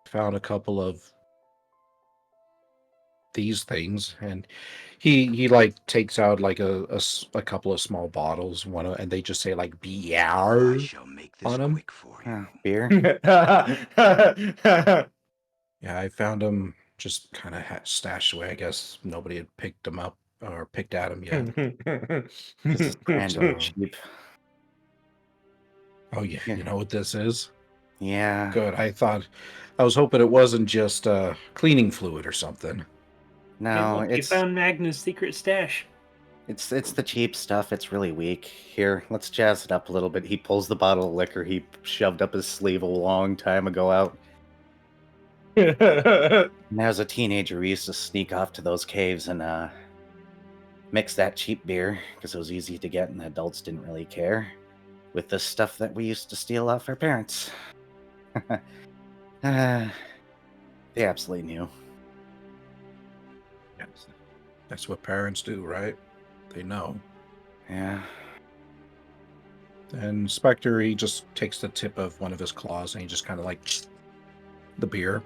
found a couple of these things, and he like takes out like a couple of small bottles, and they just say like beer I shall make this on them. quick for you. Beer? Yeah, I found them just kind of stashed away. I guess nobody had picked them up or picked at them yet. This is brand new cheap. Oh, yeah, you know what this is? Yeah. Good. I was hoping it wasn't just cleaning fluid or something. No, Hey, look, you found Magna's secret stash. It's the cheap stuff. It's really weak. Here, let's jazz it up a little bit. He pulls the bottle of liquor he shoved up his sleeve a long time ago out. And as a teenager, we used to sneak off to those caves and mix that cheap beer because it was easy to get and the adults didn't really care with the stuff that we used to steal off our parents. They absolutely knew. Yes. That's what parents do, right? They know. Yeah. And Spectre, he just takes the tip of one of his claws and he just kind of like the beer.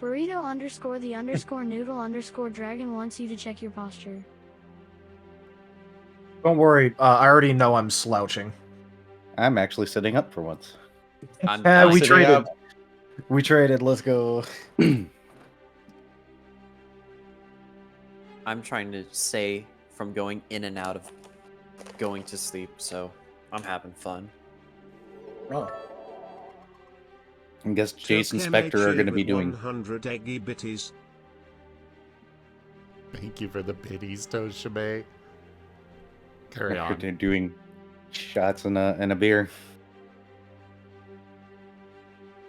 Burrito _ the noodle _ dragon wants you to check your posture. Don't worry, I already know I'm slouching. I'm actually sitting up for once. I'm We sitting traded. up. We traded. Let's go. I'm trying to stay from going in and out of going to sleep, so I'm having fun. Oh. I guess Jason Tochemay Spectre are going to be with doing 100 eggy bitties. Thank you for the biddies, Tochemay. Carry on. They're doing shots and a beer.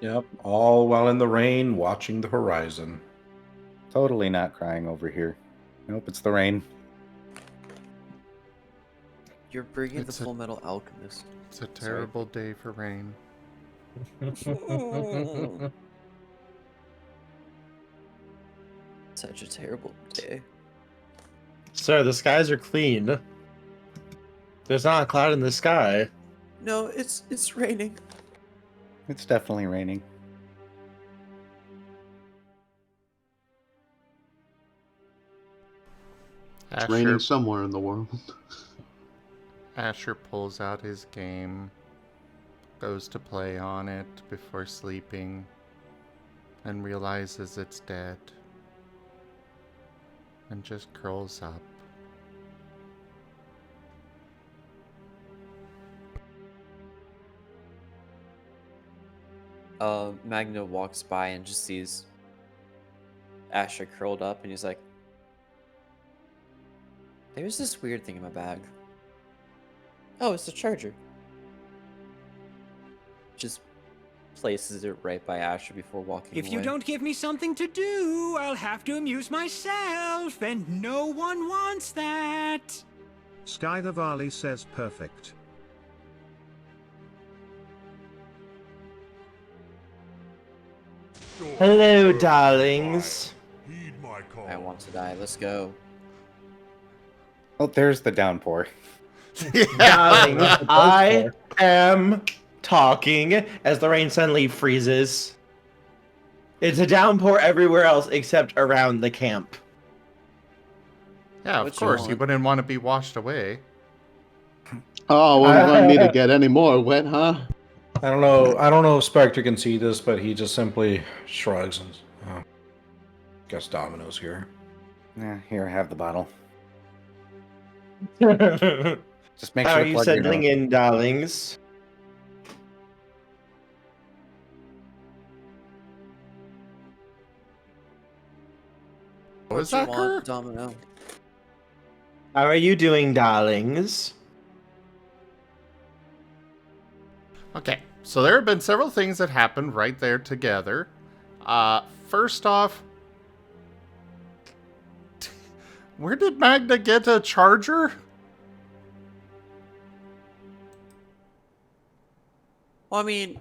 Yep, all while in the rain, watching the horizon. Totally not crying over here. Nope, it's the rain. You're bringing It's the Full Metal Alchemist. It's a terrible day for rain. Such a terrible day. Sir, the skies are clean. There's not a cloud in the sky. No, it's raining. It's definitely raining. It's raining somewhere in the world. Asher pulls out his game, goes to play on it before sleeping, and realizes it's dead, and just curls up. Magna walks by and just sees Asher curled up, and he's like, There's this weird thing in my bag. Oh, it's the charger. Just places it right by Asher before walking If away. you don't give me something to do, I'll have to amuse myself, and no one wants that. Sky the Valley says perfect. Hello, darlings. Heed my call. I want to die. Let's go. Oh, there's the downpour. Darlings, I am talking as the rain suddenly freezes. It's a downpour everywhere else except around the camp. Yeah, of What you course. You want? wouldn't want to be washed away. Oh, well, you want me to get any more wet, huh? I don't know. I don't know if Spectre can see this, but he just simply shrugs and guess Domino's here. Yeah, here, have the bottle. How Just make sure are to you plug your settling nose. in, darlings? What was What you that, want, Kurt? Domino? How are you doing, darlings? Okay, so there have been several things that happened right there together. First off, where did Magna get a charger? Well, I mean,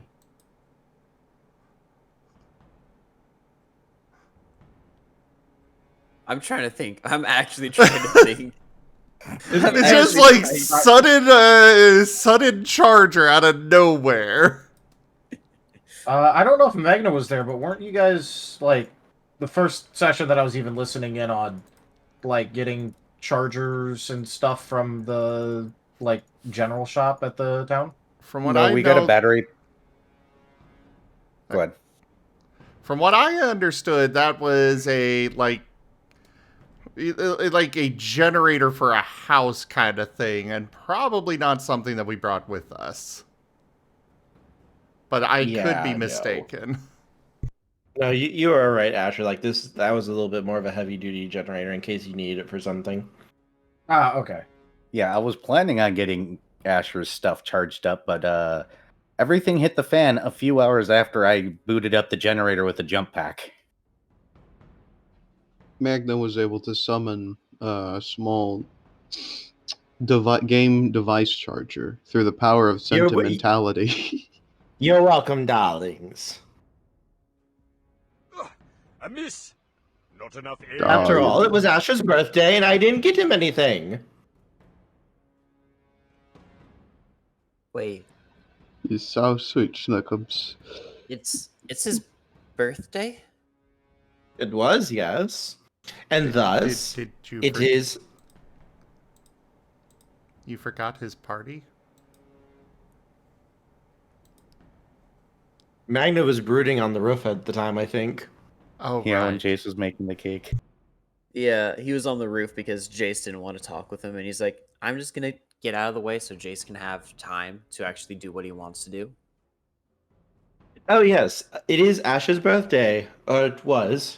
I'm trying to think. I'm actually trying to think. It's just like sudden charger out of nowhere. I don't know if Magna was there, but weren't you guys, like, the first session that I was even listening in on, like, getting chargers and stuff from the, like, general shop at the town? From what No, I we know, got a battery. Go ahead. from what I understood, that was a like a generator for a house kind of thing, and probably not something that we brought with us. But I could be Yeah, mistaken. No, you were right, Asher. Like that was a little bit more of a heavy duty generator in case you needed it for something. Ah, okay. Yeah, I was planning on getting Asher's stuff charged up, but everything hit the fan a few hours after I booted up the generator with a jump pack. Magna was able to summon a small game device charger through the power of sentimentality. You're welcome, darlings. A miss. Not enough air. After Oh, all, yeah. it was Asher's birthday, and I didn't get him anything. Wait, He's so sweet, Schnookums. it's his birthday? It was, yes, and thus Did you it is. You forgot his party? Magna was brooding on the roof at the time, I think. Oh, Yeah, when right. Jace was making the cake. Yeah, he was on the roof because Jace didn't want to talk with him, and he's like, I'm just gonna get out of the way so Jace can have time to actually do what he wants to do. Oh yes, it is Asher's birthday, or it was,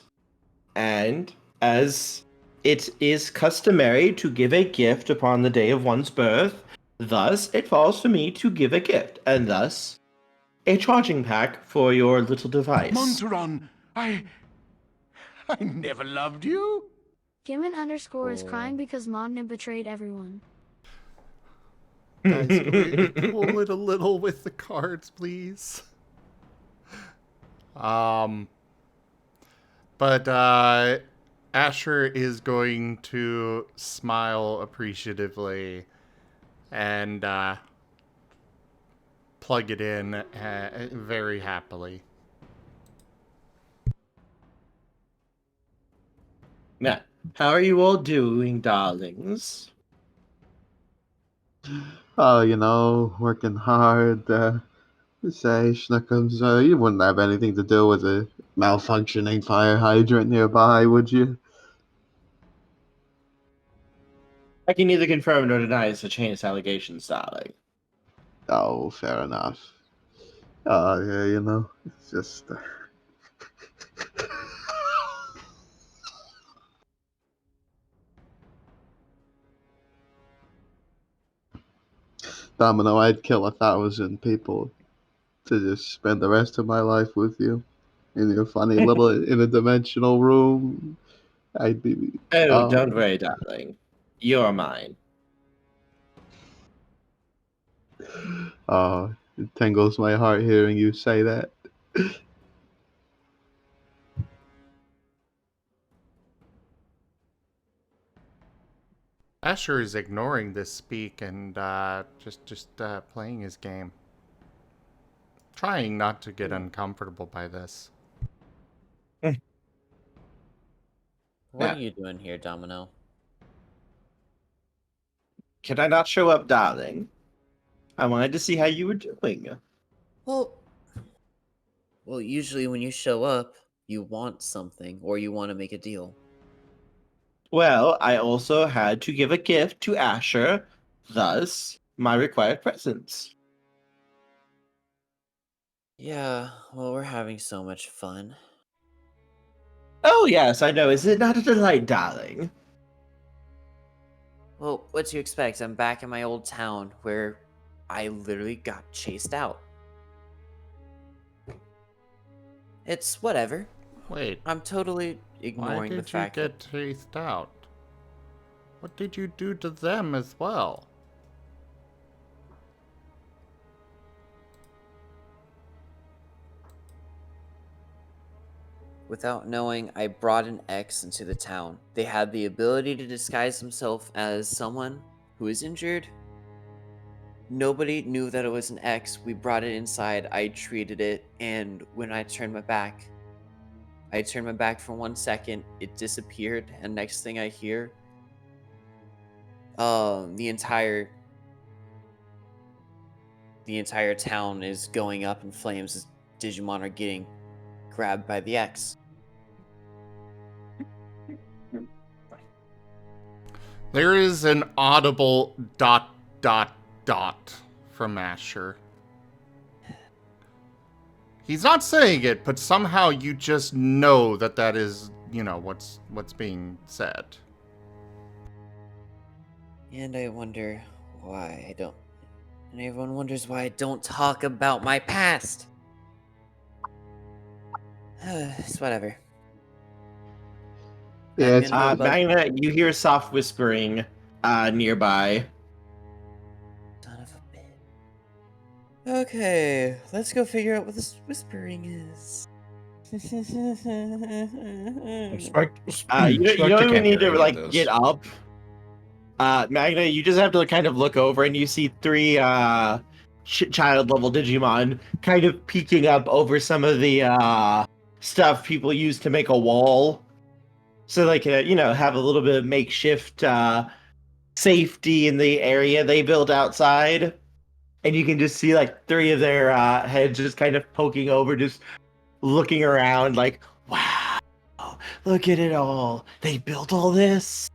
and as it is customary to give a gift upon the day of one's birth, thus it falls to me to give a gift, and thus a charging pack for your little device. Monteron, I never loved you. Gimmon underscore is crying because Magna betrayed everyone. Guys, pull it a little with the cards, please. But Asher is going to smile appreciatively and plug it in very happily. Now, how are you all doing, darlings? Oh, working hard. Say, Schnookums, you wouldn't have anything to do with a malfunctioning fire hydrant nearby, would you? I can neither confirm nor deny it's a heinous allegations, darling. Oh, fair enough. Yeah, it's just... Domino, I'd kill 1,000 people to just spend the rest of my life with you in your funny little interdimensional room. I'd be. Oh, don't worry, darling. You're mine. It tingles my heart hearing you say that. Asher is ignoring this speak and just playing his game. Trying not to get uncomfortable by this. What are you doing here, Domino? Can I not show up, darling? I wanted to see how you were doing. Well, usually when you show up, you want something or you want to make a deal. Well, I also had to give a gift to Asher, thus my required presence. Yeah, well, we're having so much fun. Oh, yes, I know. Is it not a delight, darling? Well, what do you expect? I'm back in my old town where I literally got chased out. It's whatever. Wait. I'm totally ignoring the fact Why did you get chased out? What did you do to them as well? Without knowing, I brought an X into the town. They had the ability to disguise themselves as someone who is injured. Nobody knew that it was an X. We brought it inside. I treated it, and when I turned my back for 1 second. It disappeared, and next thing I hear, the entire town is going up in flames as Digimon are getting grabbed by the X. There is an audible ... from Asher. He's not saying it, but somehow you just know that is, what's being said. And I wonder why I don't. And everyone wonders why I don't talk about my past. It's whatever. Yeah, it's Magna, you hear soft whispering nearby. Son of a bitch. Okay, let's go figure out what this whispering is. You don't even need to get up. Magna, you just have to kind of look over and you see 3 child level Digimon kind of peeking up over some of the stuff people use to make a wall. So they can, have a little bit of makeshift safety in the area they built outside. And you can just see 3 of their heads just kind of poking over, just looking around like, wow, look at it all. They built all this.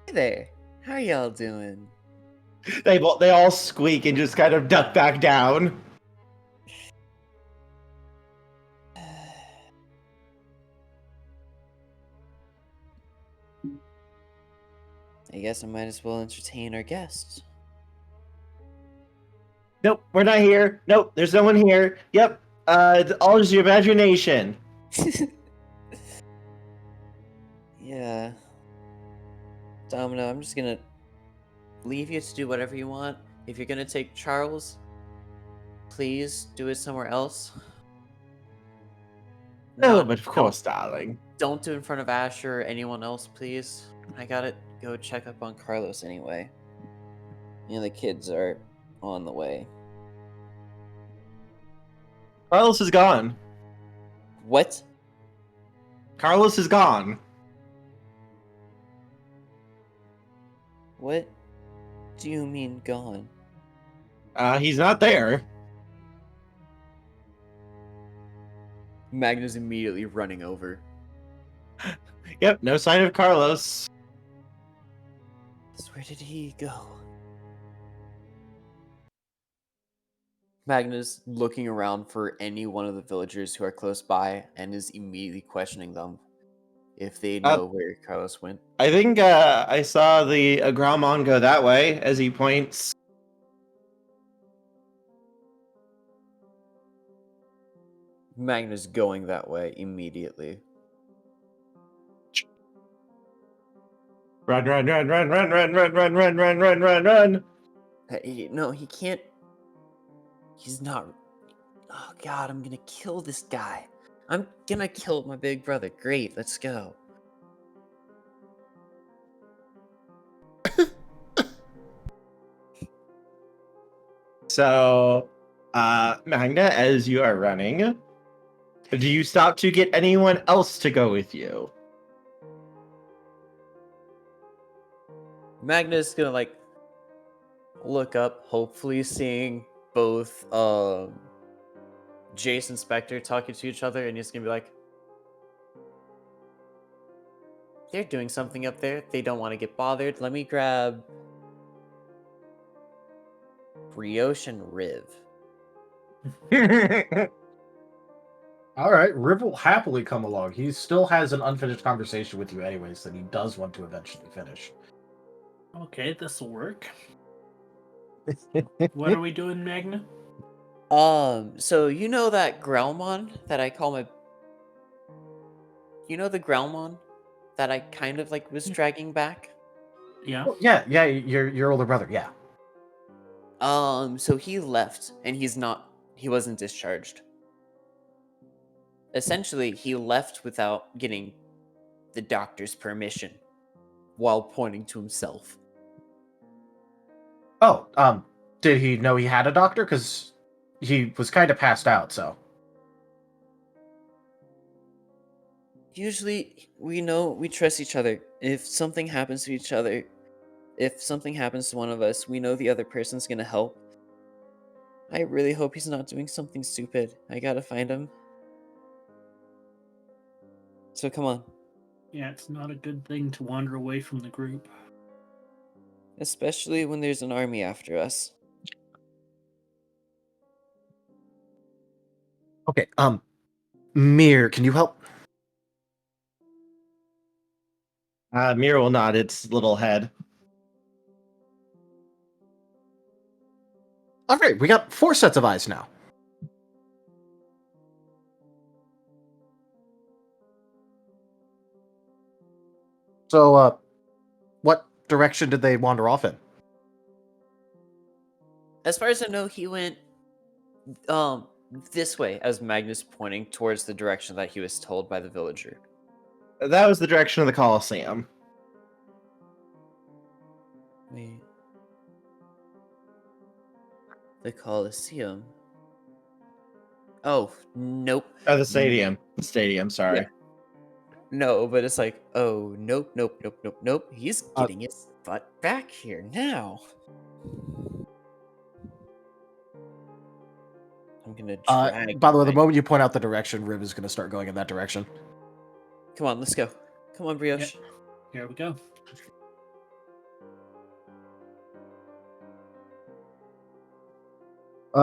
Hey there, how are y'all doing? They all squeak and just kind of duck back down. I guess I might as well entertain our guests. Nope, we're not here. Nope, there's no one here. Yep, it's all just your imagination. Yeah. Domino, I'm just gonna leave you to do whatever you want. If you're gonna take Charles, please do it somewhere else. No, but of course, darling. Don't do it in front of Asher or anyone else, please. I gotta go check up on Carlos anyway. The kids are on the way. Carlos is gone. What? Carlos is gone. What do you mean gone? He's not there. Magna's immediately running over. Yep, no sign of Carlos. So where did he go? Magna's looking around for any one of the villagers who are close by and is immediately questioning them. if they know where Carlos went. I think I saw the Gromon go that way as he points. Magna's going that way immediately. Run, run, run, run, run, run, run, run, run, run, run, run, run. No, he can't. He's not. Oh God, I'm gonna kill this guy. I'm gonna kill my big brother. Great, let's go. So, Magna, as you are running, do you stop to get anyone else to go with you? Magna's gonna like look up, hopefully seeing both Jace and Spectre talking to each other, and he's gonna be like, they're doing something up there. They don't want to get bothered. Let me grab Brioche and Riv. All right, Riv will happily come along. He still has an unfinished conversation with you anyways that he does want to eventually finish. Okay, this will work. What are we doing, Magna? So you know that Growlmon that I call my... You know the Growlmon that I kind of like was dragging back? Yeah. Oh, yeah, your older brother, yeah. So he left, and he wasn't discharged. Essentially, he left without getting the doctor's permission, while pointing to himself. Oh, did he know he had a doctor? Because he was kind of passed out, so. Usually, we trust each other. If something happens to each other, if something happens to one of us, we know the other person's gonna help. I really hope he's not doing something stupid. I gotta find him. So come on. Yeah, it's not a good thing to wander away from the group. Especially when there's an army after us. Okay, Mir, can you help? Mir will nod its little head. All right, we got 4 sets of eyes now. So, what direction did they wander off in? As far as I know, he went this way, as Magnus pointing towards the direction that he was told by the villager. That was the direction of the Colosseum. Wait. The Colosseum. Oh, nope. Oh, the stadium. The stadium, sorry. Yeah. No, but it's like, oh, nope, nope, nope, nope, nope. He's getting his butt back here now. I'm gonna drag. By the way, the moment you point out the direction, Riv is going to start going in that direction. Come on, let's go. Come on, Brioche. Yep. Here we go.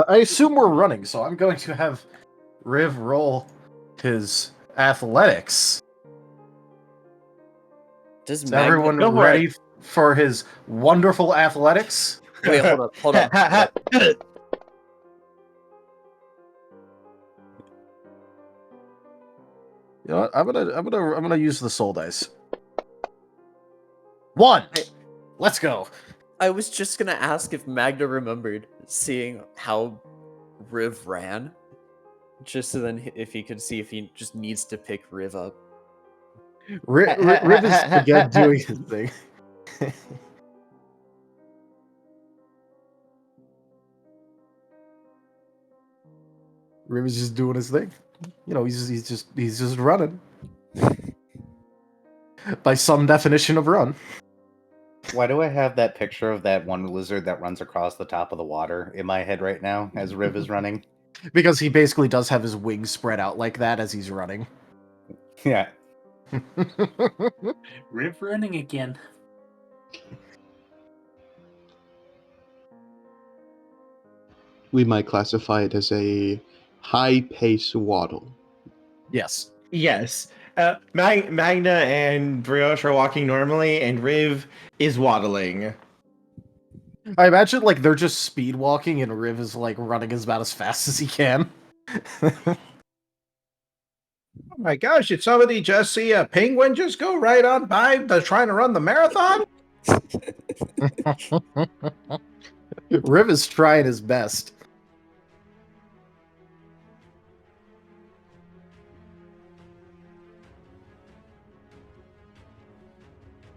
I assume we're running, so I'm going to have Riv roll his athletics. Does Is everyone ready for his wonderful athletics? Wait, hold up, hold on. You know what? I'm gonna use the soul dice. 1. Let's go. I was just gonna ask if Magna remembered seeing how Riv ran, just so then if he could see if he just needs to pick Riv up. Riv is again doing his thing. Riv is just doing his thing. You know, he's just running. By some definition of run. Why do I have that picture of that one lizard that runs across the top of the water in my head right now as Riv is running? Because he basically does have his wings spread out like that as he's running. Yeah. Riv running again. We might classify it as a high-pace waddle. Yes. Yes. Magna and Brioche are walking normally, and Riv is waddling. I imagine like they're just speed walking, and Riv is like running about as fast as he can. Oh my gosh, did somebody just see a penguin just go right on by trying to run the marathon? Riv is trying his best.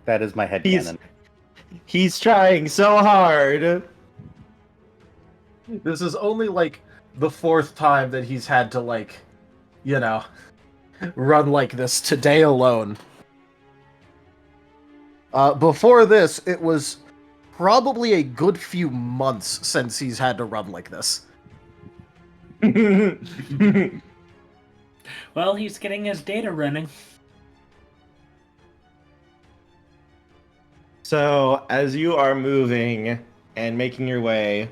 That is my headcanon. He's trying so hard. This is only like the 4th time that he's had to like, you know, run like this today alone. Before this, it was probably a good few months since he's had to run like this. Well, he's getting his data running. So, as you are moving and making your way,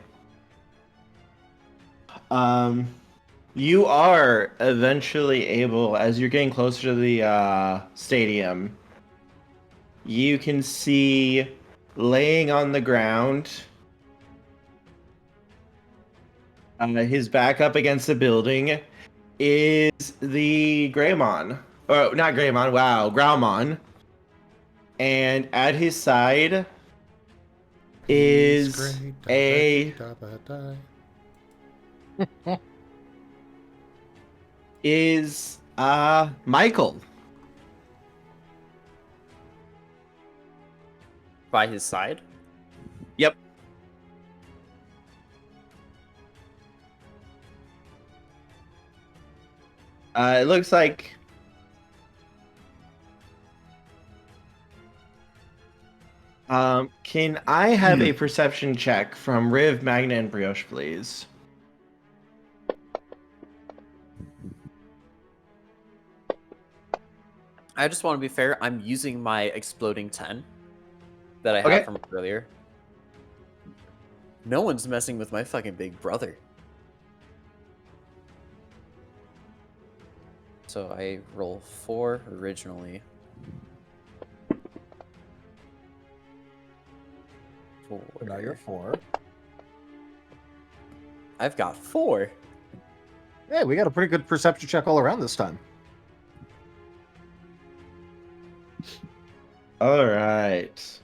you are eventually able, as you're getting closer to the stadium, you can see laying on the ground, his back up against the building, is the Greymon. Or, not Greymon, wow, Growlmon. And at his side is Michael. By his side? Yep. It looks like can I have a perception check from Riv, Magna, and Brioche, please? I just want to be fair. I'm using my exploding 10 that I had from earlier. No one's messing with my fucking big brother. So I roll 4 originally. 4. Now you're 4. I've got 4. Hey, we got a pretty good perception check all around this time. All right.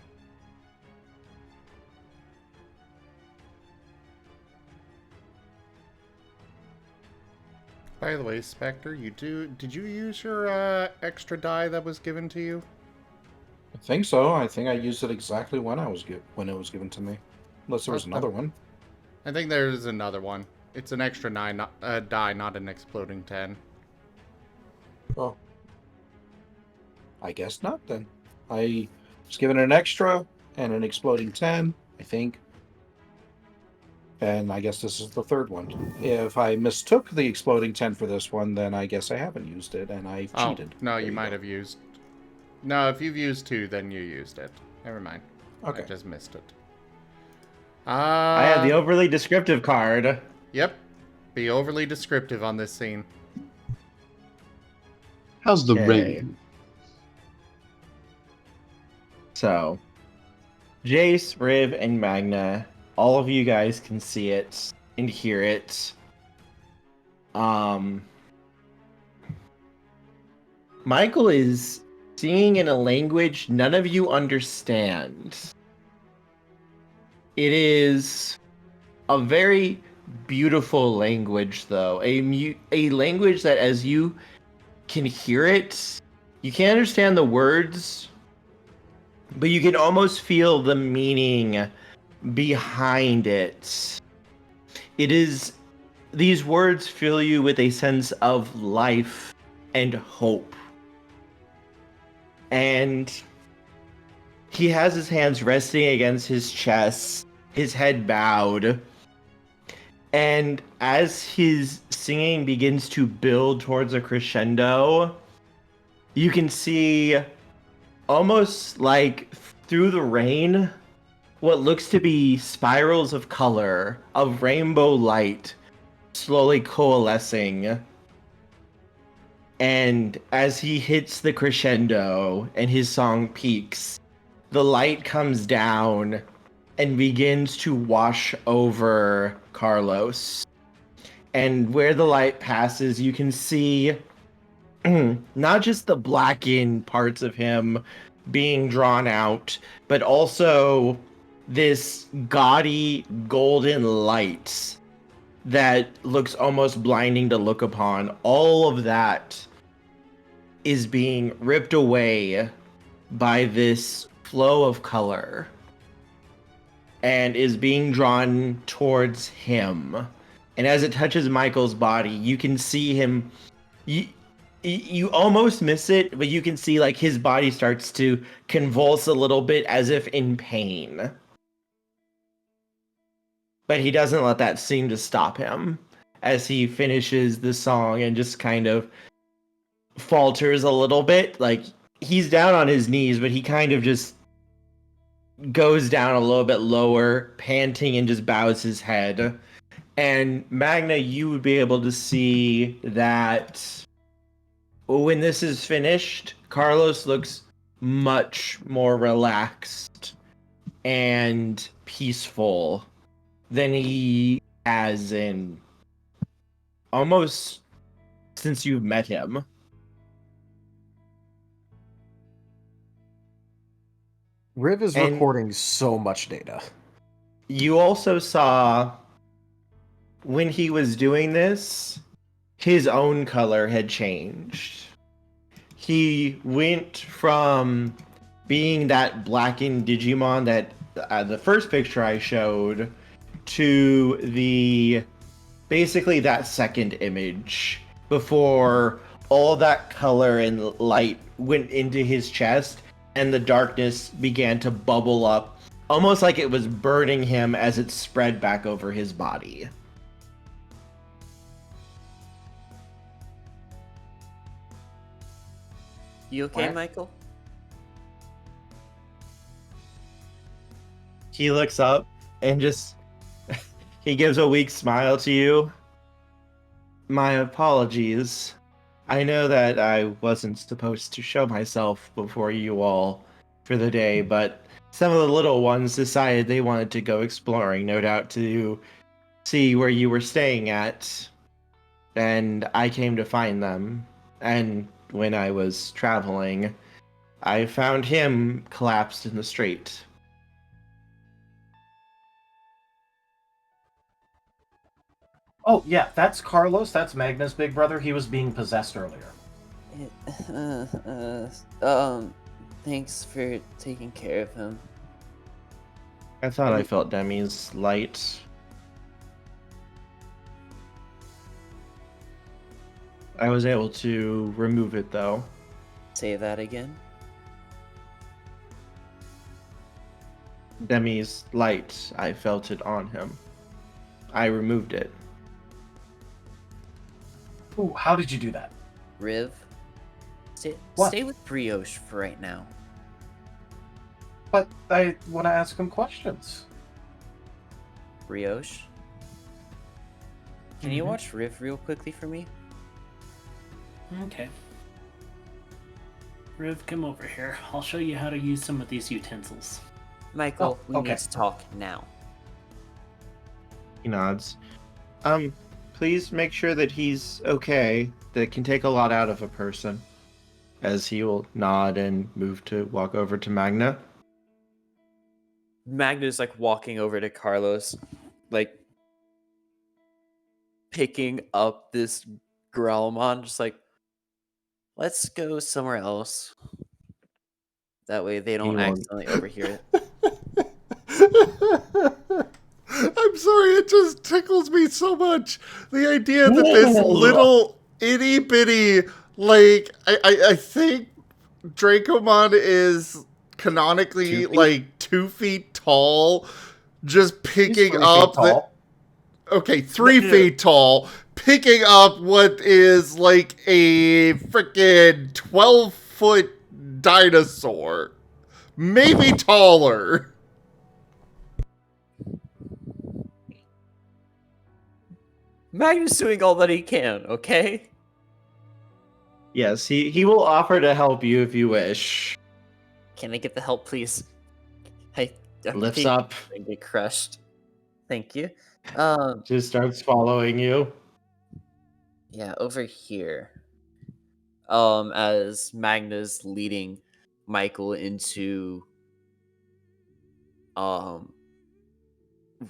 By the way, Spectre, did you use your extra die that was given to you? I think so. I think I used it exactly when it was given to me. Unless there was another one. I think there is another one. It's an extra 9 die, not an exploding 10. Oh. I guess not then. I was given an extra and an exploding 10, I think. And I guess this is the third one. If I mistook the exploding 10 for this one, then I guess I haven't used it and I've cheated. No, you might have used... No, if you've used 2, then you used it. Never mind. Okay. I just missed it. I have the overly descriptive card. Yep. Be overly descriptive on this scene. How's the rain? So, Jace, Riv, and Magna, all of you guys can see it and hear it. Michael is singing in a language none of you understand. It is a very beautiful language, though. A language that, as you can hear it, you can't understand the words, but you can almost feel the meaning behind it. These words fill you with a sense of life and hope. And he has his hands resting against his chest, his head bowed. And as his singing begins to build towards a crescendo, you can see, almost like through the rain, what looks to be spirals of color, of rainbow light, slowly coalescing. And as he hits the crescendo and his song peaks, the light comes down and begins to wash over Carlos. And where the light passes, you can see not just the blackened parts of him being drawn out, but also this gaudy golden light that looks almost blinding to look upon. All of that is being ripped away by this flow of color and is being drawn towards him. And as it touches Michael's body, you can see him. You almost miss it, but you can see like his body starts to convulse a little bit as if in pain. But he doesn't let that seem to stop him as he finishes the song and just kind of falters a little bit. Like he's down on his knees, but he kind of just goes down a little bit lower, panting, and just bows his head. And Magna, you would be able to see that when this is finished, Carlos looks much more relaxed and peaceful than he has in almost since you've met him. Riv is recording so much data. You also saw when he was doing this, his own color had changed. He went from being that blackened Digimon that the first picture I showed to the basically that second image before all that color and light went into his chest and the darkness began to bubble up, almost like it was burning him as it spread back over his body. You okay, What? Michael? He looks up and just he gives a weak smile to you. My apologies. I know that I wasn't supposed to show myself before you all for the day, but some of the little ones decided they wanted to go exploring, no doubt to see where you were staying at. And I came to find them. And when I was traveling, I found him collapsed in the street. Oh, yeah, that's Carlos. That's Magna's big brother. He was being possessed earlier. Thanks for taking care of him. I thought I felt Demi's light. I was able to remove it, though. Say that again? Demi's light, I felt it on him. I removed it. Ooh, how did you do that? Riv? What? Stay with Brioche for right now. But I want to ask him questions. Brioche? Can you watch Riv real quickly for me? Okay. Riv, come over here. I'll show you how to use some of these utensils. Michael, we okay. need to talk now. He nods. Please make sure that he's okay. That can take a lot out of a person. As he will nod and move to walk over to Magna. Magna's like walking over to Carlos, like picking up this Growlmon, just like, let's go somewhere else. That way they don't accidentally overhear it. I'm sorry, it just tickles me so much. The idea that this little itty bitty, like, I think Dracomon is canonically like 2 feet tall, just picking up the. Okay, 3 feet tall, picking up what is like a freaking 12-foot dinosaur. Maybe taller. Magna's doing all that he can, okay? Yes, he will offer to help you if you wish. Can I get the help, please? I Lifts up, and get crushed. Thank you. just starts following you. Yeah, over here. As Magna's leading Michael into one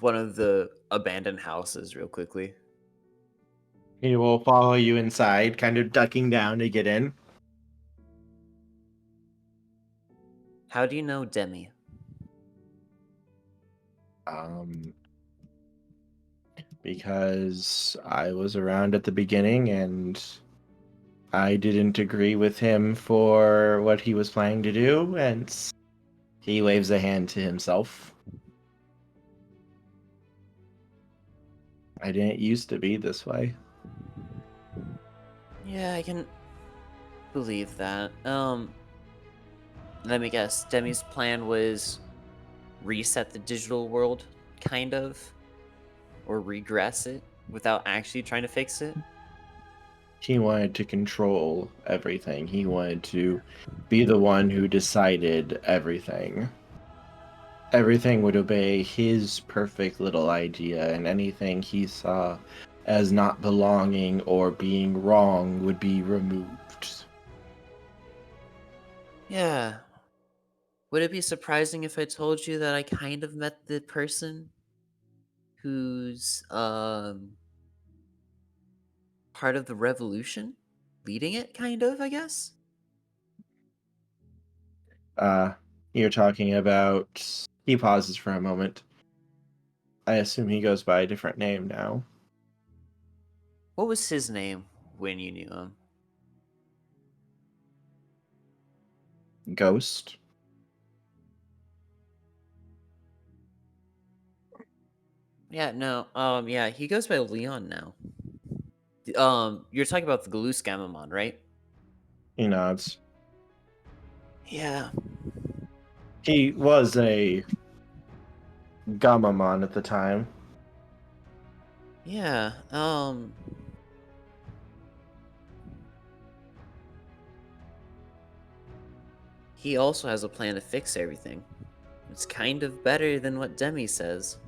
of the abandoned houses real quickly. He will follow you inside, kind of ducking down to get in. How do you know Demi? Because I was around at the beginning and I didn't agree with him for what he was planning to do, and he waves a hand to himself. I didn't used to be this way. Yeah, I can believe that. Let me guess. Demi's plan was reset the digital world, kind of, or regress it without actually trying to fix it. He wanted to control everything. He wanted to be the one who decided everything. Everything would obey his perfect little idea, and anything he saw as not belonging or being wrong would be removed. Yeah. Would it be surprising if I told you that I kind of met the person who's part of the revolution? Leading it, kind of, I guess? You're talking about... He pauses for a moment. I assume he goes by a different name now. What was his name when you knew him? Ghost? Yeah, no, yeah, he goes by Leon now. You're talking about the Galus Gamamon, right? He nods. Yeah. He was a Gamamon at the time. Yeah, he also has a plan to fix everything. It's kind of better than what Demi says.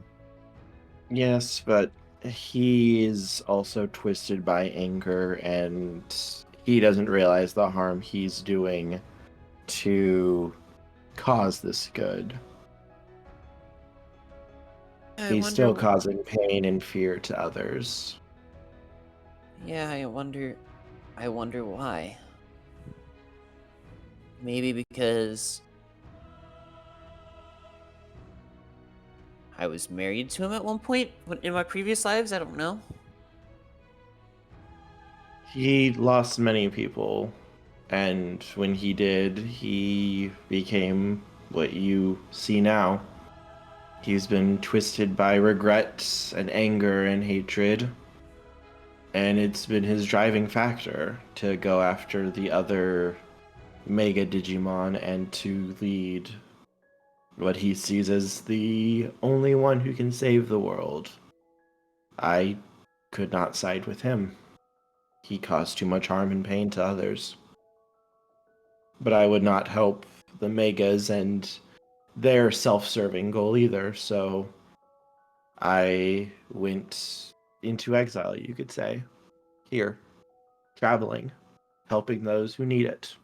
Yes, but he is also twisted by anger, and he doesn't realize the harm he's doing to cause this good. He's still causing pain and fear to others. Yeah, I wonder why. Maybe because I was married to him at one point in my previous lives, I don't know. He lost many people, and when he did, he became what you see now. He's been twisted by regret and anger and hatred, and it's been his driving factor to go after the other Mega Digimon and to lead what he sees as the only one who can save the world. I could not side with him. He caused too much harm and pain to others. But I would not help the Megas and their self-serving goal either, so I went into exile, you could say. Here, traveling, helping those who need it.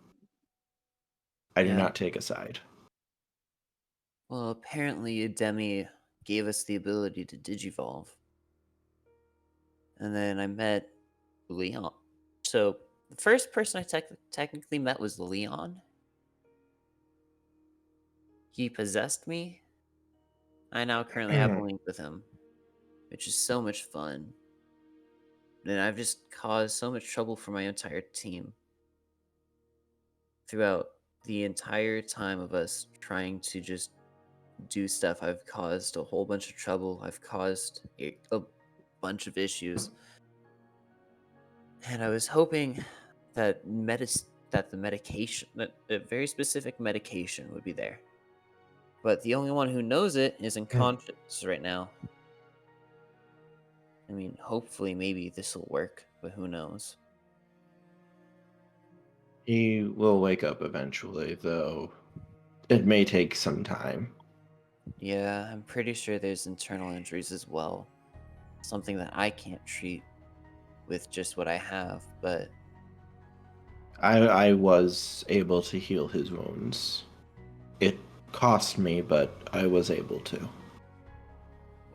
I do not take a side. Well, apparently Demi gave us the ability to digivolve. And then I met Leon. So, the first person I technically met was Leon. He possessed me. I now currently have a link with him, which is so much fun. And I've just caused so much trouble for my entire team. Throughout the entire time of us trying to just do stuff, I've caused a whole bunch of trouble. I've caused a bunch of issues. And I was hoping that the medication, that a very specific medication would be there. But the only one who knows it is unconscious right now. I mean, hopefully maybe this will work, but who knows. He will wake up eventually, though it may take some time. Yeah, I'm pretty sure there's internal injuries as well. Something that I can't treat with just what I have, but I was able to heal his wounds. It cost me, but I was able to.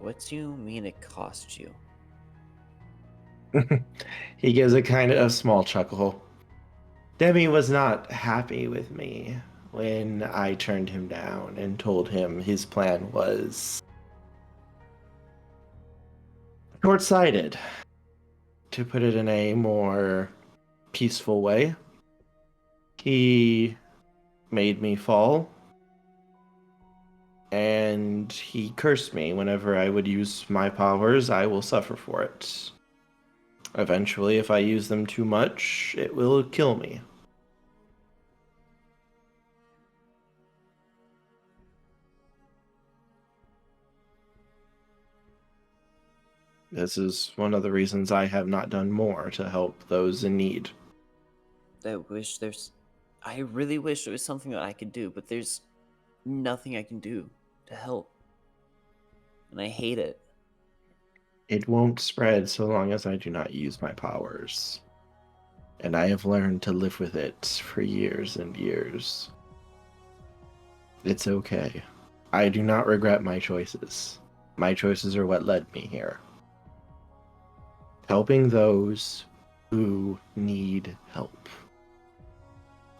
what do you mean it cost you? He gives a kind of a small chuckle. Demi was not happy with me when I turned him down and told him his plan was short-sighted, to put it in a more peaceful way. He made me fall, and he cursed me whenever I would use my powers. I will suffer for it. Eventually, if I use them too much, it will kill me. This is one of the reasons I have not done more to help those in need. I really wish there was something that I could do, but there's nothing I can do to help. And I hate it. It won't spread so long as I do not use my powers. And I have learned to live with it for years and years. It's okay. I do not regret my choices. My choices are what led me here. Helping those who need help.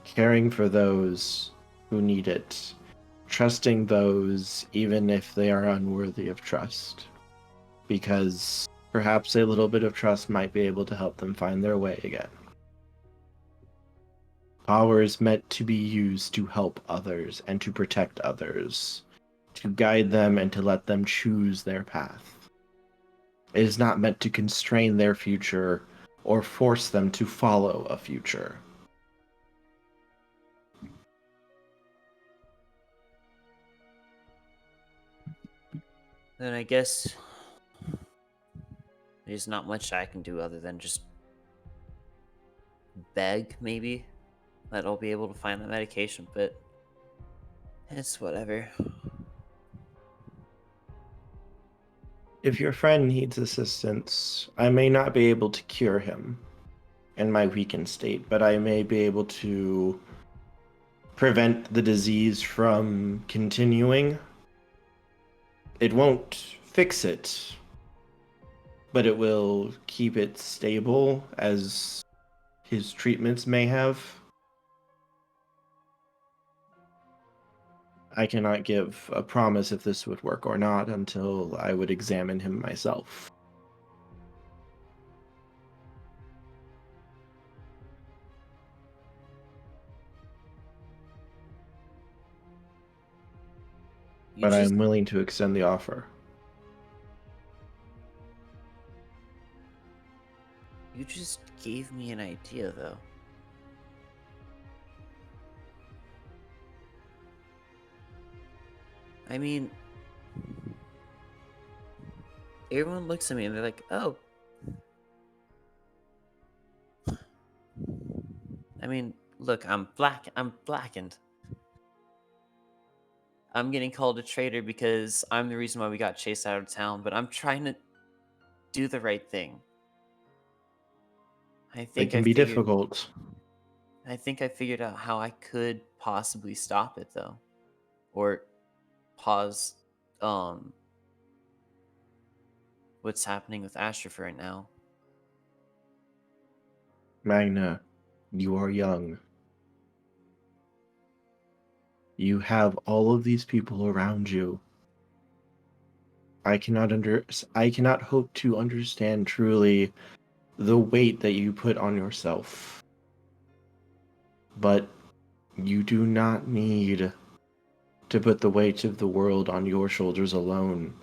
Caring for those who need it. Trusting those even if they are unworthy of trust. Because perhaps a little bit of trust might be able to help them find their way again. Power is meant to be used to help others and to protect others, to guide them and to let them choose their path. It is not meant to constrain their future or force them to follow a future. Then I guess there's not much I can do other than just beg, maybe, that I'll be able to find the medication, but it's whatever. If your friend needs assistance, I may not be able to cure him in my weakened state, but I may be able to prevent the disease from continuing. It won't fix it, but it will keep it stable as his treatments may have. I cannot give a promise if this would work or not until I would examine him myself. But I am willing to extend the offer. You just gave me an idea, though. I mean, everyone looks at me and they're like, oh. I mean, look, I'm blackened. I'm getting called a traitor because I'm the reason why we got chased out of town, but I'm trying to do the right thing. It can be difficult. I think I figured out how I could possibly stop it, though. Or pause what's happening with Ashraf right now. Magna, you are young. You have all of these people around you. I cannot hope to understand truly the weight that you put on yourself. But you do not need to put the weight of the world on your shoulders alone.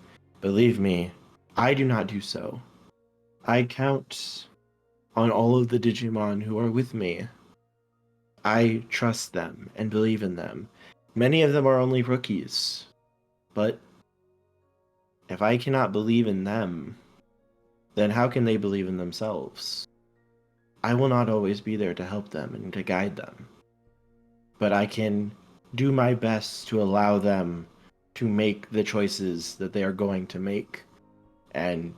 Believe me, I do not do so. I count on all of the Digimon who are with me. I trust them and believe in them. Many of them are only rookies, but if I cannot believe in them, then how can they believe in themselves? I will not always be there to help them and to guide them. But I can do my best to allow them to make the choices that they are going to make. And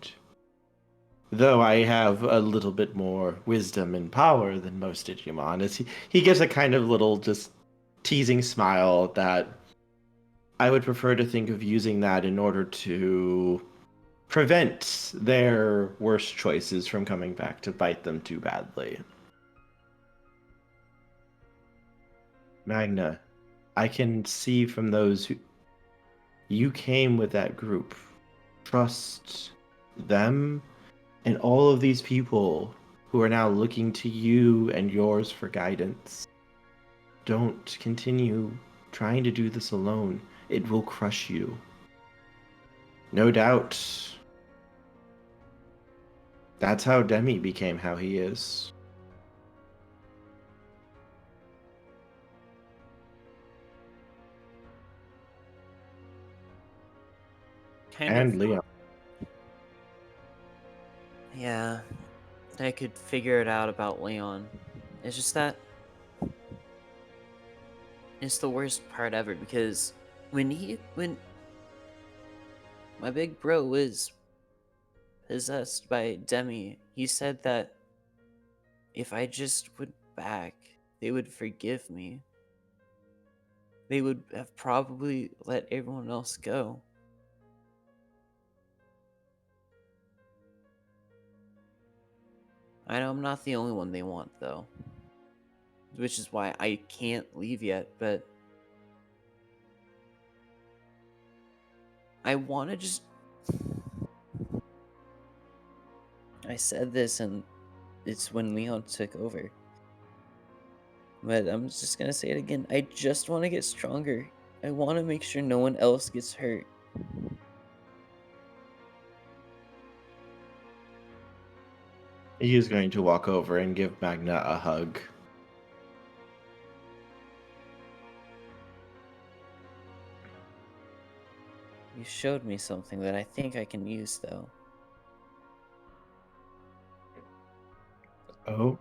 though I have a little bit more wisdom and power than most Digimon, he gives a kind of little just teasing smile that I would prefer to think of using that in order to prevent their worst choices from coming back to bite them too badly. Magna, I can see from those who you came with that group. Trust them and all of these people who are now looking to you and yours for guidance. Don't continue trying to do this alone. It will crush you. No doubt. That's how Demi became how he is. And Leon. Yeah, I could figure it out about Leon. It's just that it's the worst part ever, because when my big bro was possessed by Demi, he said that if I just went back, they would forgive me. They would have probably let everyone else go. I know I'm not the only one they want, though. Which is why I can't leave yet, but I want to just... I said this, and it's when Leon took over. But I'm just gonna say it again. I just want to get stronger. I want to make sure no one else gets hurt. He is going to walk over and give Magna a hug. You showed me something that I think I can use, though. Oh?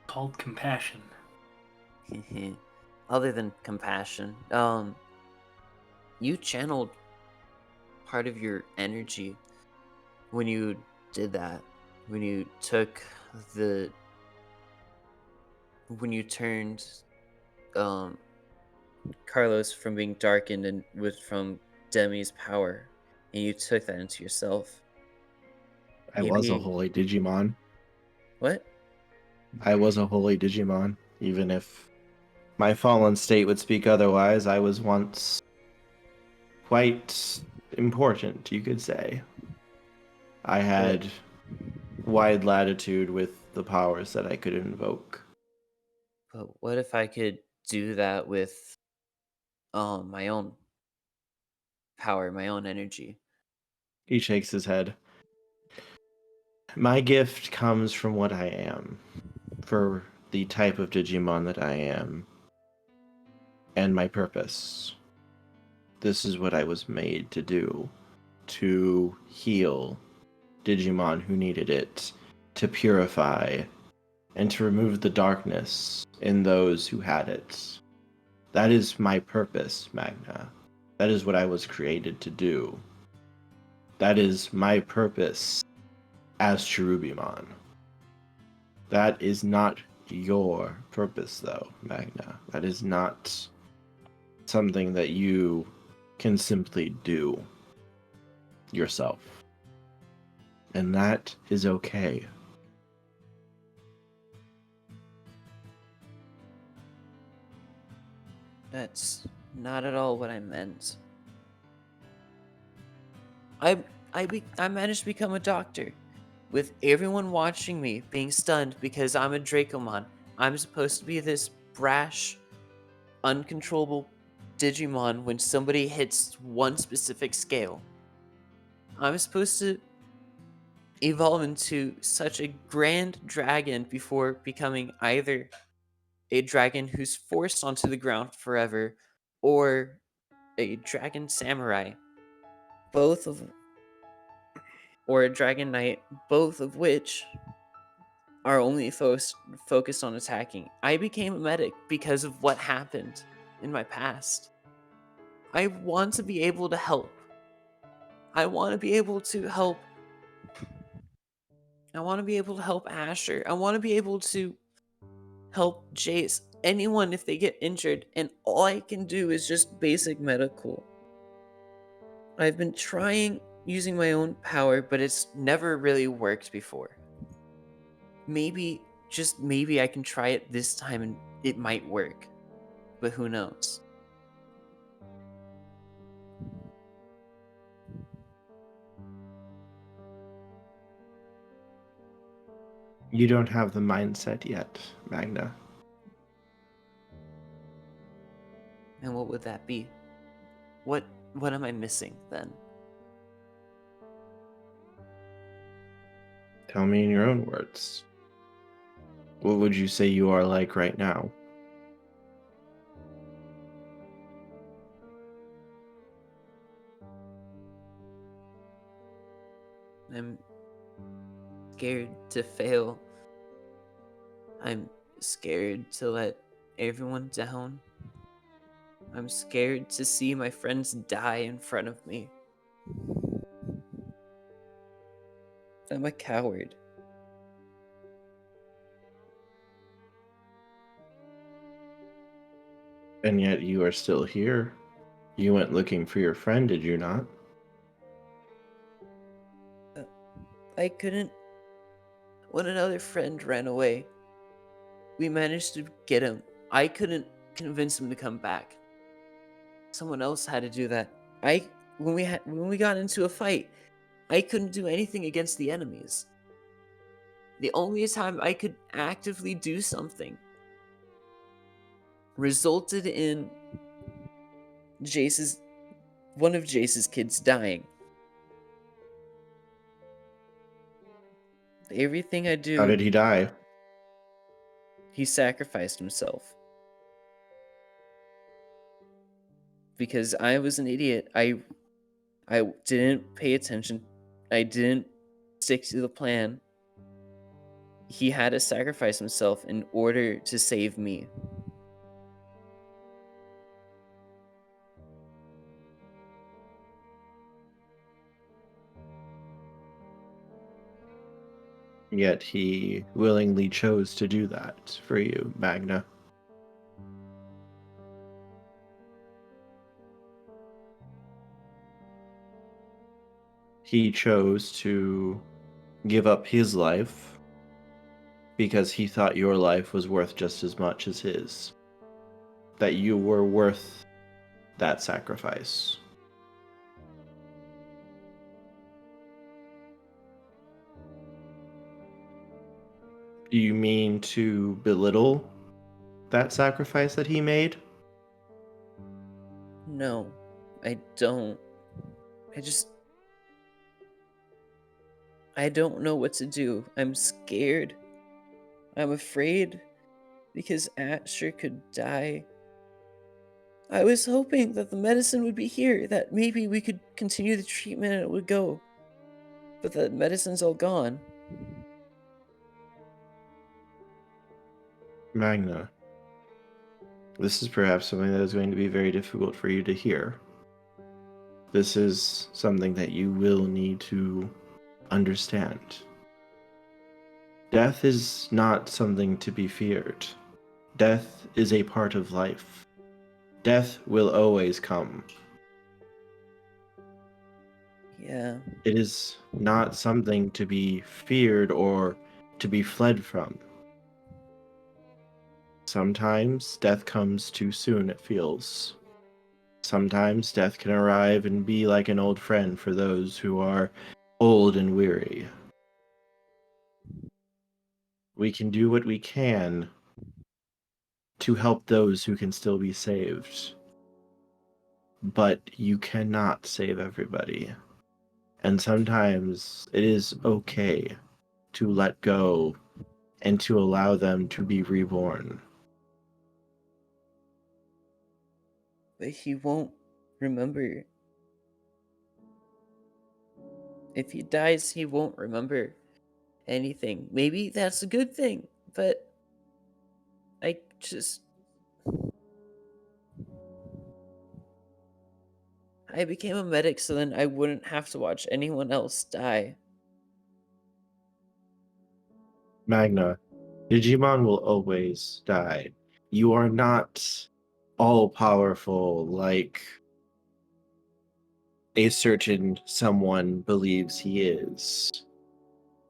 Called compassion. Other than compassion, you channeled part of your energy when you did that. When you turned Carlos from being darkened and from Demi's power, and you took that into yourself. I was a holy Digimon. What? I was a holy Digimon, even if my fallen state would speak otherwise. I was once quite important, you could say. I had wide latitude with the powers that I could invoke. But what if I could do that with my own power, my own energy? He shakes his head. My gift comes from what I am, for the type of Digimon that I am, and my purpose. This is what I was made to do, to heal Digimon who needed it, to purify, and to remove the darkness in those who had it. That is my purpose, Magna. That is what I was created to do. That is my purpose as Cherubimon. That is not your purpose, though, Magna. That is not something that you can simply do yourself. And that is okay. That's not at all what I meant. I managed to become a doctor, with everyone watching me being stunned because I'm a Dracomon. I'm supposed to be this brash, uncontrollable Digimon when somebody hits one specific scale. I'm supposed to evolve into such a grand dragon before becoming either a dragon who's forced onto the ground forever, or a dragon samurai, both of, or a dragon knight, both of which are only focused on attacking. I became a medic because of what happened in my past. I want to be able to help. I want to be able to help. I want to be able to help Asher. I want to be able to help Jace. Anyone if they get injured, and all I can do is just basic medical. I've been trying using my own power, but it's never really worked before. Maybe, just maybe I can try it this time and it might work. But who knows? You don't have the mindset yet, Magna. And what would that be? What am I missing then? Tell me in your own words. What would you say you are like right now? I'm scared to fail. I'm scared to let everyone down. I'm scared to see my friends die in front of me. I'm a coward. And yet you are still here. You went looking for your friend, did you not? I couldn't. When another friend ran away, we managed to get him. I couldn't convince him to come back. Someone else had to do that. When we got into a fight, I couldn't do anything against the enemies. The only time I could actively do something resulted in one of Jace's kids dying. Everything I do. How did he die? He sacrificed himself. Because I was an idiot. I didn't pay attention. I didn't stick to the plan. He had to sacrifice himself in order to save me. Yet he willingly chose to do that for you, Magna. He chose to give up his life because he thought your life was worth just as much as his. That you were worth that sacrifice. Do you mean to belittle that sacrifice that he made? No, I don't. I don't know what to do. I'm scared. I'm afraid because Asher could die. I was hoping that the medicine would be here, that maybe we could continue the treatment and it would go. But the medicine's all gone. Magna, this is perhaps something that is going to be very difficult for you to hear. This is something that you will need to understand. Death is not something to be feared. Death is a part of life. Death will always come. Yeah. It is not something to be feared or to be fled from. Sometimes death comes too soon, it feels. Sometimes death can arrive and be like an old friend for those who are old and weary. We can do what we can to help those who can still be saved. But you cannot save everybody. And sometimes it is okay to let go and to allow them to be reborn. But he won't remember. If he dies, he won't remember anything. Maybe that's a good thing, but I just... I became a medic so then I wouldn't have to watch anyone else die. Magna, Digimon will always die. You are not all powerful like a certain someone believes he is.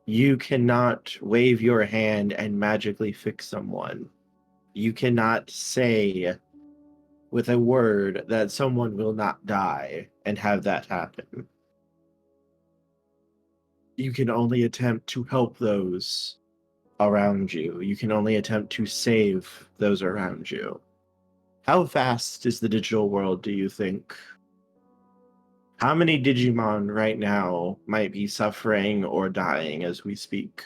You cannot wave your hand and magically fix someone. You cannot say with a word that someone will not die and have that happen. You can only attempt to help those around you. You can only attempt to save those around you. How vast is the digital world, do you think? How many Digimon right now might be suffering or dying as we speak?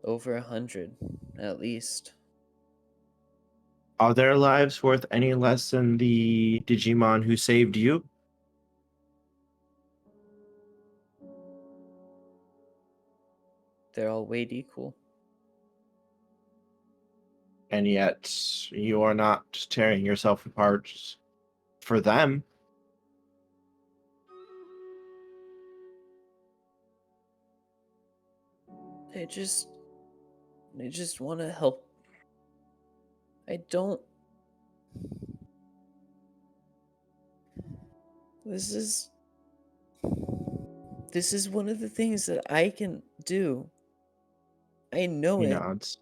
Over 100, at least. Are their lives worth any less than the Digimon who saved you? They're all weighed equal. And yet you are not tearing yourself apart for them. I just want to help. I don't... This is one of the things that I can do. I know He it. nods.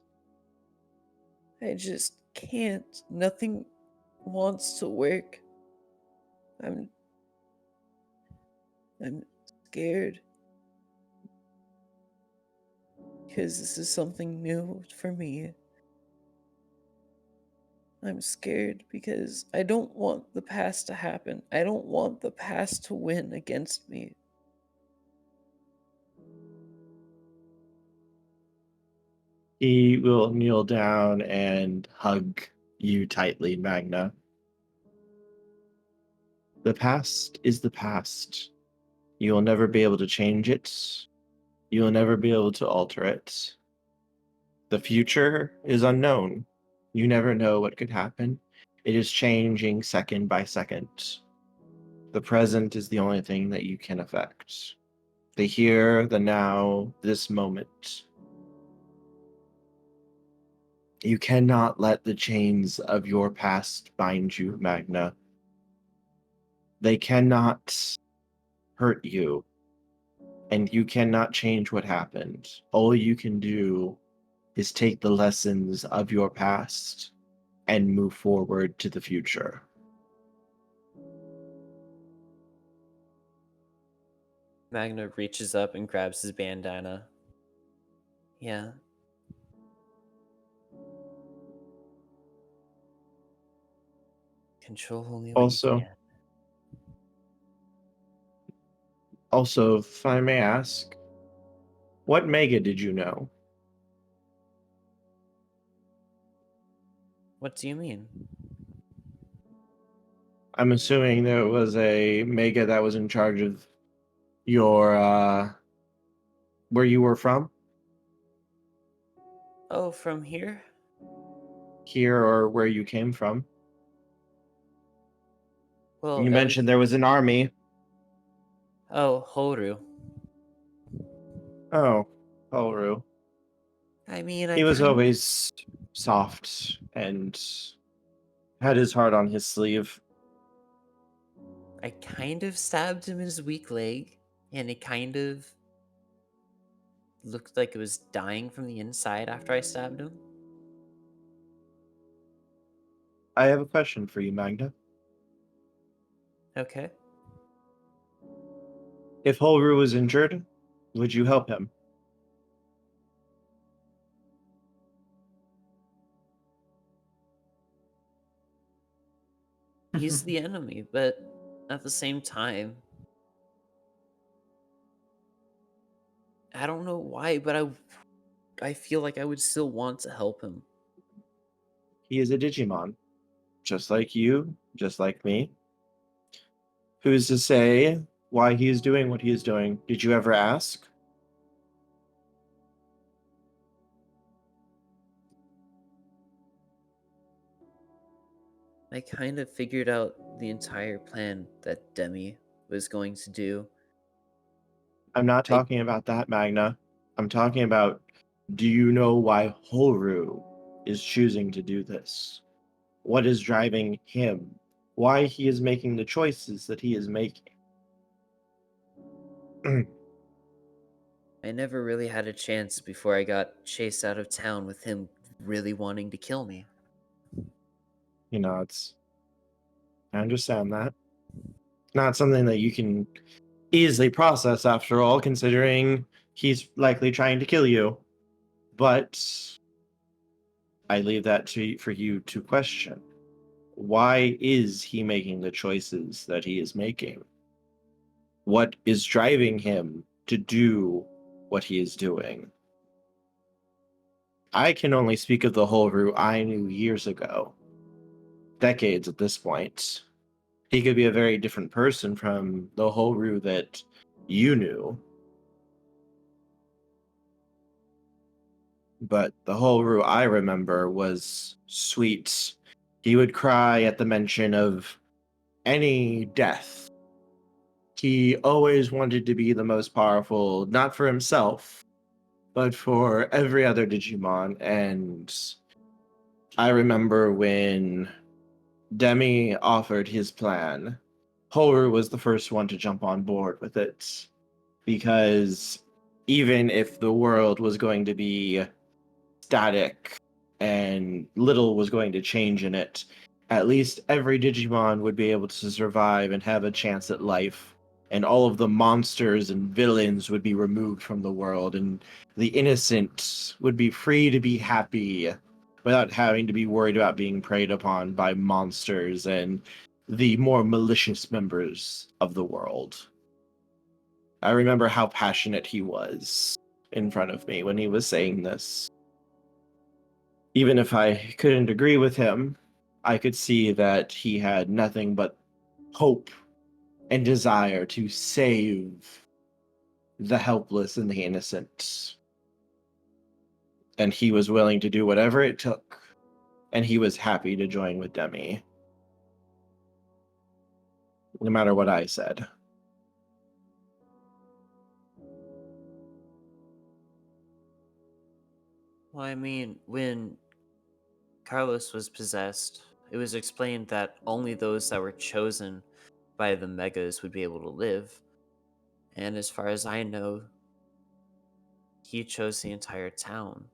I just can't. Nothing wants to work. I'm scared. Because this is something new for me. I'm scared because I don't want the past to happen. I don't want the past to win against me. He will kneel down and hug you tightly, Magna. The past is the past. You will never be able to change it. You will never be able to alter it. The future is unknown. You never know what could happen. It is changing second by second. The present is the only thing that you can affect. The here, the now, this moment. You cannot let the chains of your past bind you, Magna. They cannot hurt you, and you cannot change what happened. All you can do is take the lessons of your past and move forward to the future. Magna reaches up and grabs his bandana. Yeah. Control only what you can. Also, if I may ask, what Mega did you know? What do you mean? I'm assuming there was a Mega that was in charge of your, where you were from? Oh, from here? Here or where you came from? Well, You mentioned there was an army. Oh, Horu. Oh, Horu. I mean, He was always soft and had his heart on his sleeve. I kind of stabbed him in his weak leg, and it kind of looked like it was dying from the inside after I stabbed him. I have a question for you, Magna. Okay. If Horu was injured, would you help him? He's the enemy, but at the same time, I don't know why, but I feel like I would still want to help him. He is a Digimon, just like you, just like me. Who's to say why he is doing what he is doing? Did you ever ask? I kind of figured out the entire plan that Demi was going to do. I'm not talking about that, Magna. I'm talking about, do you know why Horu is choosing to do this? What is driving him? Why he is making the choices that he is making? I never really had a chance before I got chased out of town with him really wanting to kill me. He nods. I understand that. Not something that you can easily process, after all, considering he's likely trying to kill you. But I leave that for you to question. Why is he making the choices that he is making? What is driving him to do what he is doing? I can only speak of the Horu I knew years ago. Decades at this point. He could be a very different person from the Horu that you knew. But the Horu I remember was sweet. He would cry at the mention of any death. He always wanted to be the most powerful, not for himself, but for every other Digimon. And I remember when Demi offered his plan, Horu was the first one to jump on board with it. Because even if the world was going to be static and little was going to change in it, at least every Digimon would be able to survive and have a chance at life. And all of the monsters and villains would be removed from the world, and the innocent would be free to be happy without having to be worried about being preyed upon by monsters and the more malicious members of the world. I remember how passionate he was in front of me when he was saying this. Even if I couldn't agree with him, I could see that he had nothing but hope and desire to save the helpless and the innocent. And he was willing to do whatever it took, and he was happy to join with Demi. No matter what I said. Well, I mean, when Carlos was possessed, it was explained that only those that were chosen by the Megas would be able to live. And as far as I know, he chose the entire town.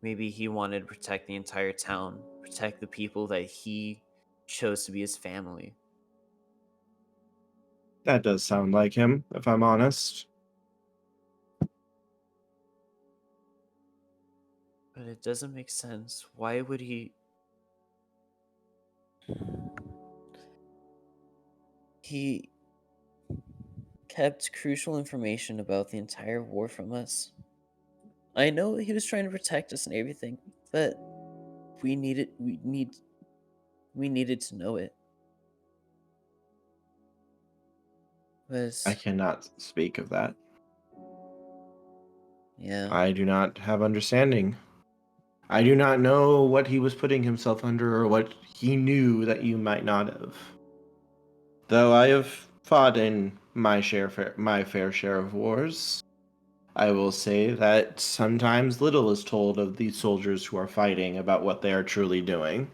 Maybe he wanted to protect the entire town, protect the people that he chose to be his family. That does sound like him, if I'm honest. But it doesn't make sense. Why would he... He kept crucial information about the entire war from us. I know he was trying to protect us and everything, but we needed to know it. I cannot speak of that. Yeah. I do not have understanding. I do not know what he was putting himself under or what he knew that you might not have. Though I have fought in my fair share of wars, I will say that sometimes little is told of these soldiers who are fighting about what they are truly doing.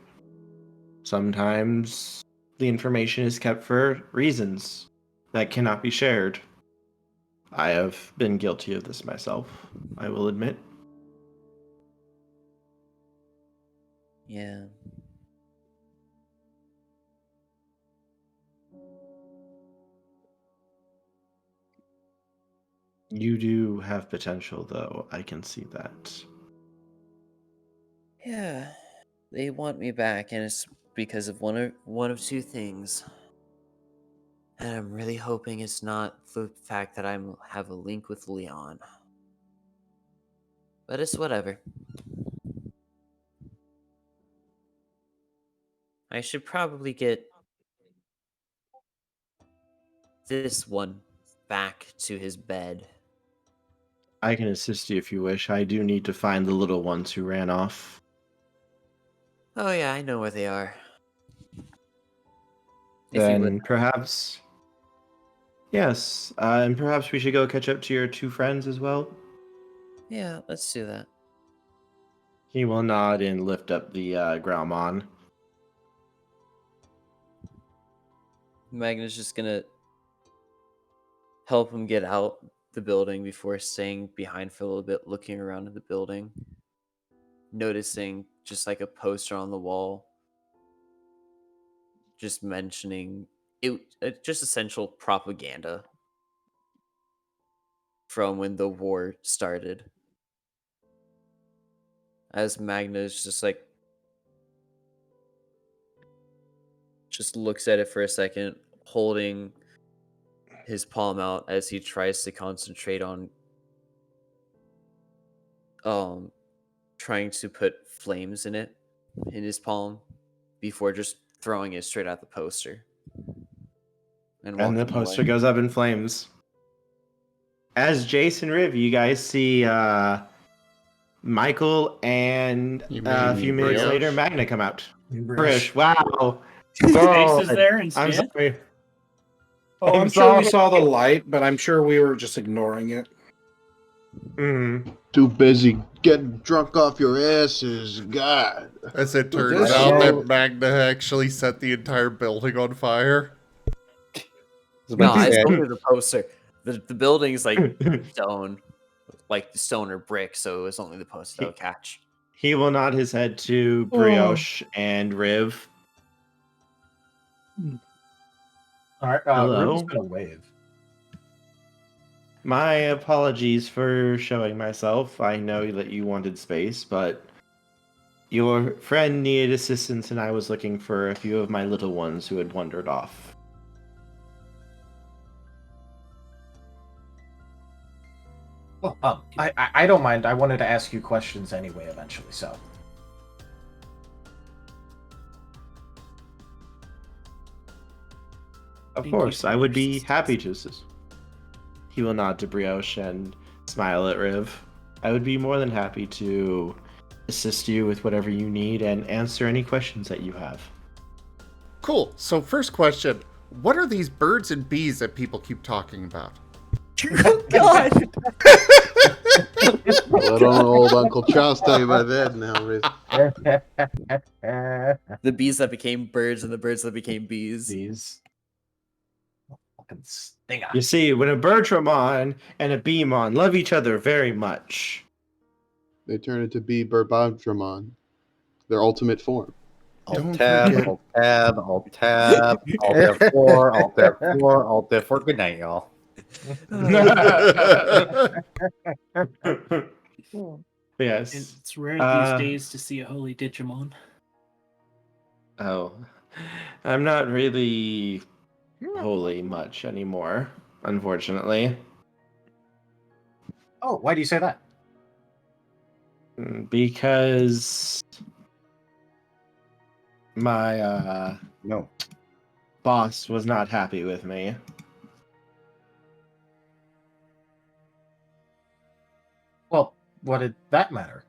Sometimes the information is kept for reasons that cannot be shared. I have been guilty of this myself, I will admit. Yeah. You do have potential, though. I can see that. Yeah. They want me back, and it's because of one of two things. And I'm really hoping it's not the fact that I have a link with Leon. But it's whatever. I should probably get this one back to his bed. I can assist you if you wish. I do need to find the little ones who ran off. Oh yeah, I know where they are. If you Then would. perhaps... Yes, and perhaps we should go catch up to your two friends as well. Yeah, let's do that. He will nod and lift up the Graumon. Magna's just gonna help him get out the building before staying behind for a little bit, looking around at the building, noticing just like a poster on the wall, just mentioning it, just essential propaganda from when the war started. As Magna is just looks at it for a second, holding his palm out as he tries to concentrate on trying to put flames in his palm before just throwing it straight at the poster. And the poster goes up in flames. As Jason Riv, you guys see Michael and a few minutes later Magna come out. Brioche, wow. Jace is there instead? I'm sorry. Oh, I'm sure we saw the light, but I'm sure we were just ignoring it. Too busy getting drunk off your asses, God. As it turns out that Magna actually set the entire building on fire. No, it's only the poster. The building is like stone or brick, so it's only the poster that'll catch. He will nod his head to Brioche and Riv. All right, hello. Riv's gonna wave. My apologies for showing myself. I know that you wanted space, but your friend needed assistance, and I was looking for a few of my little ones who had wandered off. Well, I don't mind. I wanted to ask you questions anyway, eventually. So. Of course, I would be happy to assist. He will nod to Brioche and smile at Riv. I would be more than happy to assist you with whatever you need and answer any questions that you have. Cool. So first question, what are these birds and bees that people keep talking about? God! Well, I don't know, old Uncle Charles tell you about that now, Riz. The bees that became birds and the birds that became bees. Fucking stinger. You see, when a Bertramon and a Beemon love each other very much, they turn into Bee Burbadramon, their ultimate form. Alt tab, alt tab, alt tab, alt F4, alt F4, alt F4. Good night, y'all. Yes. It's rare these days to see a holy Digimon. Oh, I'm not really holy much anymore, unfortunately. Oh, why do you say that? Because my boss was not happy with me. Well, what did that matter?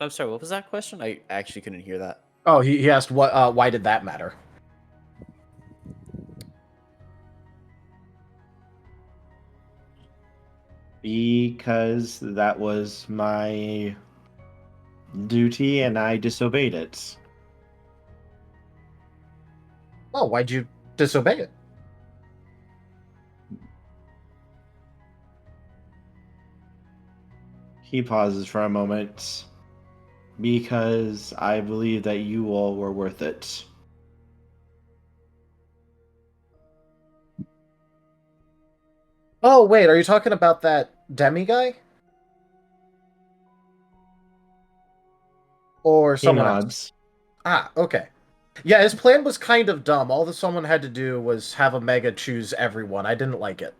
I'm sorry, what was that question? I actually couldn't hear that. Oh, he asked what. Why did that matter? Because that was my duty and I disobeyed it. Oh, why'd you disobey it? He pauses for a moment. Because I believe that you all were worth it. Oh, wait, are you talking about that Demi guy? Or someone else? Ah, okay. Yeah, his plan was kind of dumb. All that someone had to do was have a Mega choose everyone. I didn't like it.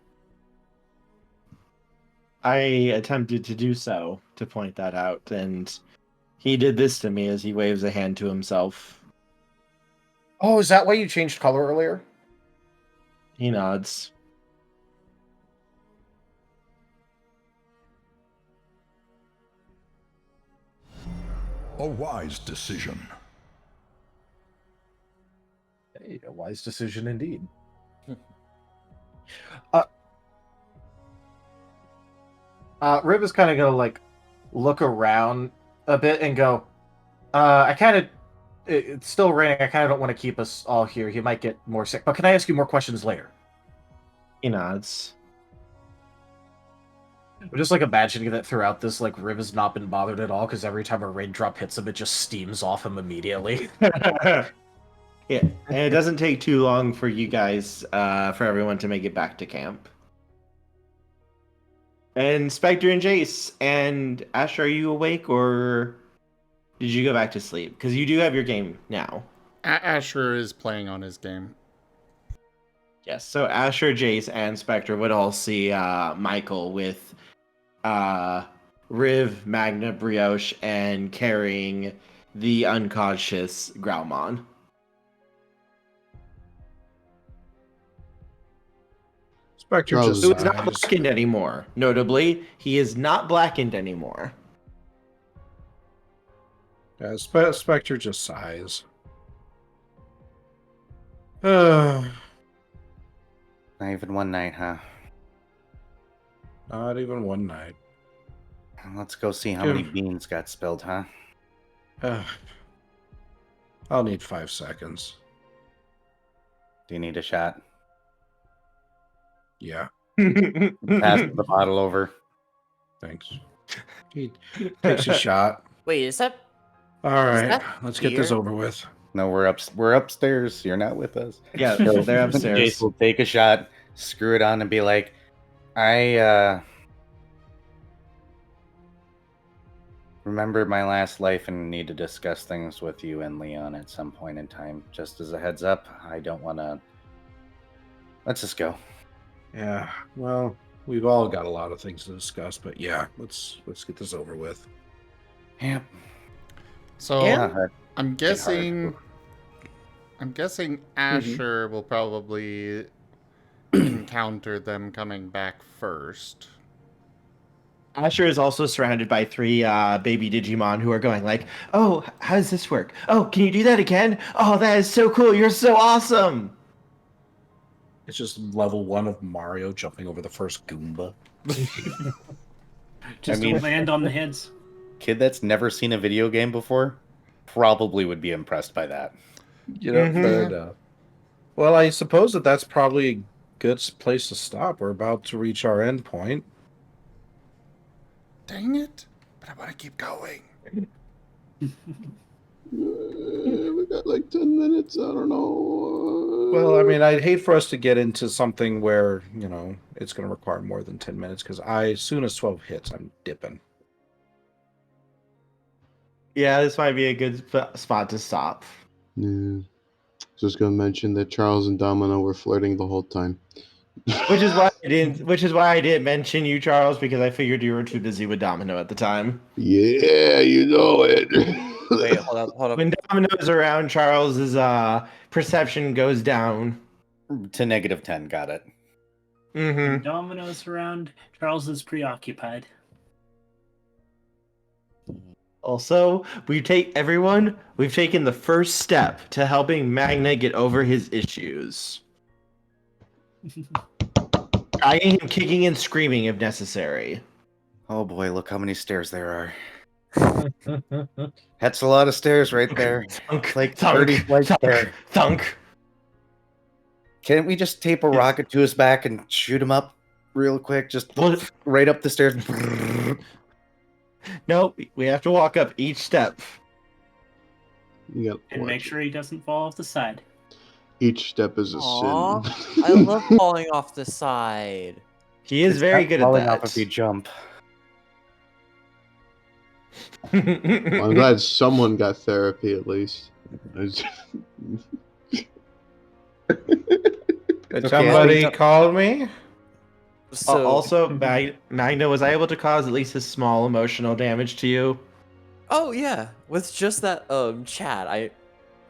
I attempted to do so, to point that out, and he did this to me as he waves a hand to himself. Oh, is that why you changed color earlier? He nods. A wise decision. Hey, a wise decision indeed. Rib is kind of gonna like look around a bit and go, it's still raining. I kind of don't want to keep us all here. He might get more sick. But can I ask you more questions later? He nods. I'm just like imagining that throughout this, like Rib has not been bothered at all because every time a raindrop hits him, it just steams off him immediately. Yeah, and it doesn't take too long for you guys, for everyone to make it back to camp. And Spectre and Jace and Ash, are you awake or did you go back to sleep? Because you do have your game now. Asher is playing on his game. Yes, so Asher, Jace, and Spectre would all see Michael with Riv, Magna, Brioche, and carrying the unconscious Growlmon. Spectre just Who is not sighs. blackened anymore. Notably, he is not blackened anymore. Yeah, Spectre just sighs. Not Not even one night, huh? even one night. Let's go see how many beans got spilled, huh? I'll need 5 seconds. Do you need a shot? Yeah. Pass the bottle over. Thanks. He takes a shot. Wait, is that? All Is right, that let's get this beer? over with. No, we're upstairs. You're not with us. Yeah, So they're upstairs. Jace will take a shot, screw it on, and be like, I remember my last life and need to discuss things with you and Leon at some point in time. Just as a heads up, I don't want to. Let's just go. Yeah, well, we've all got a lot of things to discuss, but yeah, let's get this over with. Yep. So Yeah. I'm guessing Asher will probably encounter them coming back first. Asher is also surrounded by 3 baby Digimon who are going like, "Oh, how does this work? Oh, can you do that again? Oh, that is so cool! You're so awesome!" It's just level 1 of Mario jumping over the first Goomba. Just to land on the heads. Kid that's never seen a video game before probably would be impressed by that. You know, fair enough. Well, I suppose that's probably a good place to stop. We're about to reach our end point. Dang it! But I want to keep going. We got like 10 minutes. I don't know. Well, I mean, I'd hate for us to get into something where, you know, it's going to require more than 10 minutes because as soon as 12 hits, I'm dipping. Yeah, this might be a good spot to stop. Yeah. Just gonna mention that Charles and Domino were flirting the whole time. Which is why I didn't mention you, Charles, because I figured you were too busy with Domino at the time. Yeah, you know it. Wait, hold up. When Domino is around, Charles's perception goes down to -10. Got it. Mm-hmm. Domino's around. Charles is preoccupied. Also, we've taken the first step to helping Magna get over his issues. Dragging him kicking and screaming if necessary. Oh boy, look how many stairs there are. That's a lot of stairs right there. Thunk, like thunk, 30 flights thunk, there. Thunk. Can't we just tape a rocket to his back and shoot him up real quick? Just right up the stairs. Nope, we have to walk up each step. Yep. And make sure he doesn't fall off the side. Each step is a Aw, sin. I love falling off the side. He is very good at falling that. off if you jump. Well, I'm glad someone got therapy at least. Somebody called me? So Also, Magna, was I able to cause at least a small emotional damage to you? Oh yeah, with just that chat,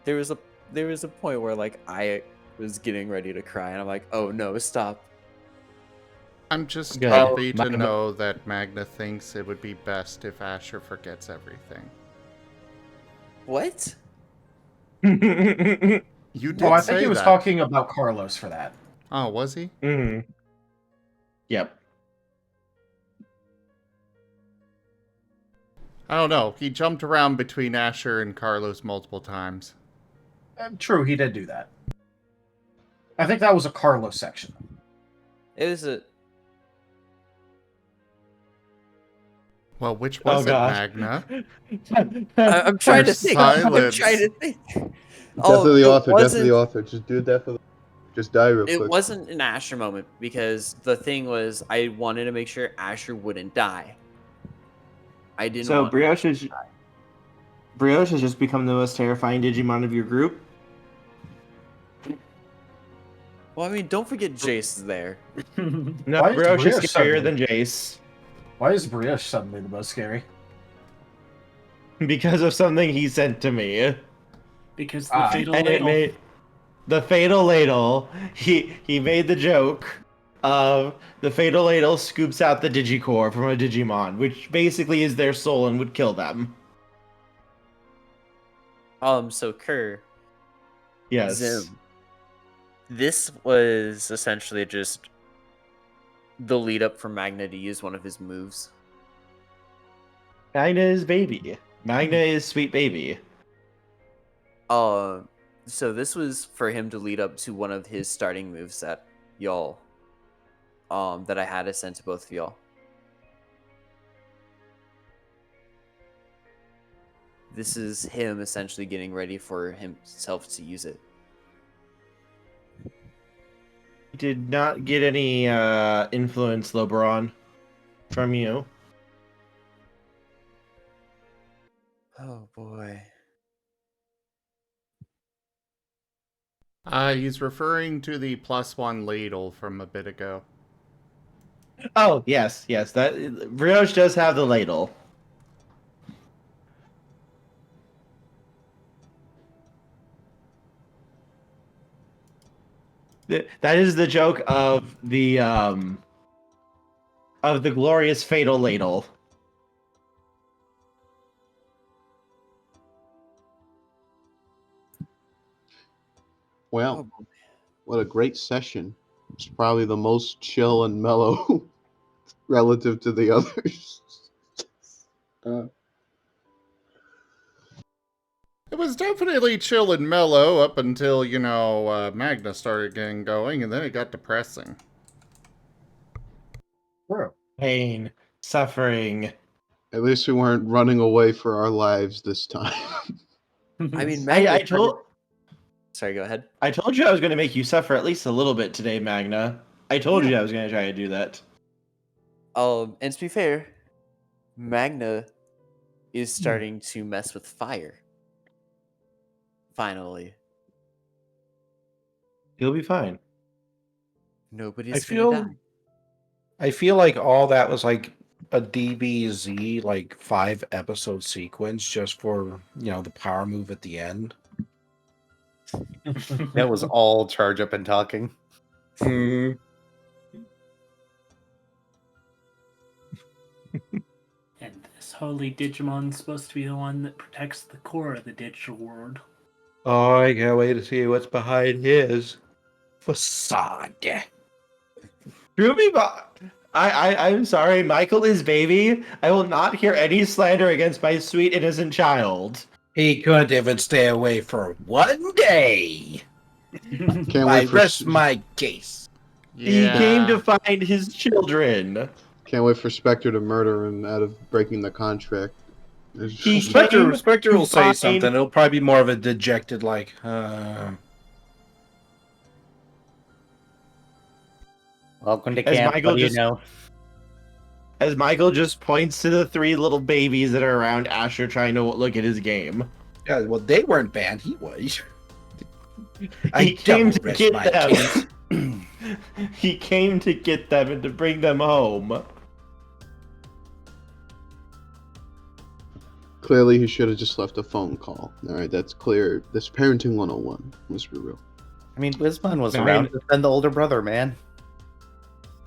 there was a point where like I was getting ready to cry, and I'm like, oh no, stop. I'm just Good. happy to Magna- know that Magna thinks it would be best if Asher forgets everything. What? You did Oh, I say think he was that. talking about Carlos for that. Oh, was he? Mm-hmm. Yep. I don't know. He jumped around between Asher and Carlos multiple times. True, he did do that. I think that was a Carlos section. It was a. Well, which was it, Magna? I'm trying to think. I'm trying to think. Death of the author. Death of wasn't- the author. Just do death of. Just die real It quick. wasn't an Asher moment because the thing was I wanted to make sure Asher wouldn't die. I didn't. So want Brioche has just become the most terrifying Digimon of your group. Well, I mean, don't forget Jace is there. No, Why is Brioche is Brioche scarier suddenly- than Jace. Why is Brioche suddenly the most scary? Because of something he sent to me. Because the fatal And it ladle. made the fatal ladle. He made the joke of the fatal ladle scoops out the Digicore from a Digimon, which basically is their soul and would kill them. So Kerr. Yes. Zim. This was essentially just the lead up for Magna to use one of his moves. Magna is baby. Magna is sweet baby. So this was for him to lead up to one of his starting moves that y'all, that I had to send to both of y'all. This is him essentially getting ready for himself to use it. Did not get any influence, Lobron, from you. Oh boy. He's referring to the +1 ladle from a bit ago. Oh, yes. That Brioche does have the ladle. That is the joke of the glorious fatal ladle. Well, what a great session. It's probably the most chill and mellow relative to the others. It was definitely chill and mellow up until, Magna started getting going, and then it got depressing. Pain, suffering. At least we weren't running away for our lives this time. I mean, Magna. I told. Sorry, go ahead. I told you I was going to make you suffer at least a little bit today, Magna. I told you I was going to try to do that. And to be fair, Magna is starting to mess with fire. Finally. He'll be fine. Nobody's gonna die. I feel like all that was like a DBZ, like 5-episode sequence just for, the power move at the end. That was all charge up and talking. And this holy Digimon's supposed to be the one that protects the core of the digital world. Oh, I can't wait to see what's behind his facade. I'm sorry, Michael is baby. I will not hear any slander against my sweet innocent child. He couldn't even stay away for one day. Can't I wait for rest my case. He came to find his children. Can't wait for Spectre to murder him out of breaking the contract. Spectre will say find- something. It'll probably be more of a dejected, like, Welcome to As camp. Michael What do you just- know? As Michael just points to the 3 little babies that are around Asher trying to look at his game. Yeah, well, they weren't banned. He was. He came to rest get my them. case. He came to get them and to bring them home. Clearly, he should have just left a phone call. All right, that's clear. That's parenting 101. Let's be real. I mean, Wisman was I around mean- to defend the older brother, man.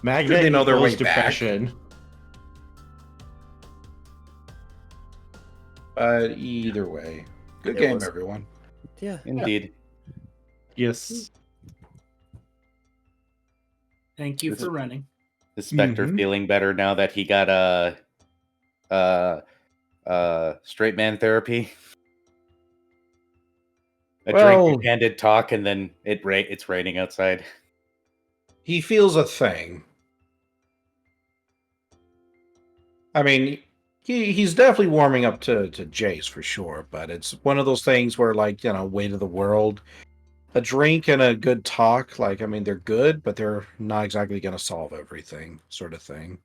Magna They know their equals way back. depression. But either way, good It game, was- everyone. Yeah. Indeed. Yes. Thank you for running. Is Spectre feeling better now that he got straight man therapy? A Well- drink, handed talk, and then it's raining outside. He feels a thing. I mean, he's definitely warming up to Jace for sure, but it's one of those things where, like, weight of the world. A drink and a good talk, like, I mean, they're good, but they're not exactly going to solve everything, sort of thing.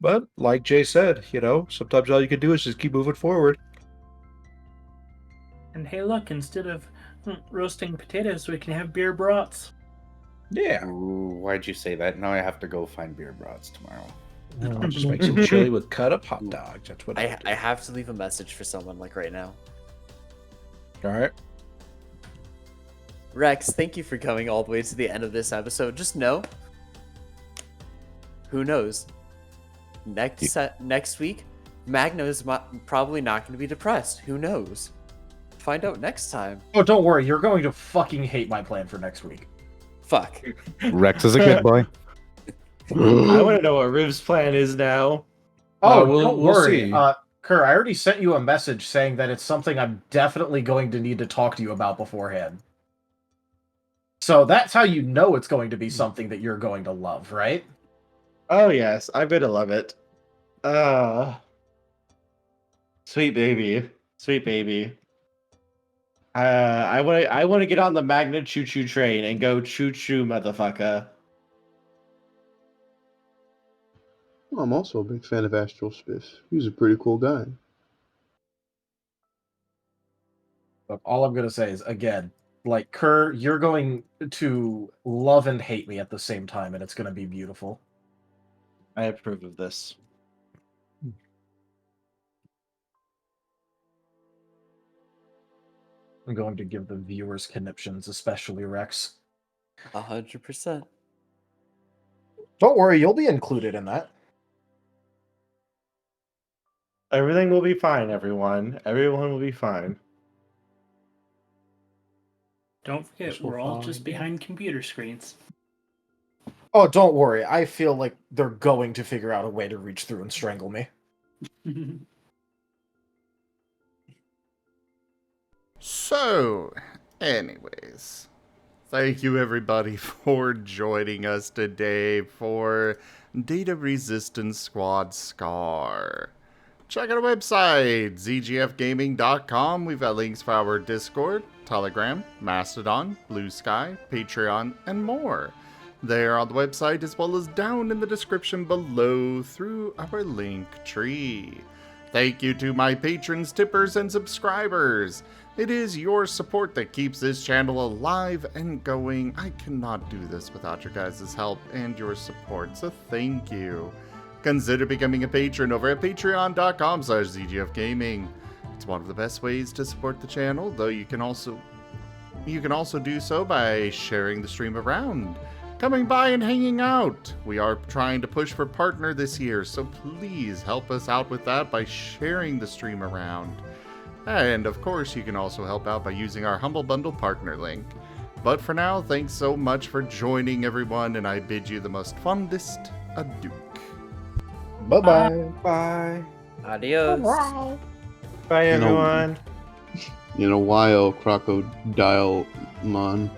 But, like Jay said, sometimes all you can do is just keep moving forward. And hey, look, instead of roasting potatoes, we can have beer brats. Yeah. Ooh, why'd you say that? Now I have to go find beer brats tomorrow. Just make some chili with cut up hot dogs. That's what I have to leave a message for someone, like, right now. All right. Rex, thank you for coming all the way to the end of this episode. Just know, who knows? Next week, Magna is probably not going to be depressed. Who knows? Find out next time. Oh, don't worry. You're going to fucking hate my plan for next week. Fuck. Rex is a good boy. I want to know what Riv's plan is now. Oh, we'll don't worry. see. Kerr, I already sent you a message saying that it's something I'm definitely going to need to talk to you about beforehand. So that's how you know it's going to be something that you're going to love, right? Oh yes, I better love it. Sweet baby, sweet baby. I want to get on the Magna choo choo train and go choo choo, motherfucker. Well, I'm also a big fan of Astral Spiff. He's a pretty cool guy. But all I'm going to say is, again, like, Kerr, you're going to love and hate me at the same time, and it's going to be beautiful. I approve of this. I'm going to give the viewers conniptions, especially Rex. 100%. Don't worry, you'll be included in that. Everything will be fine, everyone. Everyone will be fine. Don't forget, we're all just behind computer screens. Oh, don't worry. I feel like they're going to figure out a way to reach through and strangle me. So, anyways, thank you everybody for joining us today for Data Resistance Squad Scar. Check out our website, zgfgaming.com. We've got links for our Discord, Telegram, Mastodon, Blue Sky, Patreon, and more. There on the website, as well as down in the description below through our link tree. Thank you to my patrons, tippers, and subscribers. It is your support that keeps this channel alive and going. I cannot do this without your guys' help and your support, so thank you. Consider becoming a patron over at patreon.com/zgfgaming. It's one of the best ways to support the channel, though you can also do so by sharing the stream around, coming by and hanging out. We are trying to push for partner this year, so please help us out with that by sharing the stream around. And of course, you can also help out by using our Humble Bundle partner link. But for now, thanks so much for joining everyone, and I bid you the most fondest adieu. Bye-bye. Bye. Adios. Bye, everyone. In a while, Crocodile Mon.